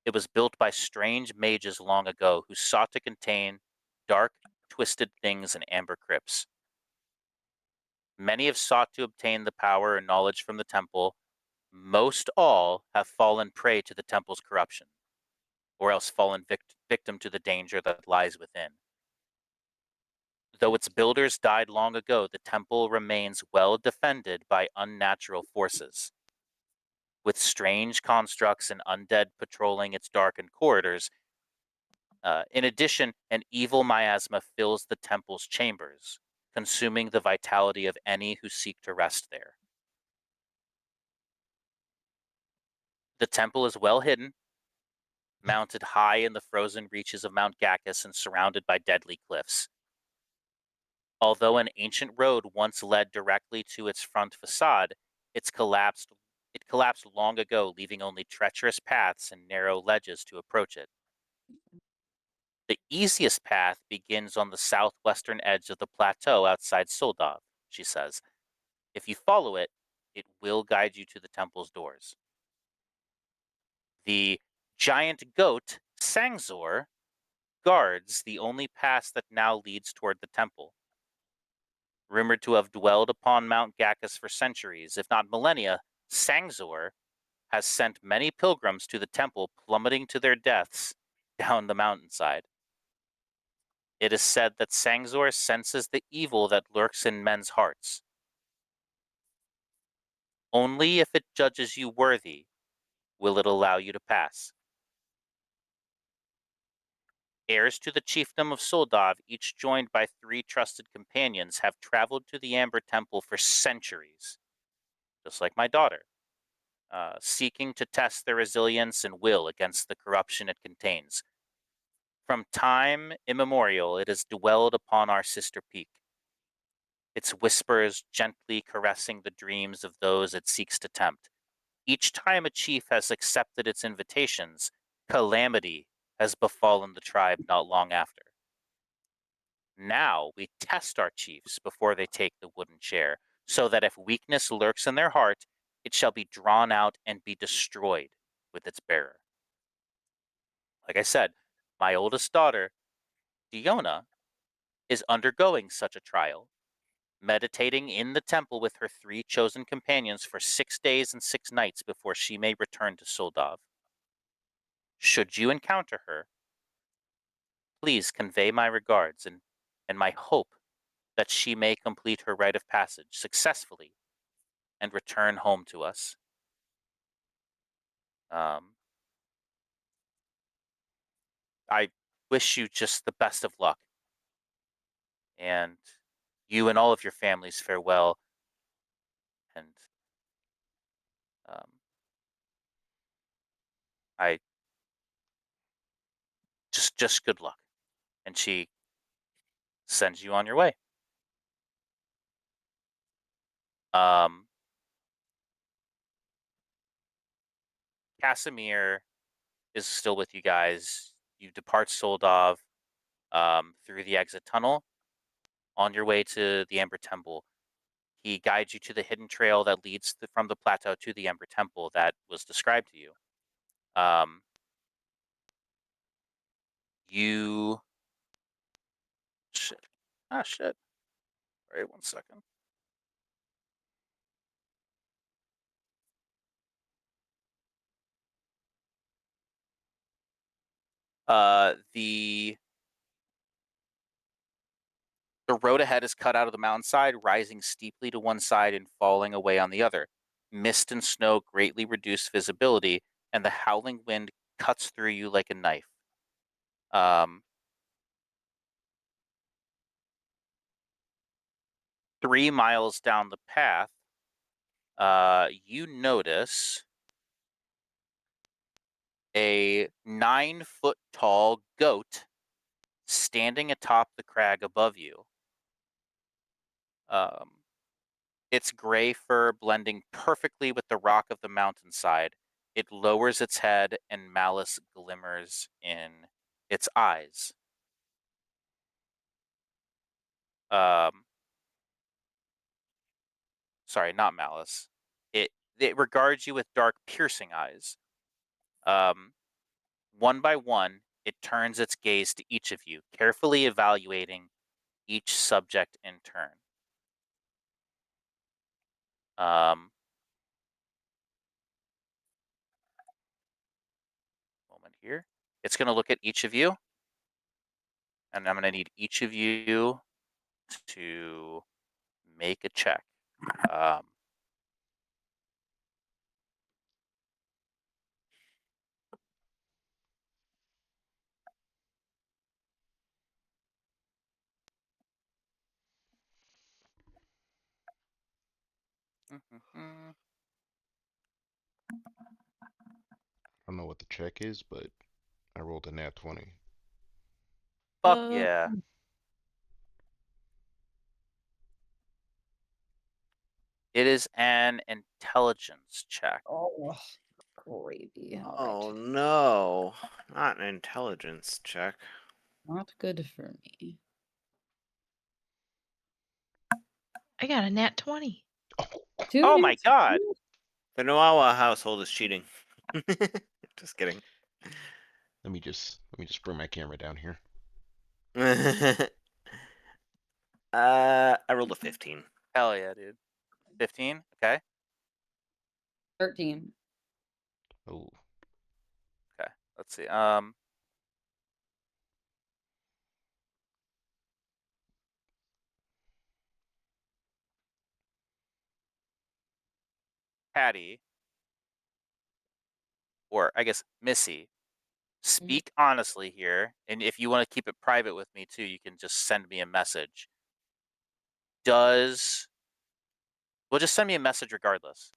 It was built by strange mages long ago who sought to contain dark, twisted things in amber crypts. Many have sought to obtain the power and knowledge from the temple. Most all have fallen prey to the temple's corruption, or else fallen victim to the danger that lies within. Though its builders died long ago, the temple remains well defended by unnatural forces. With strange constructs and undead patrolling its darkened corridors, in addition, an evil miasma fills the temple's chambers, consuming the vitality of any who seek to rest there. The temple is well hidden, mounted high in the frozen reaches of Mount Gacchus and surrounded by deadly cliffs. Although an ancient road once led directly to its front facade, it collapsed long ago, leaving only treacherous paths and narrow ledges to approach it. The easiest path begins on the southwestern edge of the plateau outside Soldov, she says. If you follow it, it will guide you to the temple's doors. The giant goat, Sangzor, guards the only pass that now leads toward the temple. Rumored to have dwelled upon Mount Gacchus for centuries, if not millennia, Sangzor has sent many pilgrims to the temple, plummeting to their deaths down the mountainside. It is said that Sangzor senses the evil that lurks in men's hearts. Only if it judges you worthy will it allow you to pass. Heirs to the chiefdom of Soldov, each joined by 3 trusted companions, have traveled to the Amber Temple for centuries, just like my daughter, seeking to test their resilience and will against the corruption it contains. From time immemorial, it has dwelled upon our sister peak, its whispers gently caressing the dreams of those it seeks to tempt. Each time a chief has accepted its invitations, calamity has befallen the tribe not long after. Now we test our chiefs before they take the wooden chair, so that if weakness lurks in their heart, it shall be drawn out and be destroyed with its bearer. Like I said, my oldest daughter, Diona, is undergoing such a trial, meditating in the temple with her 3 chosen companions for 6 days and 6 nights before she may return to Soldov. Should you encounter her, please convey my regards and my hope that she may complete her rite of passage successfully and return home to us. I wish you just the best of luck, and you and all of your families farewell, and um, I just good luck. And she sends you on your way. Um, Casimir is still with you guys. You depart Soldov through the exit tunnel on your way to the Amber Temple. He guides you to the hidden trail that leads from the plateau to the Ember Temple that was described to you. Um, you shit. Shit. All right, 1 second. The road ahead is cut out of the mountainside, rising steeply to one side and falling away on the other. Mist and snow greatly reduce visibility, and the howling wind cuts through you like a knife. 3 miles down the path, you notice a 9-foot tall goat standing atop the crag above you. Its gray fur blending perfectly with the rock of the mountainside, It lowers its head, and malice glimmers in its eyes. Um, sorry, not malice. It regards you with dark, piercing eyes. Um, one by one, it turns its gaze to each of you, carefully evaluating each subject in turn. Moment here. It's going to look at each of you, and I'm going to need each of you to make a check. I don't know what the check is, but I rolled a nat 20. Fuck yeah. It is an intelligence check. Oh, gravy. All Oh right. no, not an intelligence check. Not good for me. I got a nat 20. Two Oh my nats. god. The Noawa household is cheating. Just kidding. Let me just bring my camera down here. I rolled a 15. Hell yeah, dude. 15? Okay. 13. Oh, Okay. Let's see. Patty, or I guess Missy, speak honestly here, and if you want to keep it private with me too, you can just send me a message. Well, just send me a message regardless.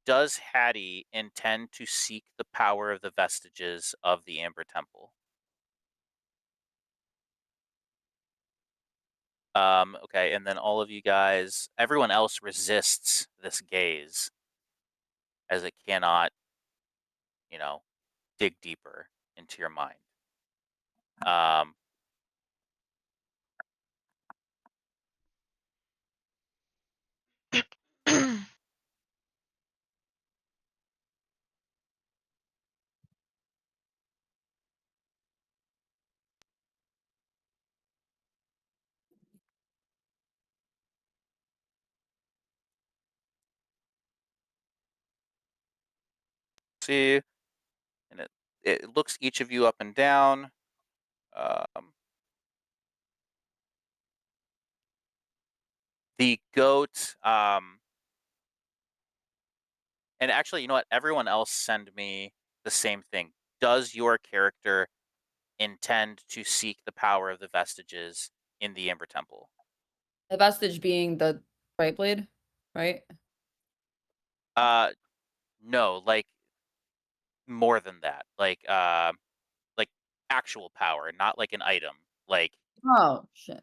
Does Hattie intend to seek the power of the vestiges of the Amber Temple? Okay, and then all of you guys, everyone else resists this gaze as it cannot, dig deeper into your mind. Um, see, and it looks each of you up and down. The goat, and actually, you know what? Everyone else send me the same thing. Does your character intend to seek the power of the vestiges in the Amber Temple? The vestige being the right blade, right? No, like more than that. Like actual power, not like an item. Like Oh, shit.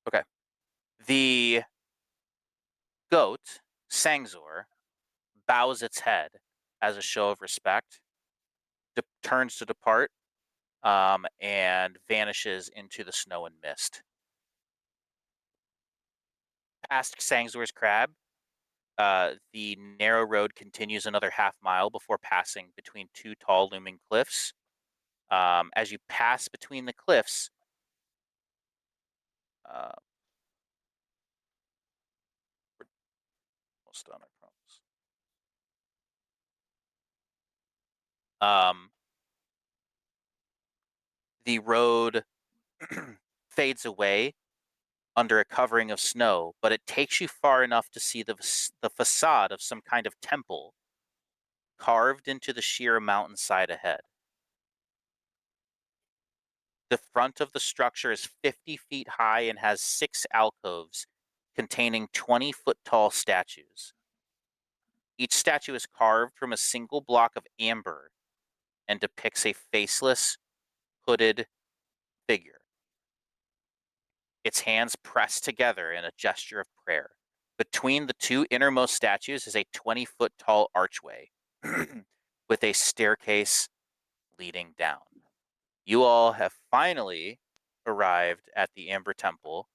okay. The goat, Sangzor, bows its head as a show of respect, turns to depart, and vanishes into the snow and mist. Past Sangzor's crab, the narrow road continues another half mile before passing between two tall looming cliffs. As you pass between the cliffs, uh, we're almost done, I promise. The road fades away under a covering of snow, but it takes you far enough to see the facade of some kind of temple carved into the sheer mountainside ahead. The front of the structure is 50 feet high and has 6 alcoves containing 20-foot-tall statues. Each statue is carved from a single block of amber and depicts a faceless, hooded figure, its hands pressed together in a gesture of prayer. Between the two innermost statues is a 20-foot-tall archway with a staircase leading down. You all have finally arrived at the Amber Temple.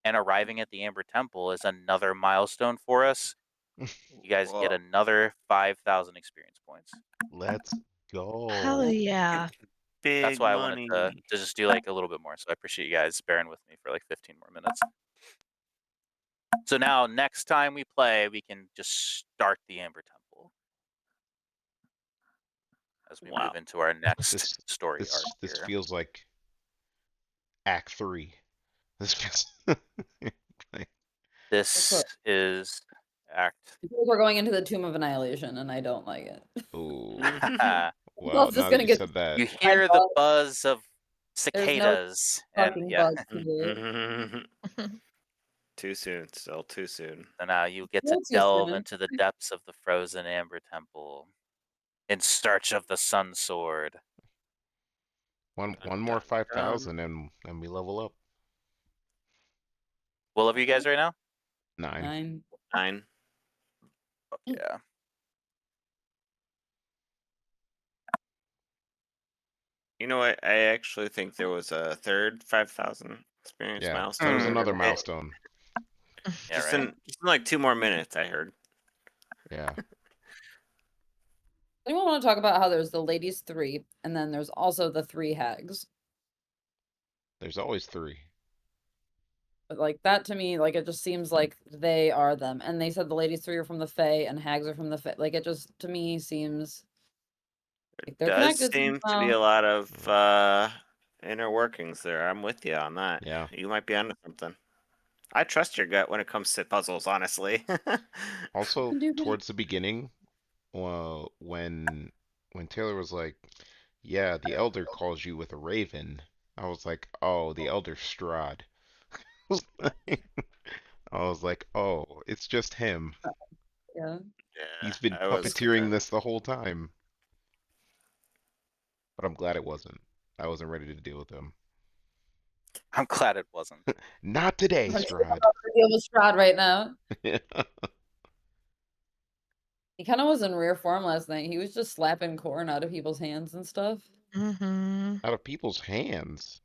And arriving at the Amber Temple is another milestone for us. You guys get Whoa. another 5,000 experience points. Let's Hell go. yeah. Big That's why money. I wanted to just do like a little bit more. So I appreciate you guys bearing with me for like 15 more minutes. So now next time we play, we can just start the Amber Temple as we Wow. move into our next This story arc this here. feels like Act 3. This feels like- This is Act. I feel like we're going into the Tomb of Annihilation, and I don't like it. Ooh. Well, Well, it's now just that gonna you get said that, You hear the buzz of There's no cicadas, and fucking yeah. buzz to it. Too soon. Still too soon. So now you get to Still too delve soon. into the depths of the frozen Amber Temple in search of the Sun Sword. one Dun, more dun, 5,000 dun. and we level up. What level are you guys right now? 9. 9. Fuck yeah. You know what? I actually think there was a third 5,000 experience Yeah, milestone. there was Hmm. another It- milestone. Yeah, just right. in like 2 more minutes, I heard. Yeah. Anyone want to talk about how there's the ladies 3, and then there's also the 3 hags? There's always 3. But like that to me, like it just seems like they are them. And they said the ladies 3 are from the Fae and hags are from the Fae. Like it just to me seems like they're Does connected seem to be somehow. a lot of inner workings there. I'm with you on that. Yeah. You might be onto something. I trust your gut when it comes to puzzles, honestly. Also, Can do that. towards the beginning, when Taylor was like, "Yeah, the Elder calls you with a raven," I was like, "Oh, the Elder Strahd." I was like, "Oh, it's just him. Yeah. He's been I was puppeteering this the whole time." But I'm glad it wasn't. I wasn't ready to deal with him. I'm glad it wasn't. Not today, I'm Strahd. about to deal with Strahd right now. He kind of was in rare form last night. He was just slapping corn out of people's hands and stuff. Mm-hmm. Out of people's hands.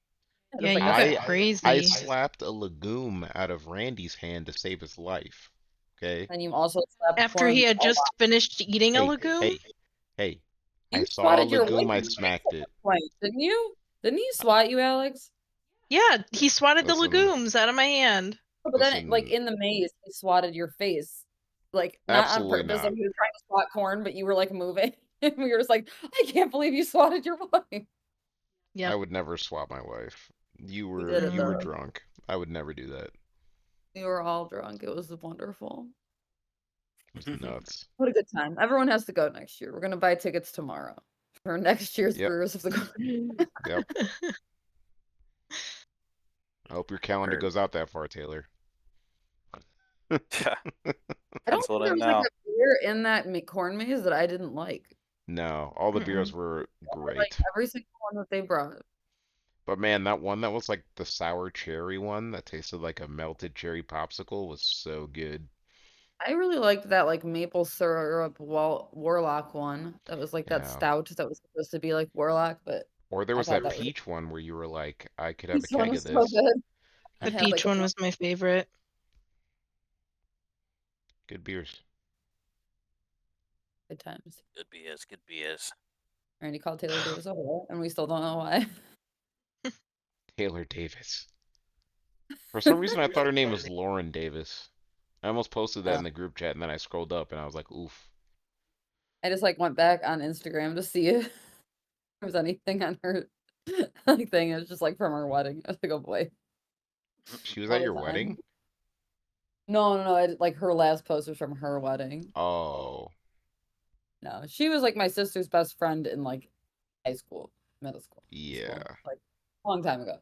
And Yeah, it's like, you okay, got crazy. I slapped a legume out of Randy's hand to save his life. Okay? and you also slapped After corn he had a lot. just finished eating a Hey, legume? hey. You I saw a swatted your wife legume, I in the face smacked at it. one point, didn't you? Didn't he swat you, Alex? Yeah, he swatted the Listen, legumes out of my hand. Oh, but then, like listen, in the maze, he swatted your face, like not on absolutely purpose. Like not. he was trying to swat corn, but you were like moving, and we were just like, I can't believe you swatted your wife. I Yep. would never swap my wife. You We were did it you were though. drunk. I would never do that. We were all drunk. It was wonderful. It was nuts. What a good time. Everyone has to go next year. We're gonna buy tickets tomorrow for next year's Yep. Brewers of the Golden. Yep. I hope your calendar Word. goes out that far, Taylor. I don't Pencil think it there in was like now. a beer in that corn maze that I didn't like. No, all the beers Mm-mm. were I like great. every single one that they brought. But man, that one that was like the sour cherry one that tasted like a melted cherry popsicle was so good. I really liked that like maple syrup warlock one. That was like that Yeah. stout that was supposed to be like warlock, but Or there I was thought that that was peach one where you were like, I could have a this one keg was of so this. good. I The had peach like a one was my favorite. Good beers. good times. Good beers, good beers. Randy called Taylor Davis a whore, and we still don't know why. Taylor Davis. For some reason, I thought her name was Lauren Davis. I almost posted that in the group chat, and then I scrolled up, and I was like, oof. I just like went back on Instagram to see if there was anything on her like thing. It was just like from her wedding. I was like, oh boy. She was All at the your time. wedding? No. Like her last post was from her wedding. Oh, No, she was like my sister's best friend in like high school, middle school, yeah. like a long time ago.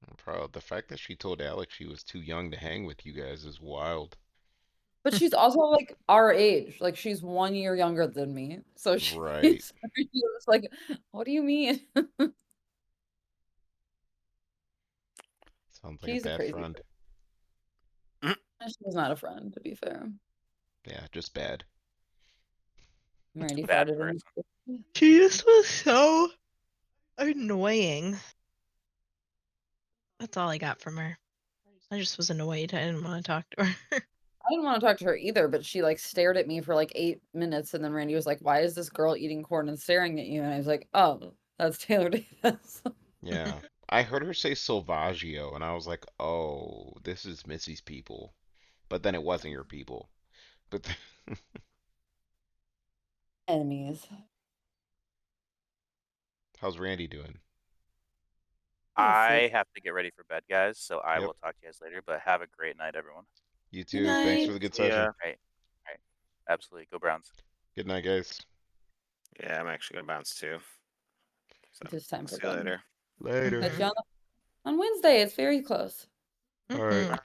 I'm proud. The fact that she told Alex she was too young to hang with you guys is wild. But she's also like our age. Like she's 1 year younger than me. So she's Right. just like, what do you mean? Sounds like a She's a bad crazy friend. girl. She's not a friend, to be fair. Yeah, just bad. Randy Bad farted person. in. She just was so annoying. That's all I got from her. I just was annoyed. I didn't want to talk to her. I didn't want to talk to her either, but she like stared at me for like 8 minutes, and then Randy was like, "Why is this girl eating corn and staring at you?" And I was like, "Oh, that's Taylor Davis." Yeah. I heard her say Salvaggio, and I was like, oh, this is Missy's people. But then it wasn't your people. But Enemies. how's Randy doing? He's asleep. I have to get ready for bed, guys. So I Yep. will talk to you guys later. But have a great night, everyone. You Good too. Thanks for night. the good Yeah. session. Right. Right. Absolutely. Go Browns. Good night, guys. Yeah, I'm actually gonna bounce too. So It's just time I'll for see you bed. later. Later. Catch you on Wednesday. It's very close. All right. Mhm.